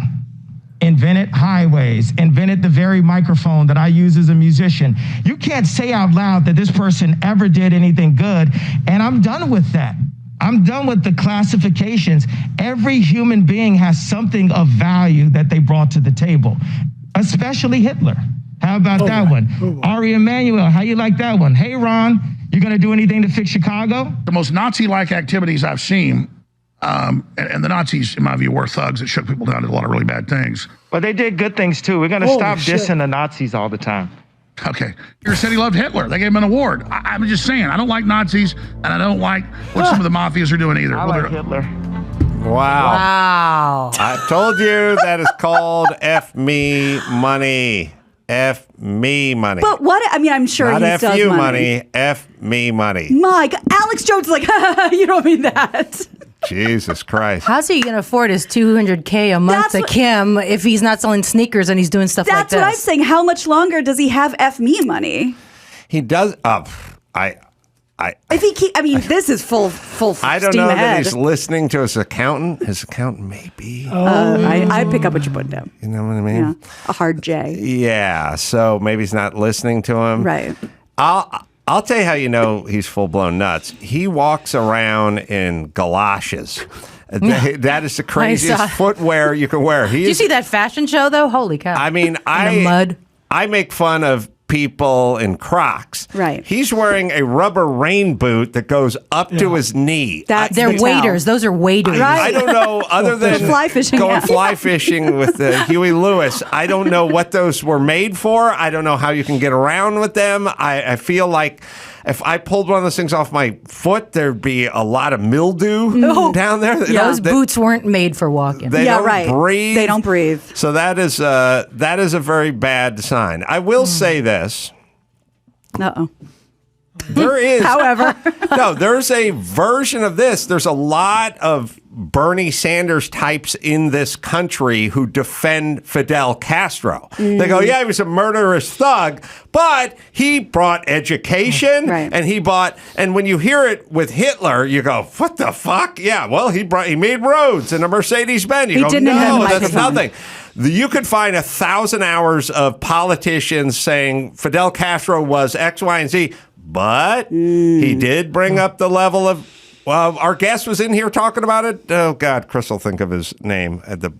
Speaker 15: invented highways, invented the very microphone that I use as a musician, you can't say out loud that this person ever did anything good. And I'm done with that. I'm done with the classifications. Every human being has something of value that they brought to the table, especially Hitler. How about that one? Ari Emanuel, how you like that one? Hey, Ron, you going to do anything to fix Chicago?
Speaker 14: The most Nazi-like activities I've seen, and the Nazis, in my view, were thugs that shook people down, did a lot of really bad things.
Speaker 15: But they did good things, too. We're going to stop dissing the Nazis all the time.
Speaker 14: Okay. You said he loved Hitler. They gave him an award. I'm just saying, I don't like Nazis, and I don't like what some of the mafias are doing either.
Speaker 12: I like Hitler.
Speaker 2: Wow. I told you that is called F me money. F me money.
Speaker 3: But what? I mean, I'm sure
Speaker 2: Not
Speaker 3: he
Speaker 2: F
Speaker 3: does
Speaker 2: you
Speaker 3: money.
Speaker 2: F me money.
Speaker 3: My God, Alex Jones is like, you don't mean that.
Speaker 2: Jesus Christ.
Speaker 13: How's he going to afford his $200K a month to Kim if he's not selling sneakers and he's doing stuff like this?
Speaker 3: That's what I'm saying. How much longer does he have F me money?
Speaker 2: He does.
Speaker 3: If he keep, I mean, this is full
Speaker 2: I don't
Speaker 3: steam
Speaker 2: know
Speaker 3: ahead.
Speaker 2: that he's listening to his accountant. His accountant may be.
Speaker 3: I pick up what you're putting down.
Speaker 2: You know what I mean?
Speaker 3: Yeah, a hard J.
Speaker 2: Yeah. So maybe he's not listening to him.
Speaker 3: Right.
Speaker 2: I'll tell you how you know he's full blown nuts. He walks around in galoshes. That is the craziest footwear you can wear.
Speaker 13: Did you see that fashion show though? Holy cow!
Speaker 2: I mean, I make fun of people in Crocs.
Speaker 3: Right.
Speaker 2: He's wearing a rubber rain boot that goes up to his knee.
Speaker 13: They're waders. Those are waders.
Speaker 2: I don't know, other than
Speaker 3: fly fishing,
Speaker 2: going fly fishing with Huey Lewis, I don't know what those were made for. I don't know how you can get around with them. I feel like if I pulled one of those things off my foot, there'd be a lot of mildew down there.
Speaker 13: Those boots weren't made for walking.
Speaker 2: They don't breathe.
Speaker 3: They don't breathe.
Speaker 2: So that is a very bad sign. I will say this.
Speaker 3: Uh-oh.
Speaker 2: There is.
Speaker 3: However.
Speaker 2: No, there's a version of this. There's a lot of Bernie Sanders types in this country who defend Fidel Castro. They go, yeah, he was a murderous thug, but he brought education and when you hear it with Hitler, you go, what the fuck? Yeah, well, he made roads and a Mercedes-Benz. You go, no, that's nothing. You could find 1,000 hours of politicians saying Fidel Castro was X, Y, and Z, but he did bring up the level of. Well, our guest was in here talking about it. Oh God, Chris will think of his name at the.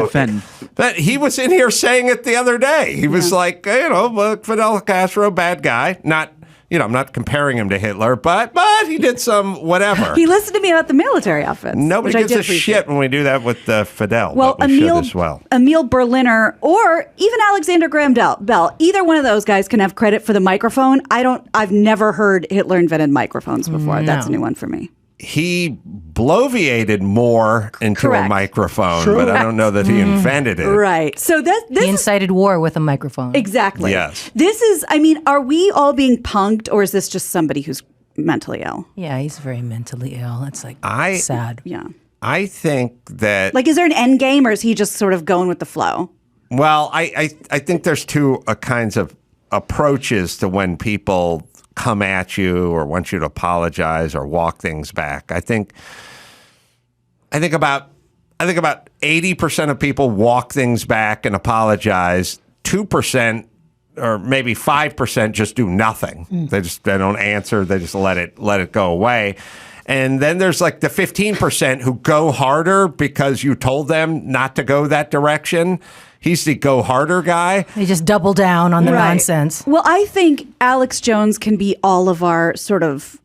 Speaker 6: Fenton.
Speaker 2: But he was in here saying it the other day. He was like, Fidel Castro, bad guy. Not. I'm not comparing him to Hitler, but he did some whatever.
Speaker 3: He listened to me about the military outfits.
Speaker 2: Nobody gives a shit when we do that with Fidel.
Speaker 3: Well,
Speaker 2: but we should as well.
Speaker 3: Emil Berliner or even Alexander Graham Bell, either one of those guys can have credit for the microphone. I've never heard Hitler invented microphones before.
Speaker 13: No.
Speaker 3: That's a new one for me.
Speaker 2: He bloviated more into a microphone,
Speaker 3: True.
Speaker 2: but I don't know that he invented it.
Speaker 3: Right. So
Speaker 13: he incited war with a microphone.
Speaker 3: Exactly.
Speaker 2: Yes.
Speaker 3: This is, are we all being punked or is this just somebody who's mentally ill?
Speaker 13: Yeah, he's very mentally ill. It's like sad.
Speaker 3: Yeah.
Speaker 2: I think that.
Speaker 3: Like, is there an end game or is he just sort of going with the flow?
Speaker 2: Well, I think there's two kinds of approaches to when people come at you or want you to apologize or walk things back. I think about 80% of people walk things back and apologize. 2% or maybe 5% just do nothing. They don't answer. They just let it go away. And then there's like the 15% who go harder because you told them not to go that direction. He's the go harder guy.
Speaker 13: They just double down on the nonsense.
Speaker 3: Well, I think Alex Jones can be all of our sort of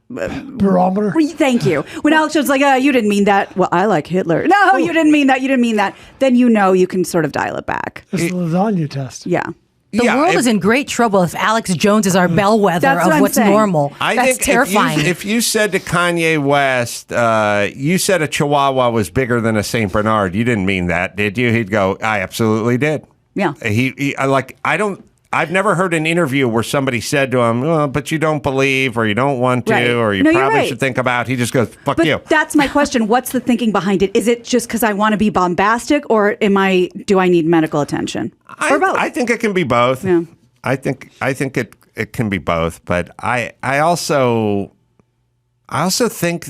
Speaker 5: barometer.
Speaker 3: Thank you. When Alex Jones is like, you didn't mean that. Well, I like Hitler. No, you didn't mean that. You didn't mean that. Then you can sort of dial it back.
Speaker 5: It's the lasagna test.
Speaker 3: Yeah.
Speaker 13: The world is in great trouble if Alex Jones is our bellwether of what's normal. That's terrifying.
Speaker 2: If you said to Kanye West, you said a Chihuahua was bigger than a Saint Bernard, you didn't mean that, did you? He'd go, I absolutely did.
Speaker 3: Yeah.
Speaker 2: I've never heard an interview where somebody said to him, well, but you don't believe or you don't want to or you probably should think about. He just goes, fuck you.
Speaker 3: That's my question. What's the thinking behind it? Is it just because I want to be bombastic or do I need medical attention? Or both? I
Speaker 2: think it can be both.
Speaker 3: Yeah.
Speaker 2: I think it can be both. But I also think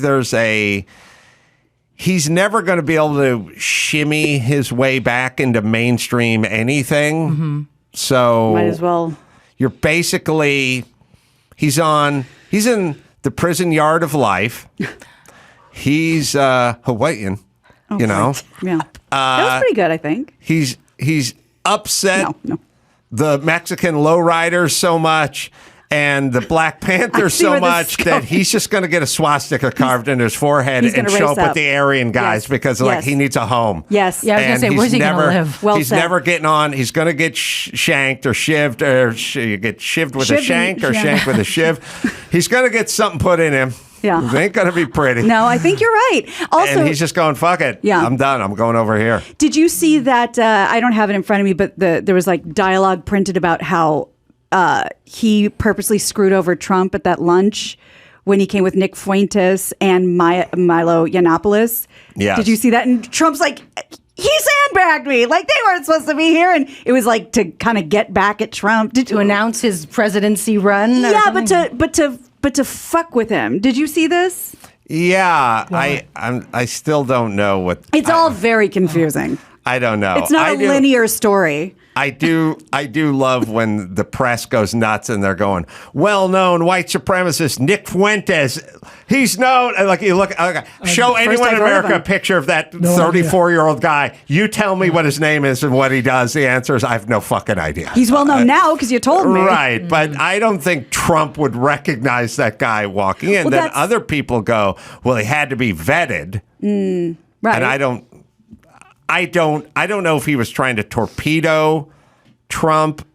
Speaker 2: he's never going to be able to shimmy his way back into mainstream anything.
Speaker 13: Mm-hmm.
Speaker 2: So
Speaker 3: might as well.
Speaker 2: You're basically he's in the prison yard of life. He's Hawaiian, you know.
Speaker 3: Yeah, that was pretty good, I think.
Speaker 2: He's upset the Mexican lowriders so much, and the Black Panther
Speaker 3: see
Speaker 2: so
Speaker 3: where this
Speaker 2: much
Speaker 3: is
Speaker 2: that
Speaker 3: going.
Speaker 2: he's just going to get a swastika carved into his forehead
Speaker 3: he's
Speaker 2: and
Speaker 3: gonna
Speaker 2: show
Speaker 3: race
Speaker 2: up with
Speaker 3: up.
Speaker 2: the Aryan guys
Speaker 3: Yes.
Speaker 2: because
Speaker 3: Yes.
Speaker 2: he needs a home.
Speaker 3: Yes.
Speaker 13: Yeah, I was going to say,
Speaker 2: And
Speaker 13: where's he
Speaker 2: he's
Speaker 13: going to live?
Speaker 3: Well
Speaker 2: he's
Speaker 3: said.
Speaker 2: never getting on. He's going to get shanked or shivved or you get shivved with a
Speaker 3: Shivved
Speaker 2: shank or
Speaker 3: yeah.
Speaker 2: shanked with a shiv. He's going to get something put in him.
Speaker 3: Yeah.
Speaker 2: It ain't going to be pretty.
Speaker 3: No, I think you're right. Also,
Speaker 2: And he's just going, fuck it.
Speaker 3: Yeah.
Speaker 2: I'm done. I'm going over here.
Speaker 3: did you see that? I don't have it in front of me, but there was like dialogue printed about how he purposely screwed over Trump at that lunch when he came with Nick Fuentes and Milo Yiannopoulos.
Speaker 2: Yes.
Speaker 3: Did you see that? And Trump's like, he sandbagged me. Like they weren't supposed to be here. And it was like to kind of get back at Trump.
Speaker 13: To announce his presidency run? or
Speaker 3: Yeah,
Speaker 13: something?
Speaker 3: but to fuck with him. Did you see this?
Speaker 2: Yeah. I still don't know what.
Speaker 3: It's all very confusing.
Speaker 2: I don't know.
Speaker 3: It's not a linear story.
Speaker 2: I do love when the press goes nuts and they're going, well-known white supremacist Nick Fuentes. He's known. Like you look, show anyone in
Speaker 3: I've heard of
Speaker 2: America a
Speaker 3: him.
Speaker 2: picture of that
Speaker 5: No
Speaker 2: 34-year-old guy. You tell me what his name is and what he does. The answer is I have no fucking idea.
Speaker 3: He's well known now because you told me.
Speaker 2: Right, but I don't think Trump would recognize that guy walking in.
Speaker 3: Well,
Speaker 2: then
Speaker 3: that's-
Speaker 2: other people go, well, he had to be vetted.
Speaker 3: Right.
Speaker 2: And I don't know if he was trying to torpedo Trump.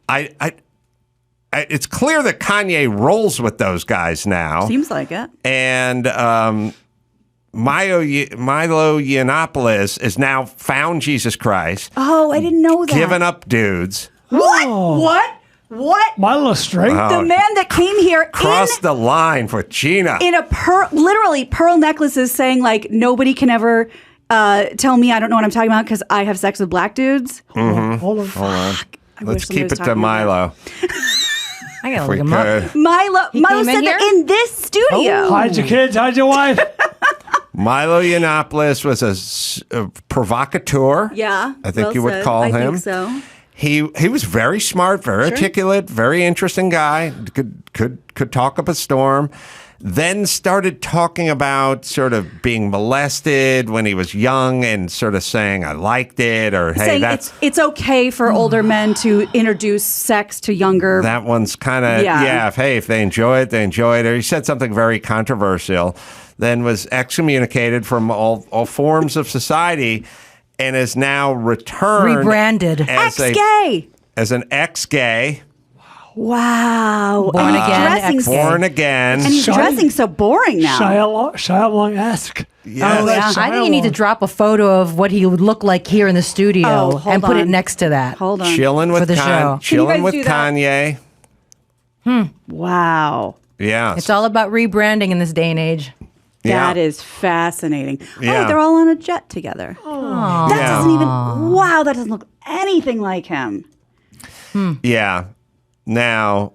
Speaker 2: It's clear that Kanye rolls with those guys now.
Speaker 3: Seems like it.
Speaker 2: And Milo Yiannopoulos has now found Jesus Christ,
Speaker 3: Oh, I didn't know that.
Speaker 2: given up dudes,
Speaker 3: What? What?
Speaker 5: Milo straight?
Speaker 3: The man that came here
Speaker 2: crossed the line with Gina.
Speaker 3: in a literally pearl necklaces saying like nobody can ever tell me I don't know what I'm talking about because I have sex with black dudes.
Speaker 5: Hold on.
Speaker 2: Hold on.
Speaker 3: I
Speaker 2: Let's
Speaker 3: wish somebody
Speaker 2: keep
Speaker 3: was
Speaker 2: it to
Speaker 3: talking about
Speaker 2: Milo.
Speaker 13: I got to
Speaker 2: If
Speaker 13: look
Speaker 2: we
Speaker 13: him up.
Speaker 2: could.
Speaker 3: Milo
Speaker 13: He
Speaker 3: said
Speaker 13: came in
Speaker 3: that
Speaker 13: here?
Speaker 3: in this studio.
Speaker 5: Hide your kids, hide your wife.
Speaker 2: Milo Yiannopoulos was a provocateur.
Speaker 3: Yeah.
Speaker 2: I think
Speaker 3: well
Speaker 2: you would
Speaker 3: said.
Speaker 2: call
Speaker 3: I
Speaker 2: him.
Speaker 3: think so.
Speaker 2: He was very smart, very articulate, very interesting guy. Could talk up a storm. Then started talking about sort of being molested when he was young and sort of saying I liked it or hey
Speaker 3: Saying
Speaker 2: that's
Speaker 3: it's okay for older men to introduce sex to younger.
Speaker 2: that one's kind of
Speaker 3: Yeah.
Speaker 2: if they enjoy it, they enjoy it. Or he said something very controversial. Then was excommunicated from all forms of society and is now returned
Speaker 13: Rebranded.
Speaker 2: as
Speaker 3: Ex-gay.
Speaker 2: as an ex-gay.
Speaker 3: Wow.
Speaker 13: Born
Speaker 3: And he's
Speaker 13: again,
Speaker 3: dressing
Speaker 13: ex-gay.
Speaker 2: Born again.
Speaker 3: And he's dressing so boring now.
Speaker 5: Shia LaBeouf-esque.
Speaker 2: Yes.
Speaker 3: Oh, yeah.
Speaker 13: I think you need to drop a photo of what he would look like here in the studio
Speaker 3: Oh, hold
Speaker 13: and put it
Speaker 3: on.
Speaker 13: next to that.
Speaker 3: Hold on.
Speaker 2: Chilling
Speaker 13: For
Speaker 2: with
Speaker 13: the show.
Speaker 2: chilling
Speaker 3: guys
Speaker 2: with
Speaker 3: do that?
Speaker 2: Kanye.
Speaker 3: Wow.
Speaker 2: Yeah.
Speaker 13: It's all about rebranding in this day and age.
Speaker 3: That is fascinating.
Speaker 2: Yeah.
Speaker 3: Oh, they're all on a jet together. That
Speaker 2: Yeah.
Speaker 3: doesn't even, wow, that doesn't look anything like him.
Speaker 2: Yeah. Now,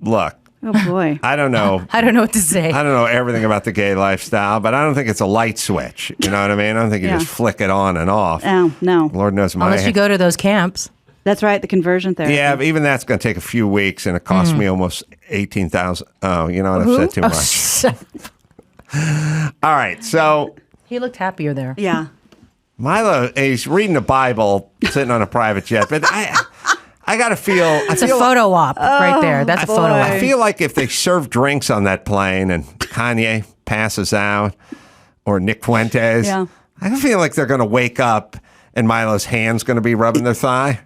Speaker 2: look,
Speaker 3: Oh, boy.
Speaker 2: I don't know.
Speaker 13: I don't know what to say.
Speaker 2: I don't know everything about the gay lifestyle, but I don't think it's a light switch. You know what I mean? I don't think you
Speaker 3: Yeah.
Speaker 2: just flick it on and off.
Speaker 3: Oh, no.
Speaker 2: Lord knows my
Speaker 13: Unless you go to those camps.
Speaker 3: That's right, the conversion therapy.
Speaker 2: Yeah, but even that's going to take a few weeks, and it cost me almost 18,000. Oh, you know what? I've said too much. All right, so
Speaker 13: He looked happier there.
Speaker 3: Yeah.
Speaker 2: Milo, he's reading the Bible, sitting on a private jet, but I got to feel.
Speaker 13: It's a photo op right there. That's a photo
Speaker 2: I
Speaker 13: op.
Speaker 2: feel like if they serve drinks on that plane and Kanye passes out or Nick Fuentes,
Speaker 3: Yeah.
Speaker 2: I feel like they're going to wake up and Milo's hand's going to be rubbing their thigh.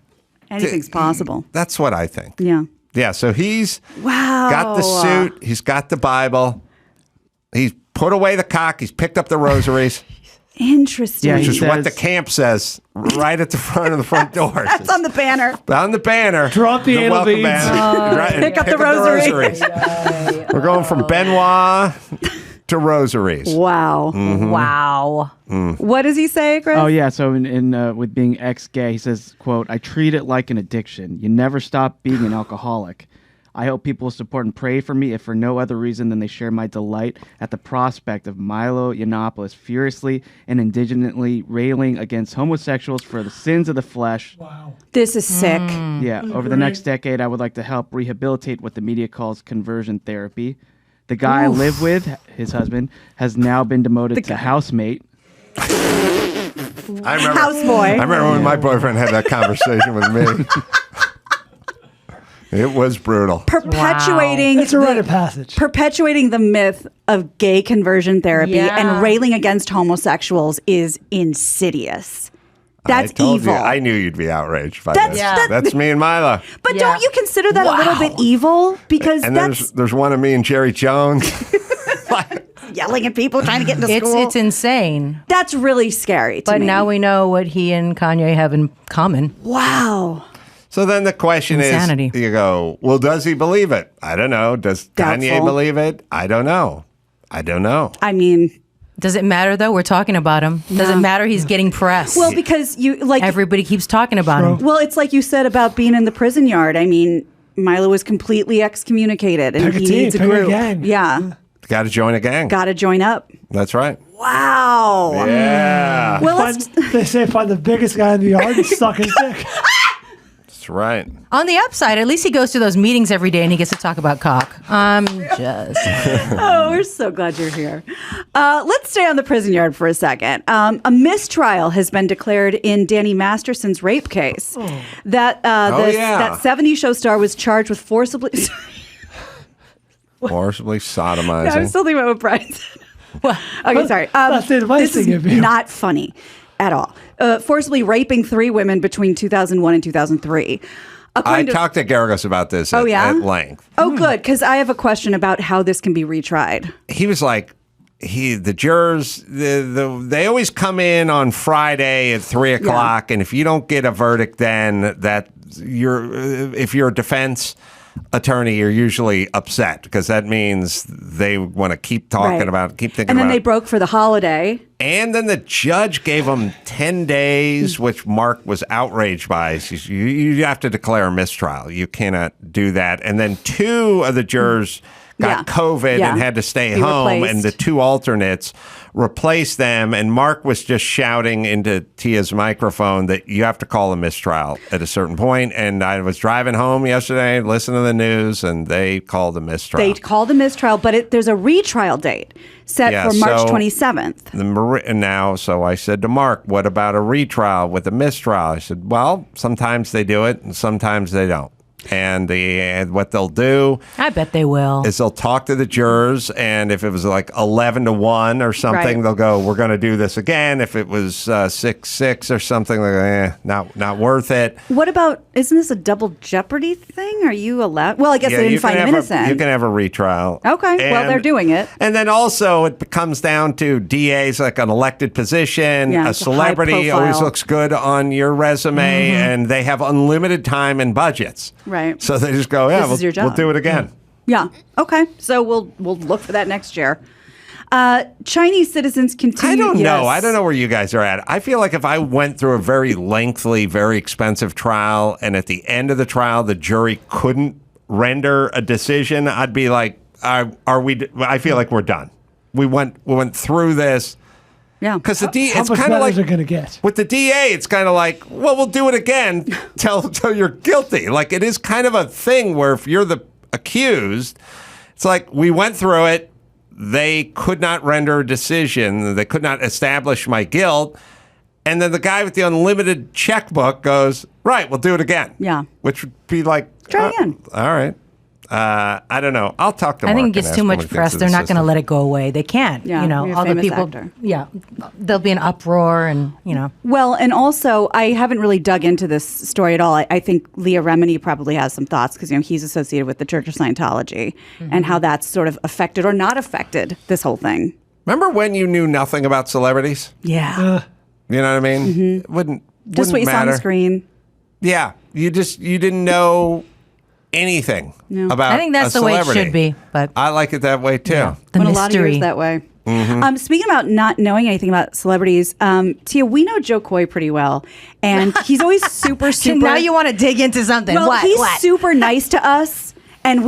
Speaker 3: Anything's possible.
Speaker 2: That's what I think.
Speaker 3: Yeah.
Speaker 2: Yeah, so he's
Speaker 3: Wow.
Speaker 2: got the suit, he's got the Bible, he's put away the cock, he's picked up the rosaries,
Speaker 3: Interesting.
Speaker 6: Yeah,
Speaker 2: which is what
Speaker 6: says-
Speaker 2: the camp says right at the front of the front door.
Speaker 3: That's on the banner.
Speaker 2: On the banner.
Speaker 5: Drop the anal
Speaker 2: welcome
Speaker 5: beads.
Speaker 2: banner. Right, and
Speaker 3: Pick up the rosary.
Speaker 2: rosaries. We're going from Benoit to rosaries.
Speaker 3: Wow.
Speaker 13: Wow.
Speaker 3: What does he say, Chris?
Speaker 6: Oh yeah, so in with being ex-gay, he says, "quote I treat it like an addiction. You never stop being an alcoholic. I hope people will support and pray for me, if for no other reason than they share my delight at the prospect of Milo Yiannopoulos furiously and indignantly railing against homosexuals for the sins of the flesh."
Speaker 5: Wow.
Speaker 3: This is sick.
Speaker 6: Yeah, over the next decade, I would like to help rehabilitate what the media calls conversion therapy. The guy I live with, his husband, has now been demoted to housemate.
Speaker 2: I remember,
Speaker 3: Houseboy.
Speaker 2: I remember when my boyfriend had that conversation with me. It was brutal.
Speaker 3: Perpetuating
Speaker 5: It's a rite of passage.
Speaker 3: Perpetuating the myth of gay conversion therapy
Speaker 13: Yeah.
Speaker 3: and railing against homosexuals is insidious. That's
Speaker 2: I told
Speaker 3: evil.
Speaker 2: You, I knew you'd be outraged by
Speaker 3: That's-
Speaker 2: this.
Speaker 3: yeah.
Speaker 2: That's me and Mila.
Speaker 3: But don't you consider that a little bit evil? Because
Speaker 2: And
Speaker 3: that's
Speaker 2: there's one of me and Jerry Jones.
Speaker 3: yelling at people trying to get into school.
Speaker 13: It's insane.
Speaker 3: That's really scary to
Speaker 13: But
Speaker 3: me.
Speaker 13: now we know what he and Kanye have in common.
Speaker 3: Wow.
Speaker 2: So then the question
Speaker 13: Insanity.
Speaker 2: is, you go, well, does he believe it? I don't know. Does Kanye
Speaker 3: Doubtful.
Speaker 2: believe it? I don't know. I don't know.
Speaker 3: I mean,
Speaker 13: Does it matter though? We're talking about him. Does it matter he's getting press?
Speaker 3: well, because you like
Speaker 13: everybody keeps talking about him.
Speaker 3: Well, it's like you said about being in the prison yard. I mean, Milo was completely excommunicated, and
Speaker 5: Pick a
Speaker 3: he
Speaker 5: team,
Speaker 3: needs a
Speaker 5: pick a
Speaker 3: group.
Speaker 5: gang.
Speaker 3: Yeah,
Speaker 2: Got to join a gang.
Speaker 3: got to join up.
Speaker 2: That's right.
Speaker 3: Wow.
Speaker 2: Yeah.
Speaker 3: Well, let's.
Speaker 5: They say find the biggest guy in the yard and suck his dick.
Speaker 2: That's right.
Speaker 13: On the upside, at least he goes to those meetings every day and he gets to talk about cock. Just.
Speaker 3: Oh, we're so glad you're here. Let's stay on the prison yard for a second. A mistrial has been declared in Danny Masterson's rape case. That that 70s show star was charged with forcibly.
Speaker 2: Forcibly sodomizing.
Speaker 3: I'm still thinking about what Brian said. Okay, sorry.
Speaker 5: That's the advice
Speaker 3: This
Speaker 5: they
Speaker 3: is
Speaker 5: give you.
Speaker 3: not funny at all. Forcibly raping 3 women between 2001 and 2003.
Speaker 2: I
Speaker 3: According to-
Speaker 2: talked to Garagos about this
Speaker 3: Oh, yeah?
Speaker 2: at length.
Speaker 3: Oh, good, because I have a question about how this can be retried.
Speaker 2: He was like, the jurors, they always come in on Friday at 3:00, and if you don't get a verdict, then if you're a defense attorney, you're usually upset because that means they want to keep talking
Speaker 3: Right.
Speaker 2: about, keep thinking
Speaker 3: And then
Speaker 2: about.
Speaker 3: they broke for the holiday.
Speaker 2: And then the judge gave them 10 days, which Mark was outraged by. He says, you have to declare a mistrial. You cannot do that. And then 2 of the jurors got COVID and had to stay
Speaker 3: Be
Speaker 2: home,
Speaker 3: replaced.
Speaker 2: and the 2 alternates replaced them. And Mark was just shouting into Tia's microphone that you have to call a mistrial at a certain point. And I was driving home yesterday, listening to the news, and they called a mistrial.
Speaker 3: They called a mistrial, but there's a retrial date set for March 27th.
Speaker 2: So I said to Mark, what about a retrial with a mistrial? I said, well, sometimes they do it and sometimes they don't. And what they'll do,
Speaker 13: I bet they will,
Speaker 2: is they'll talk to the jurors, and if it was like 11-1 or something,
Speaker 3: Right.
Speaker 2: they'll go, we're going to do this again. If it was 6-6 or something, they're not worth it.
Speaker 3: What about, isn't this a double jeopardy thing? Are you allowed? Well, I guess they
Speaker 2: you
Speaker 3: didn't find
Speaker 2: can
Speaker 3: him
Speaker 2: have
Speaker 3: innocent.
Speaker 2: you can have a retrial.
Speaker 3: Okay, well, they're doing it.
Speaker 2: And then also it comes down to DAs, like an elected position.
Speaker 3: Yeah,
Speaker 2: a
Speaker 3: it's a
Speaker 2: celebrity
Speaker 3: high
Speaker 2: always
Speaker 3: profile.
Speaker 2: looks good on your resume, and they have unlimited time and budgets.
Speaker 3: Right.
Speaker 2: So they just go, yeah,
Speaker 3: This is your
Speaker 2: we'll
Speaker 3: job.
Speaker 2: do it again.
Speaker 3: Yeah. Okay. So we'll look for that next year. Chinese citizens continue.
Speaker 2: I don't know.
Speaker 3: Yes.
Speaker 2: I don't know where you guys are at. I feel like if I went through a very lengthy, very expensive trial, and at the end of the trial, the jury couldn't render a decision, I'd be like, are we? I feel like we're done. We went through this.
Speaker 3: Yeah.
Speaker 2: Because the DA,
Speaker 5: How
Speaker 2: it's
Speaker 5: much
Speaker 2: kind of
Speaker 5: better
Speaker 2: like
Speaker 5: is it going to get?
Speaker 2: with the DA, it's kind of like, well, we'll do it again till you're guilty. Like it is kind of a thing where if you're the accused, it's like we went through it. They could not render a decision. They could not establish my guilt. And then the guy with the unlimited checkbook goes, right, we'll do it again.
Speaker 3: Yeah.
Speaker 2: Which would be like,
Speaker 3: Try again.
Speaker 2: All right. I don't know. I'll talk to
Speaker 13: I
Speaker 2: Mark
Speaker 13: think it
Speaker 2: and
Speaker 13: gets
Speaker 2: ask
Speaker 13: too
Speaker 2: him what
Speaker 13: much
Speaker 2: he thinks
Speaker 13: press.
Speaker 2: of
Speaker 13: They're
Speaker 2: the
Speaker 13: not going to
Speaker 2: system.
Speaker 13: let it go away. They can't.
Speaker 3: Yeah,
Speaker 13: you know,
Speaker 3: you're a
Speaker 13: all the
Speaker 3: famous
Speaker 13: people.
Speaker 3: actor.
Speaker 13: Yeah, there'll be an uproar, and you know.
Speaker 3: Well, and also, I haven't really dug into this story at all. I think Leah Remini probably has some thoughts because he's associated with the Church of Scientology and how that's sort of affected or not affected this whole thing.
Speaker 2: Remember when you knew nothing about celebrities?
Speaker 3: Yeah.
Speaker 2: You know what I mean? It wouldn't
Speaker 3: Just what you saw on
Speaker 2: matter.
Speaker 3: the screen.
Speaker 2: Yeah, you didn't know anything
Speaker 3: No.
Speaker 2: about.
Speaker 13: I think that's
Speaker 2: a
Speaker 13: the way it
Speaker 2: celebrity.
Speaker 13: should be. But
Speaker 2: I like it that way too.
Speaker 13: the
Speaker 3: Went a lot of
Speaker 13: mystery.
Speaker 3: years that way.
Speaker 2: Mm-hmm.
Speaker 3: Speaking about not knowing anything about celebrities, Tia, we know Joe Coy pretty well, and he's always super.
Speaker 13: Now you want to dig into something.
Speaker 3: Well,
Speaker 13: what?
Speaker 3: he's
Speaker 13: What?
Speaker 3: super nice to us, and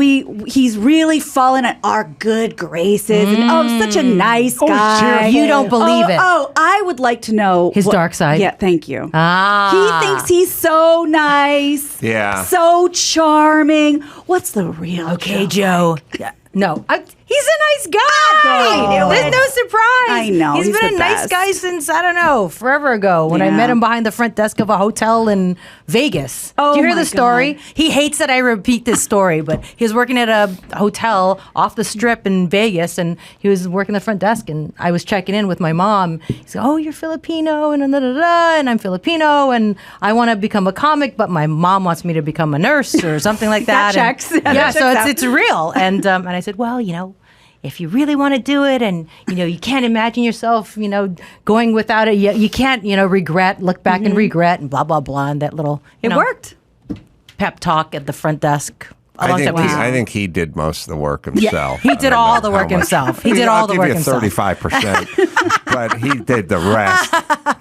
Speaker 3: he's really fallen at our good graces. And such a nice guy.
Speaker 5: cheerful.
Speaker 13: You don't believe it.
Speaker 3: Oh, I would like to know
Speaker 13: His dark side?
Speaker 3: Yeah, thank you.
Speaker 13: Ah.
Speaker 3: He thinks he's so nice.
Speaker 2: Yeah.
Speaker 3: So charming. What's the real?
Speaker 13: Okay, Joe. Yeah. No, He's a nice guy. There's no surprise.
Speaker 3: I know.
Speaker 13: He's been
Speaker 3: the
Speaker 13: a nice
Speaker 3: best.
Speaker 13: guy since, I don't know, forever ago when I met him behind the front desk of a hotel in Vegas.
Speaker 3: Oh,
Speaker 13: do you hear
Speaker 3: my
Speaker 13: the story?
Speaker 3: God.
Speaker 13: He hates that I repeat this story, but he was working at a hotel off the strip in Vegas, and he was working the front desk, and I was checking in with my mom. He's like, oh, you're Filipino, and and I'm Filipino, and I want to become a comic, but my mom wants me to become a nurse or something like that.
Speaker 3: That checks.
Speaker 13: And,
Speaker 3: That
Speaker 13: yeah,
Speaker 3: checks
Speaker 13: so
Speaker 3: out.
Speaker 13: it's real. And I said, well, if you really want to do it and, you can't imagine yourself, going without it, you can't, regret, look back and regret and blah, blah, blah. And that little,
Speaker 3: It worked.
Speaker 13: pep talk at the front desk.
Speaker 2: I think he did most of the work himself.
Speaker 13: He did all the work himself. He did all the work himself.
Speaker 2: I'll give you 35%, but he did the rest.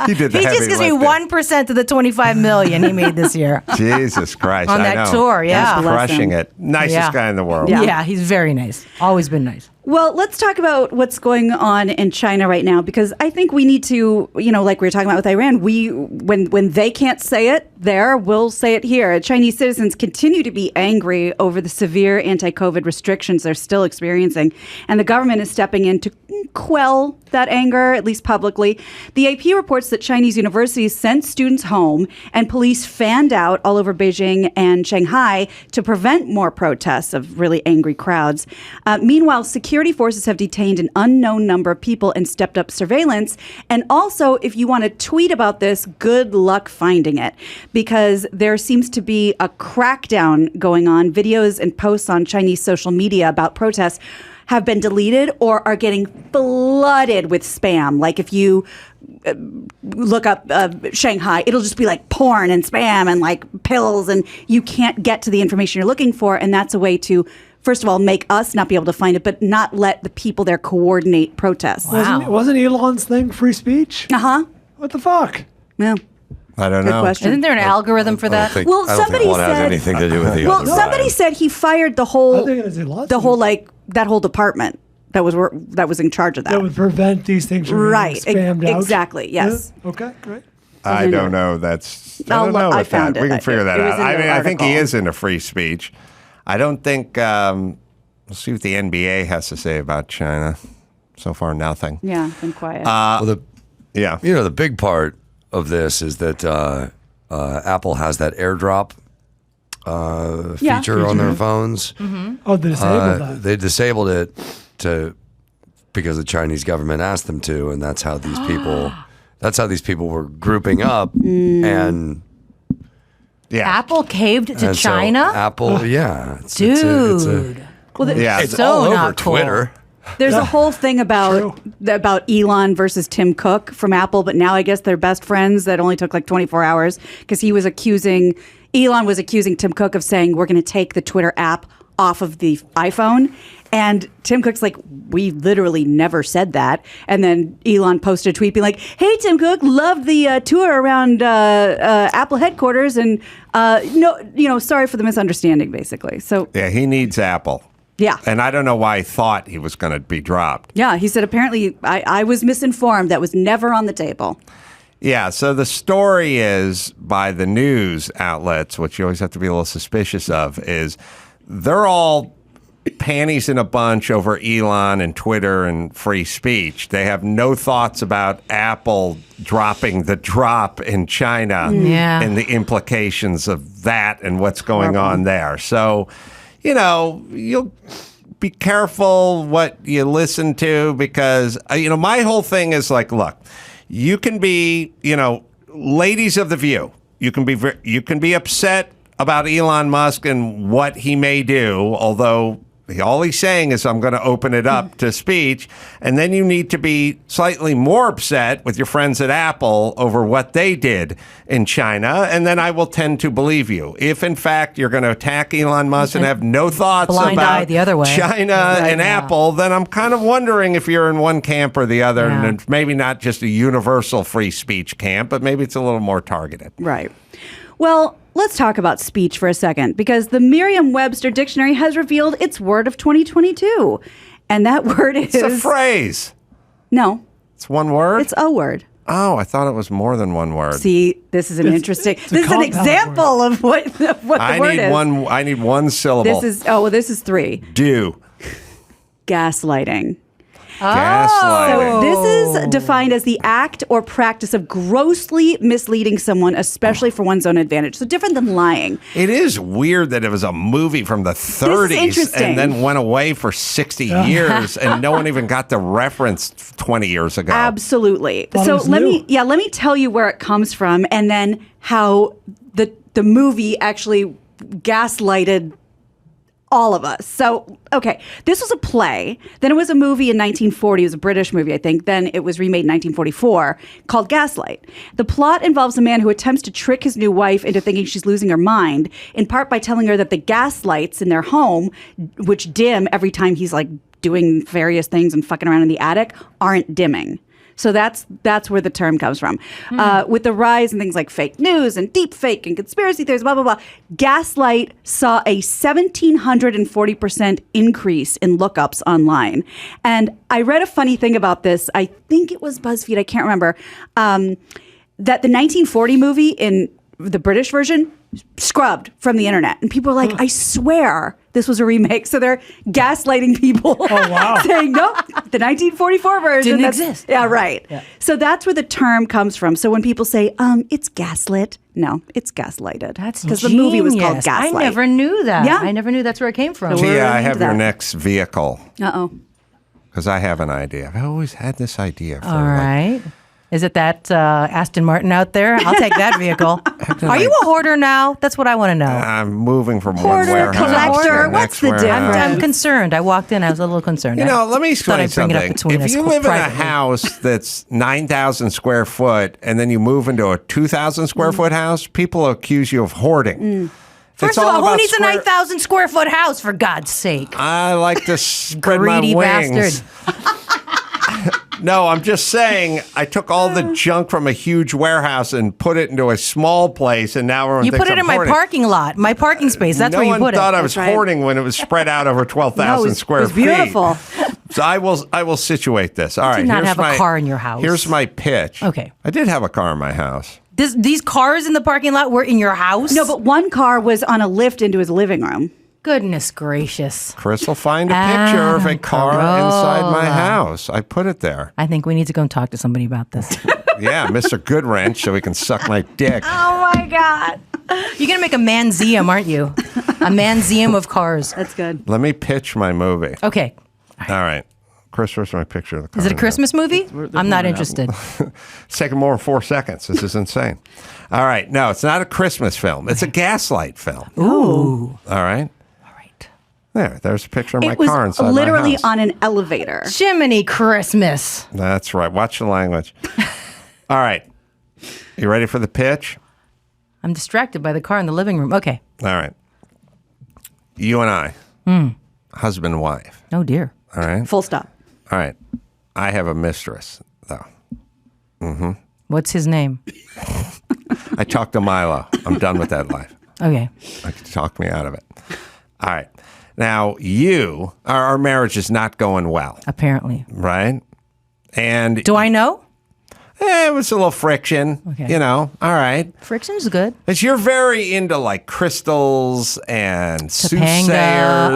Speaker 2: He did the
Speaker 13: He
Speaker 2: heavy
Speaker 13: just gives me
Speaker 2: lifting.
Speaker 13: 1% of the $25 million he made this year.
Speaker 2: Jesus Christ.
Speaker 13: On
Speaker 2: I
Speaker 13: that
Speaker 2: know.
Speaker 13: tour, yeah.
Speaker 2: He's crushing it. Nicest guy in the world.
Speaker 13: Yeah, he's very nice. Always been nice.
Speaker 3: Well, let's talk about what's going on in China right now, because I think we need to, like we were talking about with Iran, when they can't say it there, we'll say it here. Chinese citizens continue to be angry over the severe anti-COVID restrictions they're still experiencing, and the government is stepping in to quell that anger, at least publicly. The AP reports that Chinese universities sent students home, and police fanned out all over Beijing and Shanghai to prevent more protests of really angry crowds. Meanwhile, security forces have detained an unknown number of people and stepped up surveillance. And also, if you want to tweet about this, good luck finding it, because there seems to be a crackdown going on. Videos and posts on Chinese social media about protests have been deleted or are getting flooded with spam. Like if you look up Shanghai, it'll just be like porn and spam and like pills, and you can't get to the information you're looking for. And that's a way to, first of all, make us not be able to find it, but not let the people there coordinate protests.
Speaker 5: Wasn't Elon's thing free speech?
Speaker 3: Uh-huh.
Speaker 5: What the fuck?
Speaker 3: Yeah.
Speaker 2: I don't
Speaker 3: Good
Speaker 2: know.
Speaker 3: question.
Speaker 13: Isn't there an algorithm for that?
Speaker 3: Well, somebody
Speaker 1: one has
Speaker 3: said
Speaker 1: anything to do with the
Speaker 3: Well,
Speaker 1: other.
Speaker 3: somebody said he fired the whole that whole department that was in charge of that.
Speaker 5: That would prevent these things from
Speaker 3: Right.
Speaker 5: being spammed out.
Speaker 3: Exactly. Yes.
Speaker 5: Yeah. Okay. Great.
Speaker 2: I don't know. I don't know.
Speaker 3: I
Speaker 2: with
Speaker 3: found
Speaker 2: that.
Speaker 3: it.
Speaker 2: We can figure that
Speaker 3: It was
Speaker 2: out.
Speaker 3: in
Speaker 2: I
Speaker 3: the
Speaker 2: mean, I think he
Speaker 3: article.
Speaker 2: is into free speech. I don't think. We'll see what the NBA has to say about China. So far, nothing.
Speaker 3: Yeah, been quiet.
Speaker 1: The big part of this is that Apple has that AirDrop feature on their phones.
Speaker 5: Mm-hmm. Oh, they disabled that.
Speaker 1: They disabled it because the Chinese government asked them to, and that's how these people were grouping up. And
Speaker 13: Apple caved to
Speaker 1: and so
Speaker 13: China?
Speaker 1: Apple, yeah,
Speaker 13: Dude.
Speaker 1: it's
Speaker 13: so
Speaker 1: all over
Speaker 13: not cool.
Speaker 1: Twitter.
Speaker 3: There's a whole thing about Elon versus Tim Cook from Apple, but now I guess they're best friends. That only took like 24 hours because Elon was accusing Tim Cook of saying, we're going to take the Twitter app off of the iPhone. And Tim Cook's like, we literally never said that. And then Elon posted a tweet being like, hey, Tim Cook, loved the tour around Apple headquarters. And sorry for the misunderstanding, basically. So
Speaker 2: Yeah, he needs Apple.
Speaker 3: Yeah.
Speaker 2: And I don't know why he thought he was going to be dropped.
Speaker 3: Yeah, he said, apparently I was misinformed. That was never on the table.
Speaker 2: Yeah, so the story is by the news outlets, which you always have to be a little suspicious of, is they're all panties in a bunch over Elon and Twitter and free speech. They have no thoughts about Apple dropping the drop in China and the implications of that and what's going on there. So, you'll be careful what you listen to because, my whole thing is like, look, you can be, ladies of the View. You can be upset about Elon Musk and what he may do, although all he's saying is I'm going to open it up to speech. And then you need to be slightly more upset with your friends at Apple over what they did in China. And then I will tend to believe you. If, in fact, you're going to attack Elon Musk and have no thoughts
Speaker 13: Blind eye
Speaker 2: about
Speaker 13: the other way.
Speaker 2: China and Apple, then I'm kind of wondering if you're in one camp or the other.
Speaker 13: Yeah.
Speaker 2: And it's maybe not just a universal free speech camp, but maybe it's a little more targeted.
Speaker 3: Right. Well, let's talk about speech for a second, because the Merriam Webster dictionary has revealed its word of 2022. And that word is...
Speaker 2: It's a phrase.
Speaker 3: No.
Speaker 2: It's one word?
Speaker 3: It's a word.
Speaker 2: Oh, I thought it was more than one word.
Speaker 3: See, this is an interesting...
Speaker 5: it's
Speaker 3: This is an
Speaker 5: compound
Speaker 3: example of what the word is.
Speaker 2: I need one syllable.
Speaker 3: This is 3.
Speaker 2: Do.
Speaker 3: gaslighting.
Speaker 2: Gaslighting.
Speaker 3: So this is defined as the act or practice of grossly misleading someone, especially for one's own advantage. So different than lying.
Speaker 2: It is weird that it was a movie from the 30s
Speaker 3: interesting.
Speaker 2: and then went away for 60 years and no one even got the reference 20 years ago.
Speaker 3: Absolutely.
Speaker 5: Thought it
Speaker 3: So
Speaker 5: was
Speaker 3: let
Speaker 5: new.
Speaker 3: me tell you where it comes from and then how the movie actually gaslighted all of us. So, okay, this was a play. Then it was a movie in 1940. It was a British movie, I think. Then it was remade in 1944 called Gaslight. The plot involves a man who attempts to trick his new wife into thinking she's losing her mind, in part by telling her that the gas lights in their home, which dim every time he's like doing various things and fucking around in the attic, aren't dimming. So that's where the term comes from. With the rise in things like fake news and deep fake and conspiracy theories, blah, blah, blah, Gaslight saw a 1,740% increase in lookups online. And I read a funny thing about this. I think it was BuzzFeed. I can't remember. That the 1940 movie in the British version scrubbed from the internet. And people are like, I swear this was a remake. So they're gaslighting people.
Speaker 5: Oh, wow.
Speaker 3: Saying, nope, the 1944 version.
Speaker 13: Didn't exist.
Speaker 3: Yeah, right. Yeah. So that's where the term comes from. So when people say, it's gaslit, no, it's gaslighted.
Speaker 13: That's
Speaker 3: because the movie was called
Speaker 13: genius.
Speaker 3: Gaslight.
Speaker 13: I never knew that.
Speaker 3: Yeah.
Speaker 13: I never knew that's where it came from.
Speaker 2: Tia, I have your next vehicle
Speaker 3: Uh-oh.
Speaker 2: because I have an idea. I've always had this idea. For
Speaker 13: All right. Is it that Aston Martin out there? I'll take that vehicle. Are you a hoarder now? That's what I want to know.
Speaker 2: I'm moving from
Speaker 3: Hoarder,
Speaker 2: one warehouse
Speaker 3: collector,
Speaker 2: to the
Speaker 3: what's
Speaker 2: next
Speaker 3: the
Speaker 2: warehouse.
Speaker 3: difference?
Speaker 13: I'm concerned. I walked in. I was a little concerned.
Speaker 2: You know, let me
Speaker 13: Thought
Speaker 2: explain
Speaker 13: I'd bring it up
Speaker 2: something.
Speaker 13: between
Speaker 2: If
Speaker 13: us
Speaker 2: you live in a
Speaker 13: privately.
Speaker 2: house that's 9,000 square foot and then you move into a 2,000 square foot house, people accuse you of hoarding.
Speaker 13: First of all, who needs a 9,000 square foot house, for God's sake?
Speaker 2: I like to spread my
Speaker 13: Greedy
Speaker 2: wings.
Speaker 13: bastard.
Speaker 2: No, I'm just saying I took all the junk from a huge warehouse and put it into a small place, and now everyone
Speaker 13: You
Speaker 2: thinks
Speaker 13: put it
Speaker 2: I'm
Speaker 13: in my
Speaker 2: hoarding.
Speaker 13: parking lot, my parking space. That's
Speaker 2: no
Speaker 13: where you
Speaker 2: one
Speaker 13: put it.
Speaker 2: thought I was
Speaker 13: That's right.
Speaker 2: hoarding when it was spread out over 12,000 square
Speaker 3: It was
Speaker 2: feet.
Speaker 3: beautiful.
Speaker 2: So I will situate this. All right,
Speaker 13: not
Speaker 2: here's
Speaker 13: have a
Speaker 2: my,
Speaker 13: car in your house.
Speaker 2: Here's my pitch.
Speaker 13: Okay.
Speaker 2: I did have a car in my house.
Speaker 13: These cars in the parking lot were in your house?
Speaker 3: No, but one car was on a lift into his living room.
Speaker 13: Goodness gracious.
Speaker 2: Chris will find a picture of a car inside my house. I put it there.
Speaker 13: I think we need to go and talk to somebody about this.
Speaker 2: Yeah, Mr. Goodwrench, so he can suck my dick.
Speaker 13: Oh my God. You're going to make a manseum, aren't you? A manseum of cars.
Speaker 3: That's good.
Speaker 2: Let me pitch my movie.
Speaker 13: Okay.
Speaker 2: All right. Chris, where's my picture of the car?
Speaker 13: Is it a Christmas movie? I'm not interested.
Speaker 2: It's taking more than 4 seconds. This is insane. All right. No, it's not a Christmas film. It's a Gaslight film.
Speaker 13: Ooh.
Speaker 2: All right. There's a picture of my
Speaker 3: It was
Speaker 2: car inside
Speaker 3: literally
Speaker 2: my house.
Speaker 3: on an elevator.
Speaker 13: Jiminy Christmas.
Speaker 2: That's right. Watch the language. All right. You ready for the pitch?
Speaker 13: I'm distracted by the car in the living room. Okay.
Speaker 2: All right. You and I, husband and wife.
Speaker 13: Oh, dear.
Speaker 2: All right.
Speaker 3: Full stop.
Speaker 2: All right. I have a mistress, though. Mm-hmm.
Speaker 13: What's his name?
Speaker 2: I talked to Milo. I'm done with that life.
Speaker 13: Okay.
Speaker 2: I could talk me out of it. All right. Now, our marriage is not going well.
Speaker 13: Apparently.
Speaker 2: Right? And
Speaker 13: do I know?
Speaker 2: It was a little friction.
Speaker 13: Okay.
Speaker 2: You know, all right.
Speaker 13: Friction's good.
Speaker 2: Because you're very into like crystals and
Speaker 13: Topanga.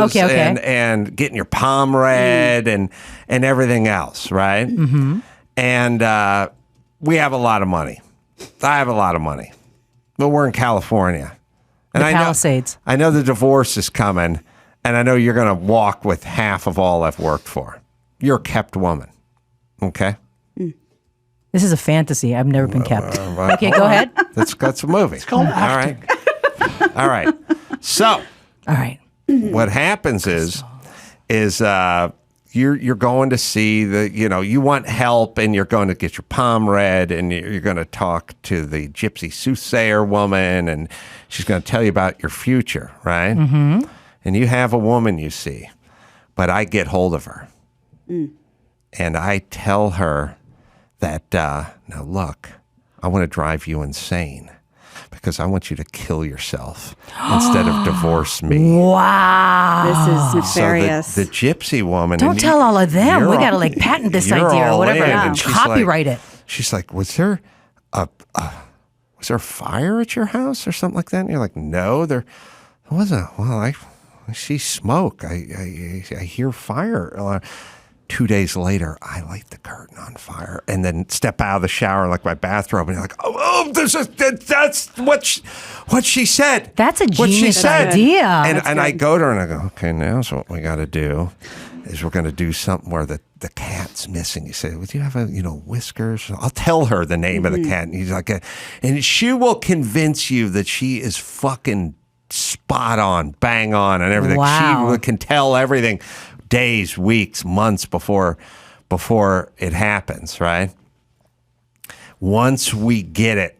Speaker 2: soothsayers
Speaker 13: Okay.
Speaker 2: and getting your palm read and everything else, right?
Speaker 13: Mm-hmm.
Speaker 2: And we have a lot of money. I have a lot of money. But we're in California. And
Speaker 13: The Palisades.
Speaker 2: I know the divorce is coming, and I know you're going to walk with half of all I've worked for. You're a kept woman. Okay?
Speaker 13: This is a fantasy. I've never been kept. Okay, go ahead.
Speaker 2: That's a movie. It's
Speaker 5: called
Speaker 2: acting. All right. So,
Speaker 13: all right.
Speaker 2: What happens is you're going to see you want help, and you're going to get your palm read, and you're going to talk to the gypsy soothsayer woman, and she's going to tell you about your future, right?
Speaker 13: Mm-hmm.
Speaker 2: And you have a woman you see, but I get hold of her, and I tell her that, now look, I want to drive you insane because I want you to kill yourself instead of divorce me.
Speaker 13: Wow.
Speaker 3: This is nefarious.
Speaker 2: So the gypsy woman.
Speaker 13: Don't tell all of them. We
Speaker 2: you're
Speaker 13: got to
Speaker 2: all-
Speaker 13: like patent this
Speaker 2: you're
Speaker 13: idea or
Speaker 2: all
Speaker 13: whatever.
Speaker 2: in, and she's
Speaker 13: Copyright it.
Speaker 2: She's like, was there a fire at your house or something like that? And you're like, no, there wasn't. Well, I see smoke. I hear fire. 2 days later, I light the curtain on fire and then step out of the shower like my bathrobe and you're like, that's what she said.
Speaker 13: That's a genius idea.
Speaker 2: And I go to her and I go, okay, now so what we got to do is we're going to do something where the cat's missing. You say, would you have whiskers? I'll tell her the name of the cat. And he's like, and she will convince you that she is fucking spot on, bang on and everything.
Speaker 13: Wow.
Speaker 2: She can tell everything. Days, weeks, months before it happens, right? Once we get it,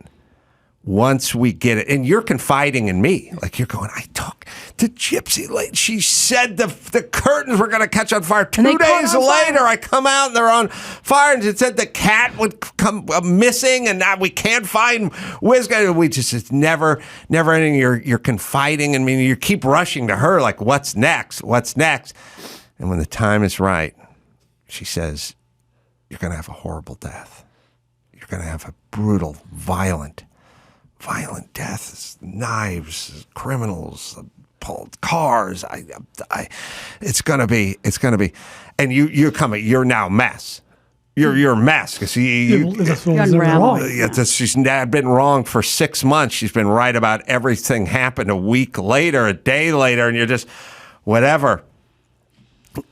Speaker 2: and you're confiding in me, like you're going, I talked to Gypsy lady. She said the curtains were going to catch on fire. 2 days later, I come out and they're on fire, and it said the cat would come missing, and now we can't find Whisker. It's never ending. You're confiding in me. You keep rushing to her, like, what's next? What's next? And when the time is right, she says, you're going to have a horrible death. You're going to have a brutal, violent death. Knives, criminals, pulled cars. It's going to be. And you're now a mess. You're a mess because she's been wrong for 6 months. She's been right about everything happened a week later, a day later, and you're just whatever.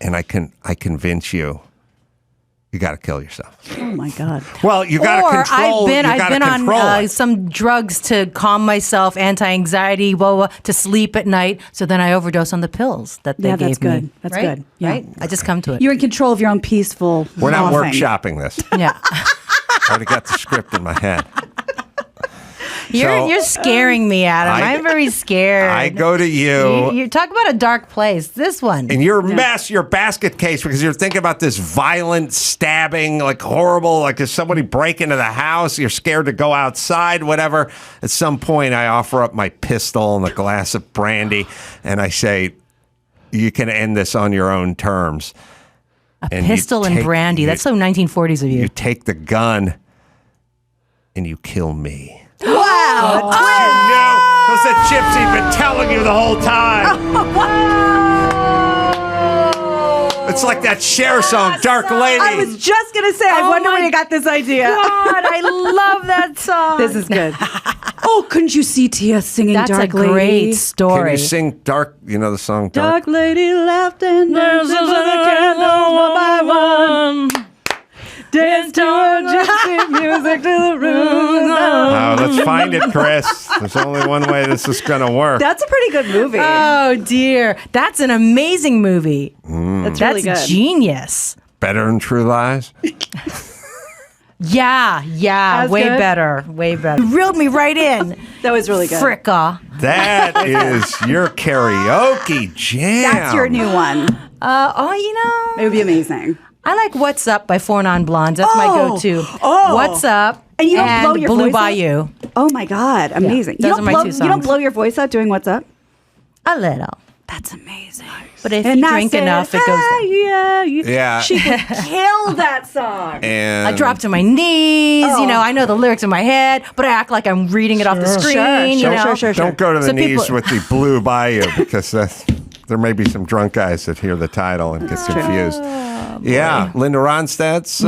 Speaker 2: And I convince you got to kill yourself.
Speaker 3: Oh my God!
Speaker 2: Well, you got to control.
Speaker 13: I've been on some drugs to calm myself, anti-anxiety, to sleep at night. So then I overdose on the pills that they gave me.
Speaker 3: That's
Speaker 13: right?
Speaker 3: good. Yeah.
Speaker 13: Right? I just come to it.
Speaker 3: You're in control of your own peaceful.
Speaker 2: We're not
Speaker 3: coughing.
Speaker 2: workshopping this.
Speaker 13: Yeah.
Speaker 2: I already got the script in my head.
Speaker 13: You're scaring me, Adam. I'm very scared.
Speaker 2: I go to you.
Speaker 13: You talk about a dark place. This one.
Speaker 2: And your mess, your basket case, because you're thinking about this violent stabbing, like horrible, like if somebody break into the house, you're scared to go outside, whatever. At some point, I offer up my pistol and a glass of brandy, and I say, you can end this on your own terms.
Speaker 13: A pistol and brandy. That's so 1940s of you.
Speaker 2: You take the gun and you kill me.
Speaker 3: Wow!
Speaker 2: Because the gypsy's been telling you the whole time. It's like that Cher song, Dark Lady.
Speaker 3: I was just going to say, I wonder where you got this idea.
Speaker 13: God, I love that song.
Speaker 3: This is good. Oh, couldn't you see Tia singing
Speaker 13: That's
Speaker 3: Dark
Speaker 13: a
Speaker 3: Lady?
Speaker 13: great story.
Speaker 2: Can you sing Dark, the song
Speaker 3: Dark Lady left and danced into the candles one by one. Dance to her gypsy music to the room.
Speaker 2: Oh, let's find it, Chris. There's only one way this is going to work.
Speaker 3: That's a pretty good movie.
Speaker 13: Oh, dear. That's an amazing movie.
Speaker 3: That's really good.
Speaker 13: Genius.
Speaker 2: Better than True Lies?
Speaker 13: Yeah. Way
Speaker 3: good?
Speaker 13: better. Way better. You reeled me right in.
Speaker 3: That was really good.
Speaker 13: Fricka.
Speaker 2: That is your karaoke jam.
Speaker 3: That's your new one. It would be amazing.
Speaker 13: I like What's Up by Four Non-Blondes. That's my go-to.
Speaker 3: Oh.
Speaker 13: What's Up
Speaker 3: And you don't blow your
Speaker 13: Blue
Speaker 3: voice
Speaker 13: Bayou.
Speaker 3: out? Oh, my God. Amazing.
Speaker 13: Yeah, those are my two
Speaker 3: You
Speaker 13: songs.
Speaker 3: don't blow your voice out doing What's Up?
Speaker 13: A little.
Speaker 3: That's amazing.
Speaker 13: But if you drink enough, it goes down.
Speaker 2: Yeah.
Speaker 3: She could kill that song.
Speaker 2: And
Speaker 13: I drop to my knees. I know the lyrics in my head, but I act like I'm reading it off the screen.
Speaker 3: Sure.
Speaker 2: Don't go to the knees
Speaker 13: people-
Speaker 2: with the Blue Bayou because there may be some drunk guys that hear the title and get confused. Yeah, Linda Ronstadt's.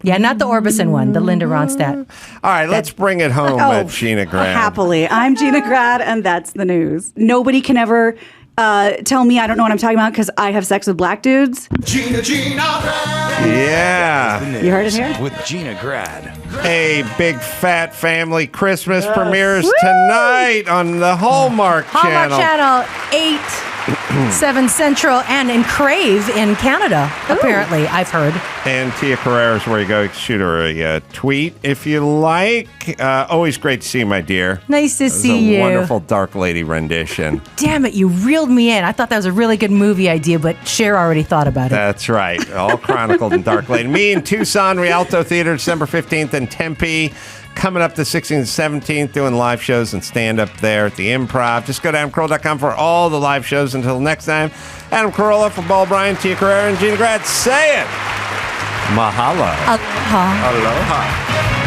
Speaker 13: Yeah, not the Orbison one, the Linda Ronstadt.
Speaker 2: All right, let's bring it home at Gina Grad.
Speaker 3: Happily. I'm Gina Grad, and that's the news. Nobody can ever tell me I don't know what I'm talking about because I have sex with black dudes.
Speaker 9: Gina Grad.
Speaker 2: Yeah.
Speaker 3: You heard it here?
Speaker 1: With Gina Grad.
Speaker 2: Hey, Big Fat Family Christmas premieres tonight on the Hallmark Channel.
Speaker 13: Hallmark Channel 8, 7 Central, and in Crave in Canada, apparently, I've heard.
Speaker 2: And Tia Carrere is where you go. Shoot her a tweet if you like. Always great to see you, my dear.
Speaker 13: Nice to see
Speaker 2: you.
Speaker 13: you.
Speaker 2: Wonderful Dark Lady rendition.
Speaker 13: Damn it, you reeled me in. I thought that was a really good movie idea, but Cher already thought about it.
Speaker 2: That's right. All chronicled in Dark Lady. Me in Tucson, Rialto Theater, December 15th, and Tempe. Coming up the 16th and 17th, doing live shows and stand-up there at the Improv. Just go to AdamCarolla.com for all the live shows. Until next time, Adam Carolla for Ball Bryan, Tia Carrere, and Gina Grad. Say it! Mahalo.
Speaker 13: Aloha.
Speaker 2: Aloha.